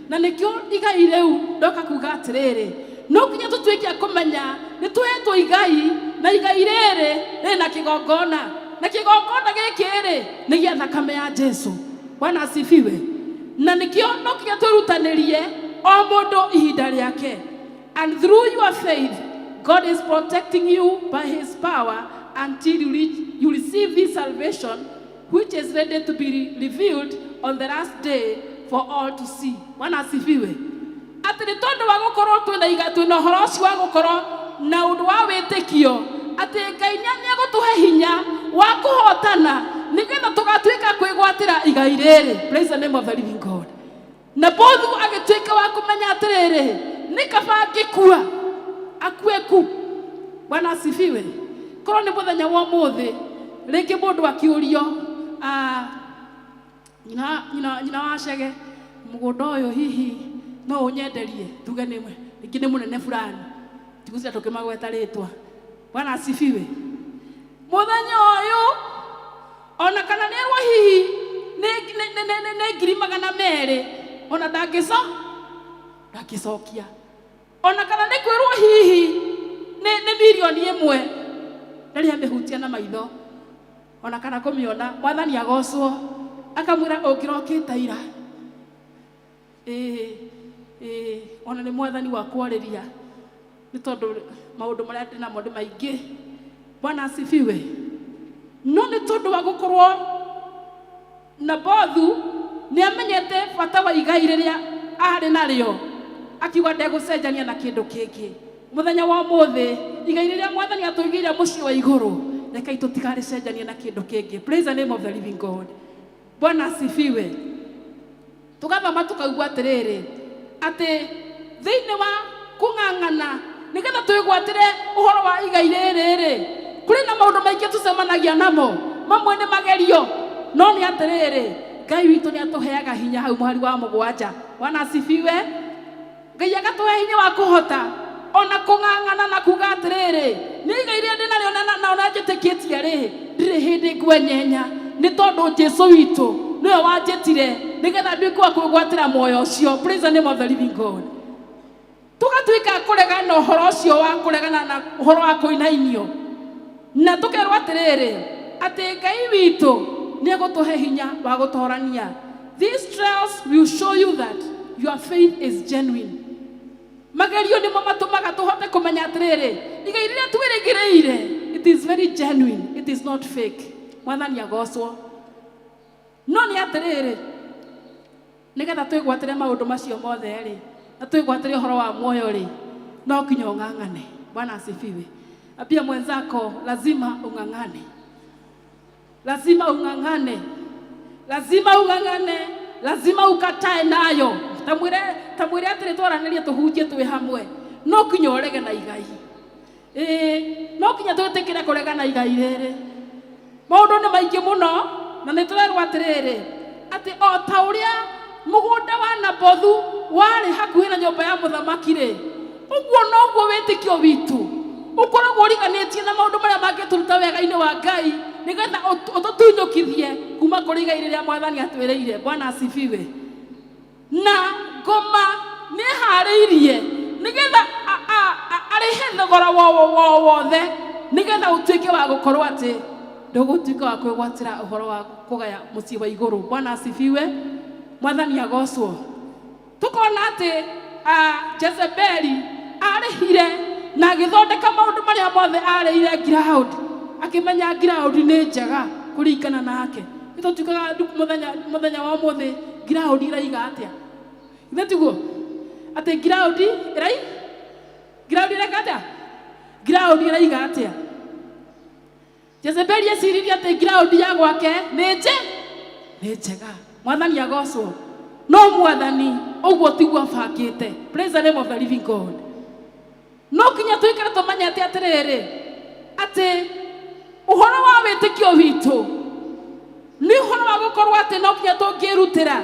Speaker 15: Na nĩkĩo igai rĩu ndoka kuga atĩrĩrĩ, no nginya tũtuĩke kũmenya nĩ tũhetwo igai, na igai rĩrĩ rĩna kĩgongona, na kĩgongona gĩkĩ nĩ gĩa thakame ya Jesu. Bwana asifiwe. Na nĩkĩo no nginya twĩrutanĩrie o mũndũ ihinda rĩake. And through your faith, God is protecting you by his power until you receive this salvation, which is ready to be revealed on the last day for all to see. Bwana asifiwe. Atĩ nĩ tondũ wa gũkorwo twĩna ũhoro ũcio wa gũkorwo na ũndũ wa wĩtĩkio, atĩ Ngai nĩ egũtũhe hinya wa kũhotana nigetha tugatuika kwigwatira igai riri. Praise the name of the living God. Na Bothu agituika wa kumenya atiriri ni kaba ngikua akue ku. Bwana asifiwe. Korwo ni muthenya wa muthi ringi mundu akiurio nyina wa Chege mugunda uyu hihi no unyenderie tuge ni munene fulani tigucia tukimagweta ritwa. Bwana asifiwe. Muthenya uyu ona kana nerwo hihi ne ngiri magana meri ona ndagicokia ona kana ni kwirwo hihi ni milioni imwe ndaria mihutia na maitho ona kana kumiona. Mwathani agocwo akamwira ungirokita ira ona ni mwathani wa kwariria ni tondu maundu maria ndina mo ndi maingi. Bwana asifiwe. No ni tondu wa gukorwo na Bothu ni amenyete bata wa igai riria ari nario akiuga ndegucenjania na kindu kingi. Muthenya wa muthi igai riria mwathani atuigire mucii wa iguru reka itutikaricenjania na kindu kingi. Praise the name of the living God. Bwana asifiwe. Tugathoma tukaigua atiriri ati thiini wa kung'ang'ana nigetha twigwatire uhoro wa igai riri kuri na maundu maingi tucemanagia namo. Mamwe ni magerio no ni atiriri Ngai witu ni atuheaga hinya hau mwari wa mugwanja. Bwana asifiwe. Ngai agatuhe hinya wa kuhota ona kung'ang'ana na kuga atiriri ni igai ria ndinario na ona njitikitie ri ndiri hindi ngwenyenya ni tondu Jesu witu niwe wanjitire nigetha ndwike wa kwigwatira moyo ucio. Praise the name of the living God. Tugatuika kuregana uhoro ucio wa kuregana na uhoro wa kuinainio na tukerwo atiriri ati Ngai witu ni agutuhe hinya wa gutorania. These trials will show you that your faith is genuine. Magerio nimo matumaga tuhote kumenya atiriri igai riria twirigireire it is very genuine, it is not fake. Mwathani agocwo. No ni atiriri nigetha twigwatire maundu macio mothe ri na twigwatire uhoro wa muoyo ri no kinya ung'ang'ane. Bwana asifiwe. Apia mwenzako lazima ung'ang'ane. Lazima ung'ang'ane. Lazima ung'ang'ane. Lazima ukatae nayo. Tamwire atiri twaranirie tuhunjie twi hamwe. No kinya urege na igai. No kinya twitikire kurega na igai riri. Maundu ni maingi muno na ni turerwo atiriri ati o ta uria mugunda wa Bothu wari hakuhi na nyumba ya muthamaki ri uguo noguo witikio witu ukoragwo riganitie na maundu maria mangituruta wega-ini wa Ngai nigetha ututunyukithie kuma kuri igai riria mwathani atwiriire. Bwana asifiwe. Na ngoma ni hariirie nigetha arihe thogora wothe nigetha utuike wa gukorwo ati ndugutuika wa kwigwatira uhoro wa kugaya mucii wa iguru. Bwana asifiwe. Mwathani agocwo. Tukona ati Jezebeli arihire na githondeka maundu maria mothe arihire ground akimenya ground ni njega kuringana nake. Itutuikaga muthenya wa muthi ground iraiga atia itatugo ati ground iraiga atia. Jezebeli esiririe ati ground ya gwake ni njega. Mwathani agocwo. No mwathani uguo tiguo bangite. Praise the name of the living God. No kinya tuikare tumanya ati atiriri ati uhoro wa witikio witu ni uhoro wa gukorwo ati no kinya tungirutira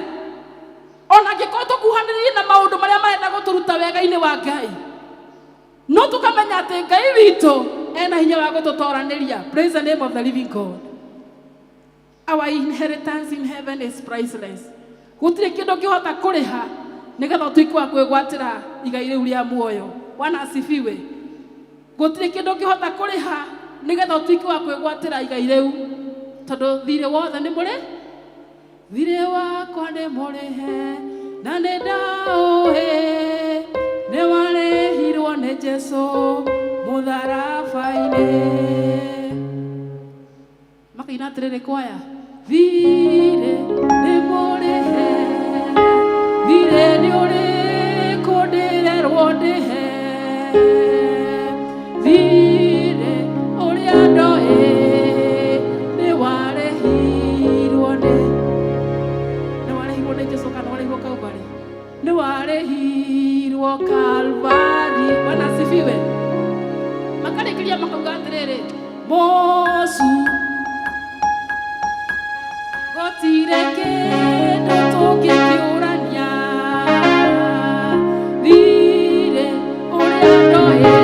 Speaker 15: ona gikorwo tukuhaniririe na maundu maria marenda guturuta wega-ini wa Ngai no tukamenya ati Ngai witu ena hinya wa gututoraniria. Praise the name of the living God. Our inheritance in heaven is priceless. Gutire kindu kihota kuriha nigetha tuike wa kwigwatira igai riu ria muoyo. Bwana asifiwe. Gutire kindu kihota kuriha nigetha tuike wa kwigwatira igai riu tondu thire wothe ni muri thire wakwa ni murihe na ni ndauhe ni warihirwo ni Jesu mutharabai-ini. Makaina atiriri kwaya thire ni murihe thire ni uri kundirerwo ndihe thire uria ndoi ni warihirwo Calvary. Nĩ warĩhirwo Calvary. Bwana asifiwe. Makarĩkĩria makauga atĩrĩrĩ, Mũcu gũtirĩ kĩndũ tũngĩkĩũrania thirĩ ũrĩa ndoĩ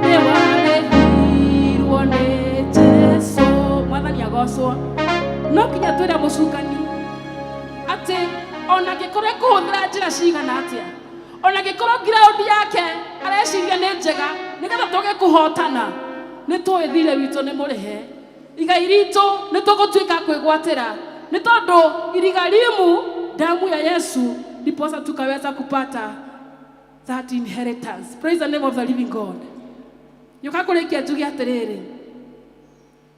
Speaker 15: nĩ warĩhirwo nĩ Jesũ. Mwathani agocwo. No nginya twĩre mũcukani atĩ ona angĩkorwo ekũhũthĩra njĩra cigana atĩa, ona angĩkorwo ground yake areciria nĩ njega nĩgetha tũge kũhotana, nĩ tũĩ thirĩ witũ nĩ mũrĩhe. Igai ritũ nĩ tũgũtuĩka kwĩgwatĩra, nĩ tondũ iligharimu damu ya Yesu ndiposa tukaweza kupata that inheritance. Praise the name of the living God. Nyoka kũrĩkia njuge atĩrĩrĩ,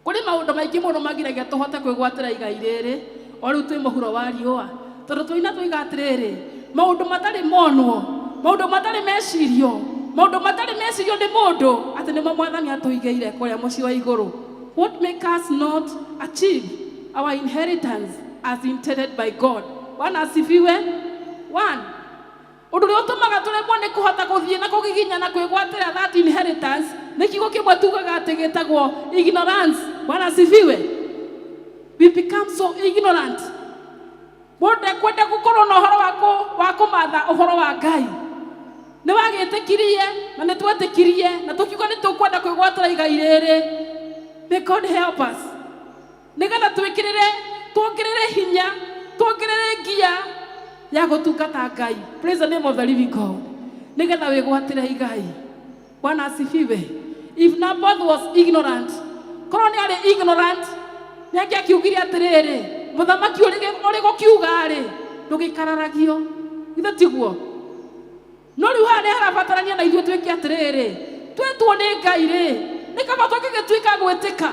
Speaker 15: kũrĩ maũndũ maingĩ mũno magiragia tũhote kwĩgwatĩra igai rĩrĩ o rĩu twĩ mũhuro wa riũa, tondũ tũina tũiga atĩrĩrĩ, maũndũ matarĩ monwo, maũndũ matarĩ mecirio, maũndũ matarĩ mecirio nĩ mũndũ atĩ nĩmo Mwathani atũigĩire kũrĩa mũciĩ wa igũrũ. What make us not achieve our inheritance as intended by God? Bwana asifiwe. One, ũndũ ũrĩa ũtũmaga tũremwo nĩ kũhota gũthiĩ na kũgiginya na kwĩgwatĩra that inheritance nĩ kiugo kĩmwe tugaga atĩ gĩtagwo ignorance. Bwana asifiwe. We become so ignorant. Mũndũ ekwenda gũkorwo na ũhoro wa kũmatha ũhoro wa Ngai. Nĩ wagĩtĩkirie na nĩ twetĩkirie na tũkiuga nĩ tũkwenda kwĩgwatĩra igai rĩrĩ. May God help us. Nĩgetha tuongerere hinya, tuongerere ngia ya gũtungata Ngai. Praise the name of the living God. Nĩgetha wĩgwatĩre igai. Bwana asifiwe. If Naboth was ignorant, korwo nĩ arĩ ignorant, nĩ angĩakiugire atĩrĩrĩ, mũthamaki ũrĩ gũkiuga-rĩ, ndũgĩkararagio. Ithe tiguo. No rĩu haha nĩ harabatarania na ithuĩ twĩke atĩrĩrĩ, twĩtwo nĩ Ngai-rĩ, nĩ kaba tũgĩgĩtuĩka gwĩtĩka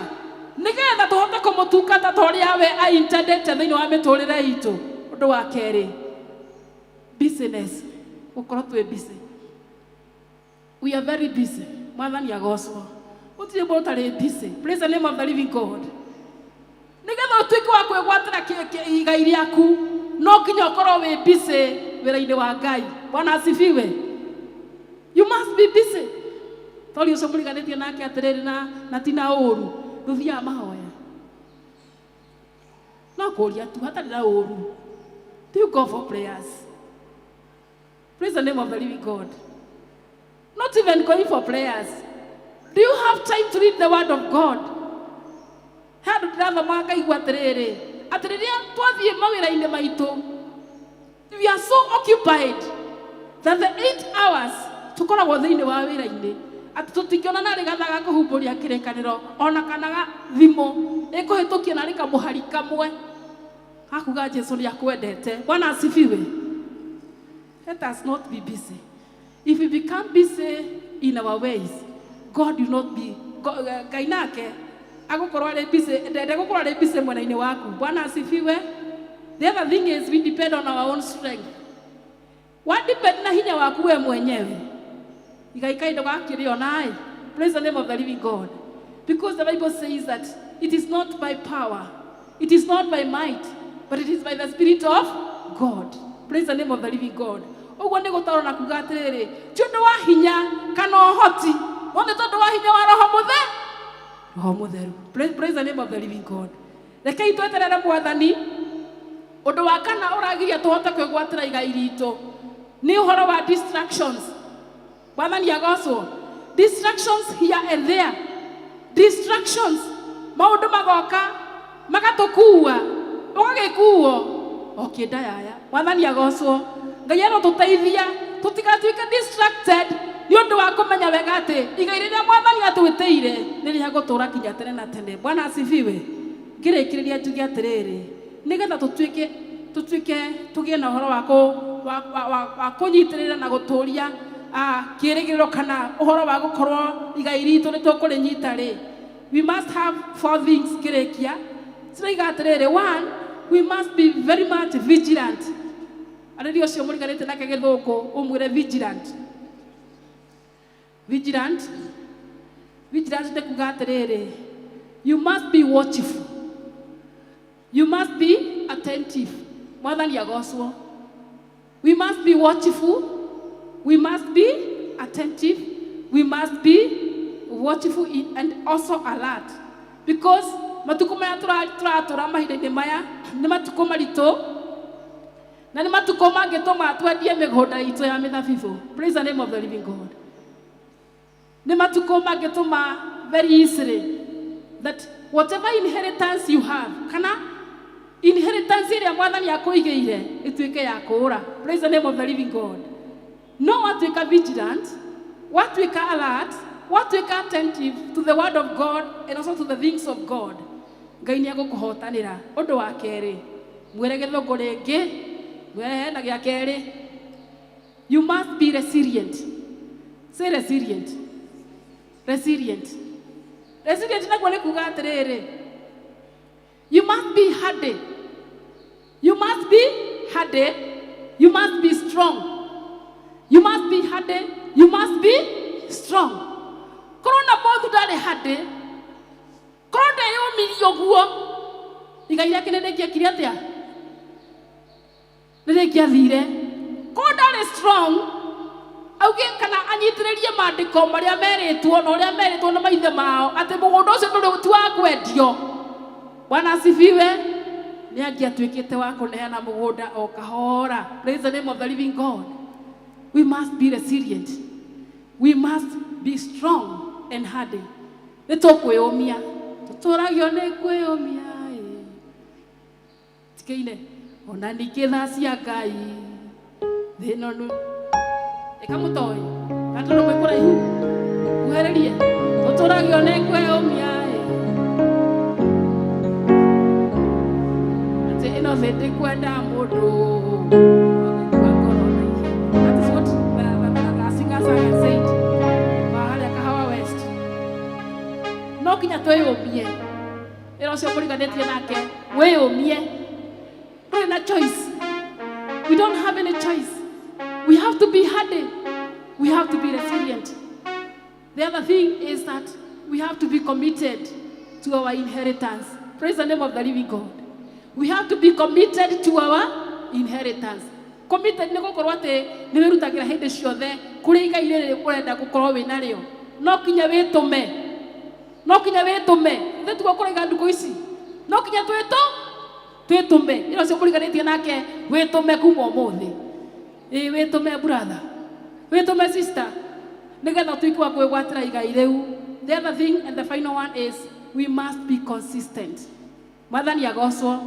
Speaker 15: nĩgetha tũhote kũmũtungata ta ũrĩa we aintendete thĩinĩ wa mĩtũrĩre itũ. Ũndũ wa kerĩ, business, gũkorwo twĩ busy. We are very busy. Mwathani agocwo. Gũtirĩ mũndũ ũtarĩ busy. Praise the name of the living God. Nĩgetha ũtuĩke wa kwĩgwatĩra igai rĩaku, no nginya ũkorwo wĩ busy wĩra-inĩ wa Ngai. Bwana asifiwe. You must be busy. Tori ũcio mũriganĩtie nake atĩrĩrĩ na ti na ũru, ndũthiaga mahoya. No kũũria tu hatarĩ na ũru. Do you go for prayers? Praise the name of the living God. Not even going for prayers. Do you have time to read the word of God? Handũ ndĩrathoma ngaigua atĩrĩrĩ, atĩ rĩrĩa twathiĩ mawĩra-inĩ maitũ, we are so occupied that the 8 hours tũkoragwo thĩinĩ wa wĩra-inĩ atĩ tũtingĩona narĩ gatha ga kũhumbũria kĩrĩkanĩro ona kana thimũ ĩkũhĩtũkia narĩ kamũhari kamwe hakuga Jesũ nĩ akwendete. Bwana asifiwe. Let us not be busy. If we become busy in our ways, God will not be Ngai nake agũkorwo arĩ busy, ndegũkorwo arĩ busy mwena-inĩ waku. Bwana asifiwe. The other thing is we depend on our own strength. What depend na hinya waku we mwenyewe. Praise the name of the living God. Because the Bible says that it is not by power, it is not by might, but it is by the Spirit of God. Praise the name of the living God. Ũguo nĩ gũtarwo na kuga atĩrĩrĩ, ti ũndũ wa hinya kana ũhoti, no nĩ tondũ wa hinya wa Roho Mũtheru. Praise the name of the living God. Rekei tweterere Mwathani. Ũndũ wa kana ũragiria tũhote kwĩgwatĩra igai ritũ nĩ ũhoro wa distractions. Mwathani agocwo. Distractions here and there. Distractions. Maũndũ magoka magatũkua, ũgagĩkuo o kĩndayaya. Mwathani agocwo. Ngai arotũteithia tũtigatuĩke distracted nĩ ũndũ wa kũmenya wega atĩ igai rĩrĩa Mwathani atwĩtĩire nĩ rĩa gũtũũra nginya tene na tene. Bwana asifiwe. Ngĩrĩkĩrĩria njuge atĩrĩrĩ, nĩgetha tũgĩe na ũhoro wa kũnyitĩrĩra na gũtũũria kĩĩrĩgĩrĩro kana ũhoro wa gũkorwo igai ritũ nĩ tũkũrĩnyita-rĩ, we must have 4 things. Ngĩrĩkia ciraiga atĩrĩrĩ, 1, we must be very much vigilant. Arĩria ũcio mũriganĩte nake gĩthũngũ ũmwĩre vigilant. Vigilant nĩ kuga atĩrĩrĩ, you must be watchful, you must be attentive. Mwathani agocwo. We must be watchful. We must be attentive. We must be watchful and also alert. Because matuko maya tũratũra mahinda-inĩ maya nĩ matuko maritũ na nĩ matuko mangĩtũma twendie mĩgũnda itũ ya mĩthabibũ. Praise the name of the living God. Nĩ matuko mangĩtũma very easily that whatever inheritance you have, kana inheritance ĩrĩa Mwathani akũigĩire ĩtuĩke ya kũũra. Praise the name of the living God. No watuĩka vigilant, watuĩka alert, watuĩka attentive to the word of God and also to the things of God. Ngai nĩ agũkũhotanĩra. Ũndũ wa kerĩ, mwĩre gĩthũngũ rĩngĩ, mwĩre na gĩa kerĩ, you must be resilient. Say resilient. Resilient. Resilient naguo nĩ kuuga atĩrĩrĩ, you must be hardy. You must be hardy. You must be strong. You must be hardy. You must be strong. Korona mũndũ ndarĩ hardy, korona yũmirio guo, igai rĩake nĩ rĩngĩekire atĩa? Nĩ rĩngĩathire. Korona ndarĩ strong, auge kana anyitĩrĩrie maandĩko marĩa merĩtwo na ũrĩa merĩtwo na maithe mao atĩ mũgũnda ũcio ndũrĩ tu wa kwendio. Bwana asifiwe. Nĩ angĩatuĩkĩte wa kũneana mũgũnda o kahora. Praise the name of the living God. We must be resilient. We must be strong and hardy. Nĩ tũkwĩyũmia. Tũtũragio nĩ kwĩyũmia. Tikeine. Ona ningĩ tha cia Ngai. Thĩno nũ. Eka mũtoi. Katũrũ mwĩ kũraihu. Kuhĩrĩrie. Tũtũragio nĩ kwĩyũmia. Atĩ ĩno thĩ ndĩkwenda mũndũ. That is what the singers have said. Mahali Kahawa West. No kinya twĩyũmie. Ĩra ũcio mũriganĩtie nake. Wĩyũmie. Ndũrĩ na choice. We don't have any choice. We have to be hardy. We have to be resilient. The other thing is that we have to be committed to our inheritance. Praise the name of the living God. We have to be committed to our inheritance. Committed nĩ gũkorwo atĩ nĩ wĩrutagĩra hĩndĩ ciothe kũrĩ igai rĩrĩ ũrenda gũkorwo wĩ narĩo. No kinya wĩtũme. No kinya wĩtũme. Ithe tugo kũraiga ndukũ ici. No kinya twĩtũme. Ĩra ũcio mũriganĩtie nake wĩtũme kuma ũmũthĩ. Wĩtũme brother. Wĩtũme sister. Nĩgetha tuĩke wa kwĩgwatĩra igai rĩu. The other thing and the final one is we must be consistent. Mwathani agocwo.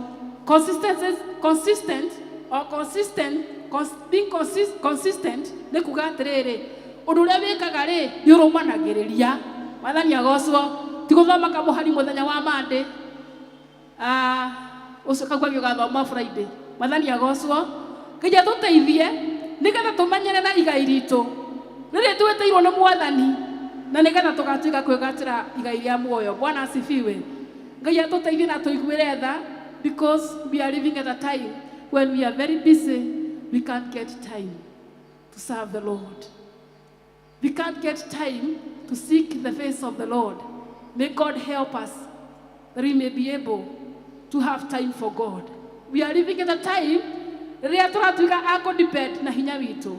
Speaker 15: Consistent or being consistent nĩ kuga atĩrĩrĩ ũndũ ũrĩa wĩkaga rĩ nĩ ũrũmanagĩrĩria. Mwathani agocwo. Ti gũthoma kamũhari mũthenya wa Monday. Ũcio kaguo gathoma Friday. Mwathani agocwo. Ngai atũteithie nĩgetha tũmenyere na igai ritũ. Rĩrĩa twĩtĩirwo nĩ Mwathani na nĩgetha tũgatuĩka kwĩgatĩra igai rĩa muoyo. Bwana asifiwe. Ngai atũteithie na tũiguĩre tha because we are living at a time when we are very busy, we can't get time to serve the Lord. We can't get time to seek the face of the Lord. May God help us that we may be able to have time for God. We are living at a time rĩrĩa tũratuĩka akũ-depend na hinya witũ.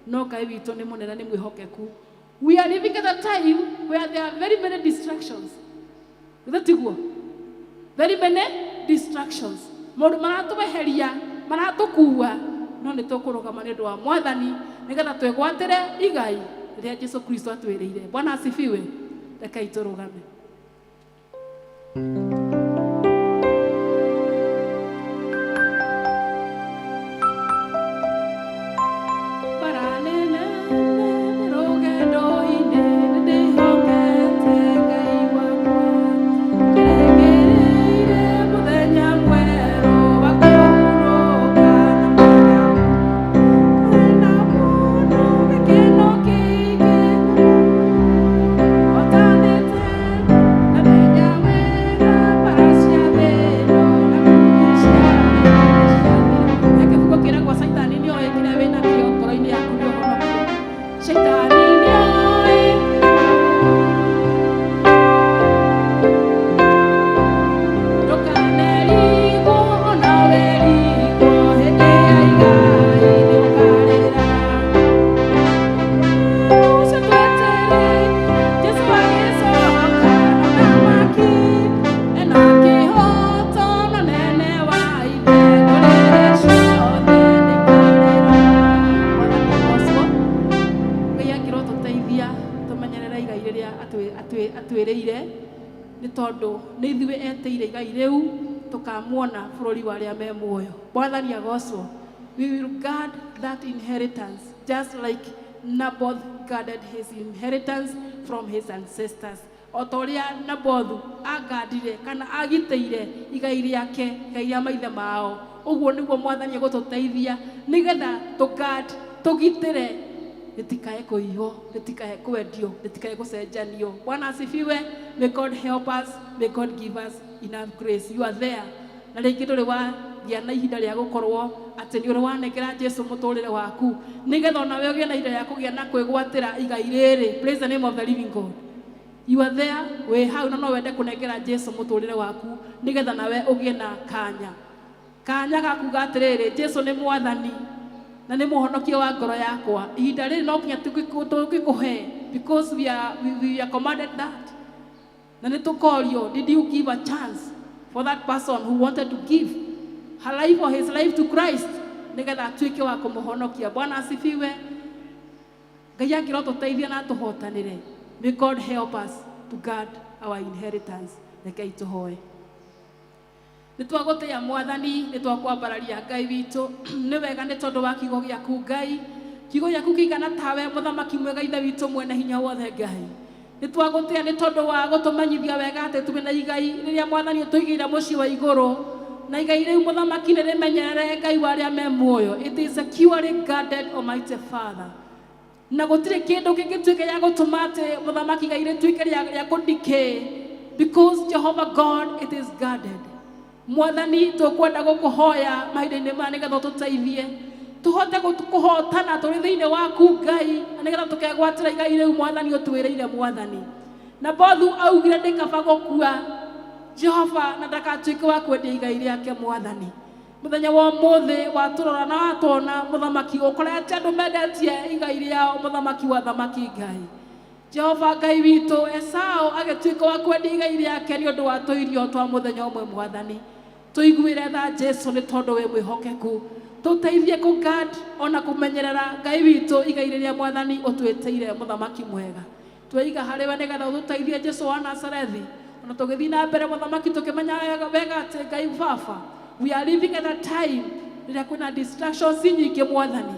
Speaker 15: No Ngai witũ nĩ mũnene nĩ mwĩhokeku. We are living at a time where there are very many distractions. Gũtiguo. Very many distractions. Maũndũ maratũweheria, maratũkua, no nĩ tũkũrũgama nĩ ũndũ wa Mwathani nĩgetha twĩgwatĩre igai rĩrĩa Jesũ Kristo atwĩrĩire. Bwana asifiwe. Rekei tũrũgame. tondu nĩ ithuĩ eteire igai rĩu tũkamuona bũrũri wa arĩa me muoyo. Mwathani agocwo. We will guard that inheritance just like Naboth guarded his inheritance from his ancestors. O ta ũrĩa Nabothu agandire kana agitĩire igai rĩake, igai rĩa maithe mao. Ũguo nĩguo Mwathani egũtũteithia nĩgetha tũguard, tũgitĩre rĩtikae kũiywo, rĩtikae kwendio, rĩtikae gũcenjanio. Bwana asifiwe. May God help us. May God give us enough grace. You are there. Na rĩngĩ ndũrĩ wagĩa na ihinda rĩa gũkorwo atĩ nĩ ũrĩ wanengera Jesu mũtũrĩre waku nĩgetha onawe ũgĩe na ihinda rĩa kũgĩa na kwĩgwatĩra igai rĩrĩ. Praise the name of the living God. You are there. We hau na no wende kũnengera Jesu mũtũrĩre waku nĩgetha nawe ũgĩe na kanya ga kuga atĩrĩrĩ, Jesu nĩ Mwathani na nĩ mũhonokia wa ngoro yakwa. Ihinda rĩrĩ no nginya tũgĩkũhe because we are commanded that. Na nĩ tũkorio, did you give a chance for that person who wanted to give her life or his life to Christ nĩgetha atuĩke wa kũmũhonokia? Bwana asifiwe. Ngai angĩrotũteithia na tũhotanĩre. May God help us to guard our inheritance. Rekei tũhoe. Nĩ twagũtĩĩa Mwathani, nĩ twakwambararia Ngai witũ. Nĩ wega nĩ tondũ wa kiugo gĩaku Ngai. Kiugo gĩaku kĩigana tawe mũthamaki mwega ithe witũ mwene hinya wothe Ngai. Nĩ twagũtĩĩa nĩ tondũ wa gũtũmenyithia wega atĩ tũrĩ na igai rĩrĩa Mwathani ũtũigĩire mũciĩ wa igũrũ. Na igai rĩu mũthamaki nĩ rĩmenyerere Ngai wa arĩa me muoyo. It is securely guarded, Almighty Father. Na gũtirĩ kĩndũ kĩngĩtuĩka ya gũtũma atĩ mũthamaki igai rĩtuĩke rĩa kũ-decay because Jehovah God, it is guarded. Mwathani tũkwenda gũkũhoya mahinda-inĩ maya nĩgetha ũtũteithie tũhote kũhotana tũrĩ thĩinĩ waku Ngai nĩgetha tũkegwatĩra igai rĩu Mwathani ũtwĩrĩire Mwathani. Na Nabothu augire ndĩkaba gũkua Jehova na ndakatuĩke wa kwendia igai rĩake Mwathani. Mũthenya wa ũmũthĩ watũrora na watwona mũthamaki ũkorete andũ mendetie igai rĩao mũthamaki wa thamaki Ngai. Jehova Ngai witũ Esau agĩtuĩka wa kwendia igai rĩake nĩ ũndũ wa tũirio twa mũthenya ũmwe Mwathani. Tũiguĩre tha Jesu nĩ tondũ wĩ mwĩhokeku. Tũteithie kũ-guard ona kũmenyerera Ngai witũ igai rĩrĩa Mwathani ũtwĩtĩire mũthamaki mwega. Tweiga harĩwe nĩgetha ũtũteithie Jesu wa Nazarethi. Ona tũgĩthiĩ na mbere mũthamaki tũkĩmenya wega atĩ Ngai Baba, we are living at a time rĩrĩa kwĩna distractions nyingĩ Mwathani.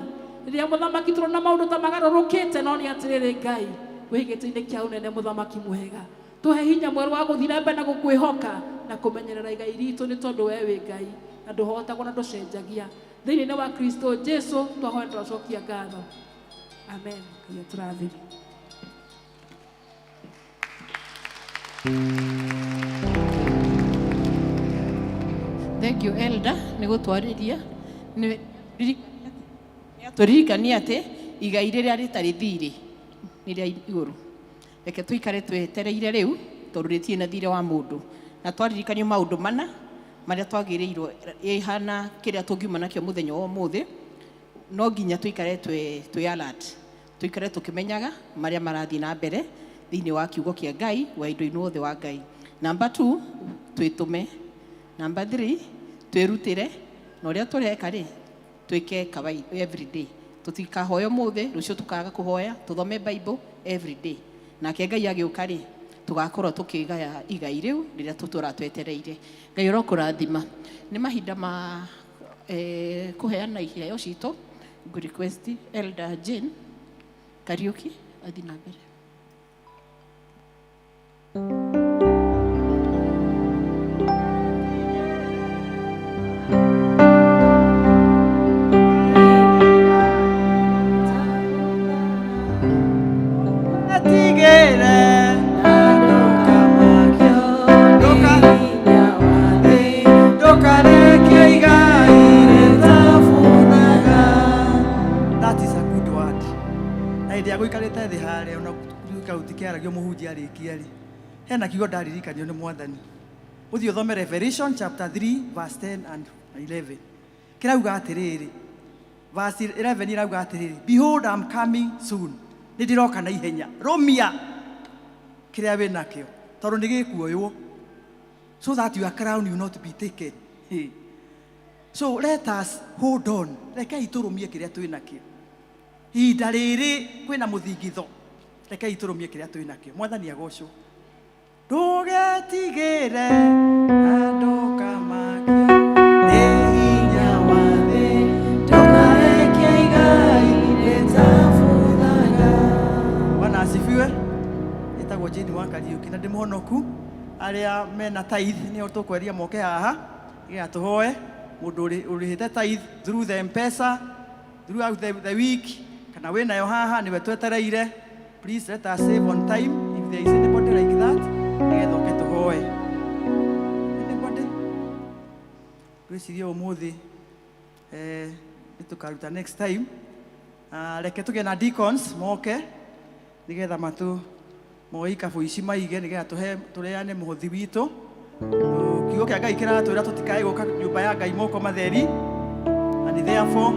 Speaker 15: Rĩrĩa mũthamaki tũrona maũndũ ta magarũrũkĩte no nĩ atĩrĩrĩ Ngai wĩ gĩtĩ-inĩ kĩa ũnene mũthamaki mwega. Tũhe hinya mwerũ wa gũthiĩ na mbere na gũkwĩhoka na kũmenyerera igai ritũ nĩ tondũ we wĩ Ngai na ndũhotagwo na ndũcenjagia. Thĩinĩ wa Kristo Jesu twahoya tũracokia ngatho. Amen. Ngai atũrathime.
Speaker 2: Thank you Elder nĩ gũtwarĩria nĩ tũririkania atĩ igai rĩrĩa rĩtarĩ thirĩ nĩ rĩa igũrũ. Reke tũikare twetereire rĩu tondũ rĩtirĩ na thirĩ wa mũndũ na twaririkanio maũndũ mana marĩa twagĩrĩirwo ihana kĩrĩa tũngiuma nakĩo mũthenya wa ũmũthĩ. No nginya tũikare twĩ alert, tũikare tũkĩmenyaga marĩa marathiĩ na mbere thĩinĩ wa kiugo kĩa Ngai wa indo-inĩ wothe wa Ngai. Number 2 twĩtũme. Number 3 twĩrutĩre na ũrĩa tũreka rĩ twĩke kawaida every day. Tũtikahoya ũmũthĩ rũciũ tũkaga kũhoya, tũthome Bible every day. Nake Ngai agĩũka rĩ tũgakorwo tũkĩgaya igai rĩu rĩrĩa tũtũra twetereire. Ngai ũrokũrathima. Nĩ mahinda ma kũheana iheo citũ. Request Elder Jane Kariuki athiĩ na mbere.
Speaker 16: Hena kiugo ndaririkanio nĩ Mwathani. Ũthiĩ ũthome Revelation chapter 3 verse 10 and 11. Kĩrauga atĩrĩrĩ, verse 11 irauga atĩrĩrĩ, behold I'm coming soon. Nĩ ndĩroka na ihenya. Rũmia kĩrĩa wĩ nakĩo tondũ nĩ gĩkuoywo, so that your crown will not be taken. So let us hold on. Rekei tũrũmie kĩrĩa twĩ nakĩo. Ihinda rĩrĩ kwĩna mũthingitho. Rekei tũrũmie kĩrĩa twĩ nakĩo. Mwathani agocwo. ndũgetigĩre andũ kamakio nĩ hinya wa thĩ ndũkareke igai rĩtabuthaga. Bwana asifiwe. Nĩtagwo Jane wa Kariũki na ndĩ mũhonoku. Arĩa mena tithe nĩo tũkweria moke haha nĩgetha tũhoe. Mũndũ ũrĩhĩte tithe through the M-Pesa throughout the week kana wĩnayo haha nĩwe twetereire. Please let us save on time if there is anybody like that. Nĩgetha ũke tũhoe. Anybody? Twĩcirie ũmũthĩ nĩtũkaruta next time. Reke tũgĩe na deacons moke nĩgetha moe ikabũ ici maige nĩgetha tũreane mũhothi witũ. Kiugo kĩa Ngai kĩratwĩra tũtikae gũka nyũmba ya Ngai moko matheri. And therefore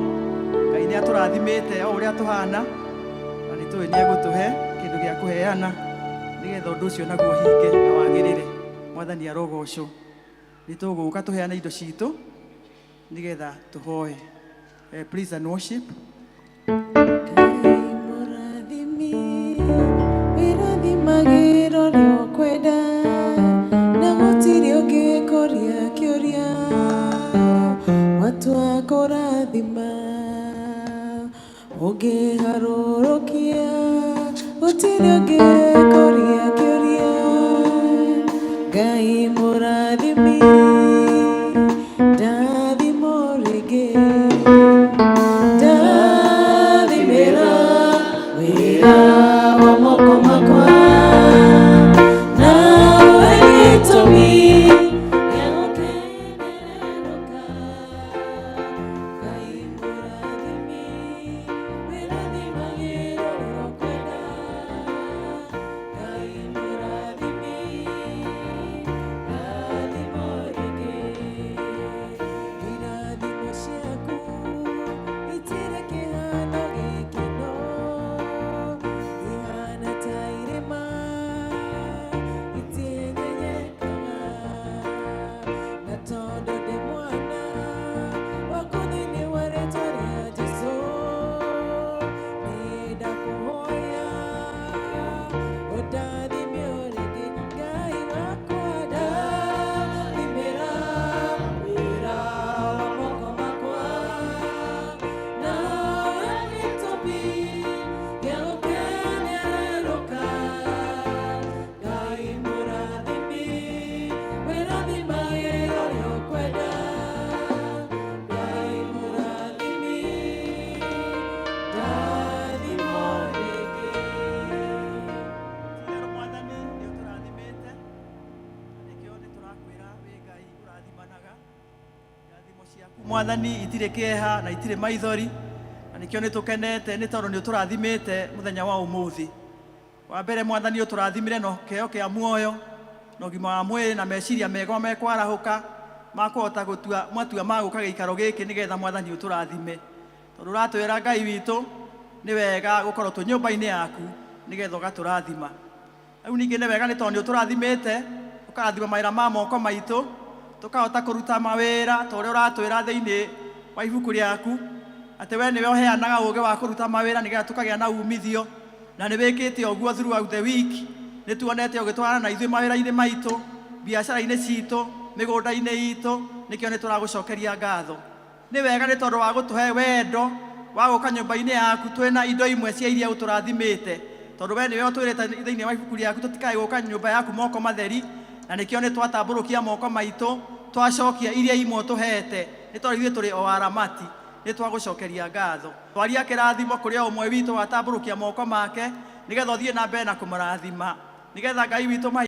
Speaker 16: Ngai nĩatũrathimĩte o ũrĩa tũhana na nĩtũĩ nĩegũtũhe kĩndũ gĩa kũheana nĩgetha ũndũ ũcio naguo hinge na wagĩrĩre. Mwathani arogocwo. Nĩtũgũka tũheane indo citũ nĩgetha tũhoe. Praise and worship.
Speaker 5: Magiro rĩokwenda na gũtirĩ ũngĩkũria kĩũria watua kũrathima ũngĩharũrũkia gũtirĩ ũngĩkũria kĩũria Ngai mũrathimi ndathimo rĩngĩ ndathimĩra wĩra wa moko makwa
Speaker 16: Mwathani itirĩ kĩeha na itirĩ maithori na nĩkĩo nĩtũkenete nĩ tondũ nĩũtũrathimĩte mũthenya wa ũmũthĩ. Wa mbere Mwathani ũtũrathimire na kĩheo kĩa muoyo na ũgima wa mwĩrĩ na meciria mega mekwarahũka makũhota gũtua matua ma gũka gĩikaro gĩkĩ nĩgetha Mwathani ũtũrathime. Tondũ ũratwĩra Ngai witũ nĩ wega gũkorwo twĩ nyũmba-inĩ yaku nĩgetha ũgatũrathima. Rĩu ningĩ nĩ wega nĩ tondũ nĩũtũrathimĩte ũkarathima mawĩra ma moko maitũ tũkahota kũruta mawĩra ta ũrĩa ũratwĩra thĩinĩ wa ibuku rĩaku atĩ we nĩwe ũheanaga ũũgĩ wa kũruta mawĩra nĩgetha tũkagĩa na umithio na nĩ wĩkĩte ũguo throughout the week. Nĩ tuonete ũgĩtwarana na ithuĩ mawĩra-inĩ maitũ, biacara-inĩ citũ, mĩgũnda-inĩ itũ, nĩkĩo nĩ tũragũcokeria ngatho. Nĩ wega nĩ tondũ wa gũtũhe wendo wa gũka nyũmba-inĩ yaku twĩna indo imwe cia iria ũtũrathimĩte, tondũ we nĩwe ũtwĩrĩte thĩinĩ wa ibuku rĩaku tũtikae gũka nyũmba yaku moko matheri, na nĩkĩo nĩ twatambũrũkia moko maitũ twacokia iria imwe tũhete nĩ tondũ ithuĩ tũrĩ o aramati. Nĩ twagũcokeria ngatho. Twaria kĩrathimo kũrĩ o ũmwe witũ watambũrũkia moko make nĩgetha ũthiĩ na mbere na kũmũrathima nĩgetha Ngai witũ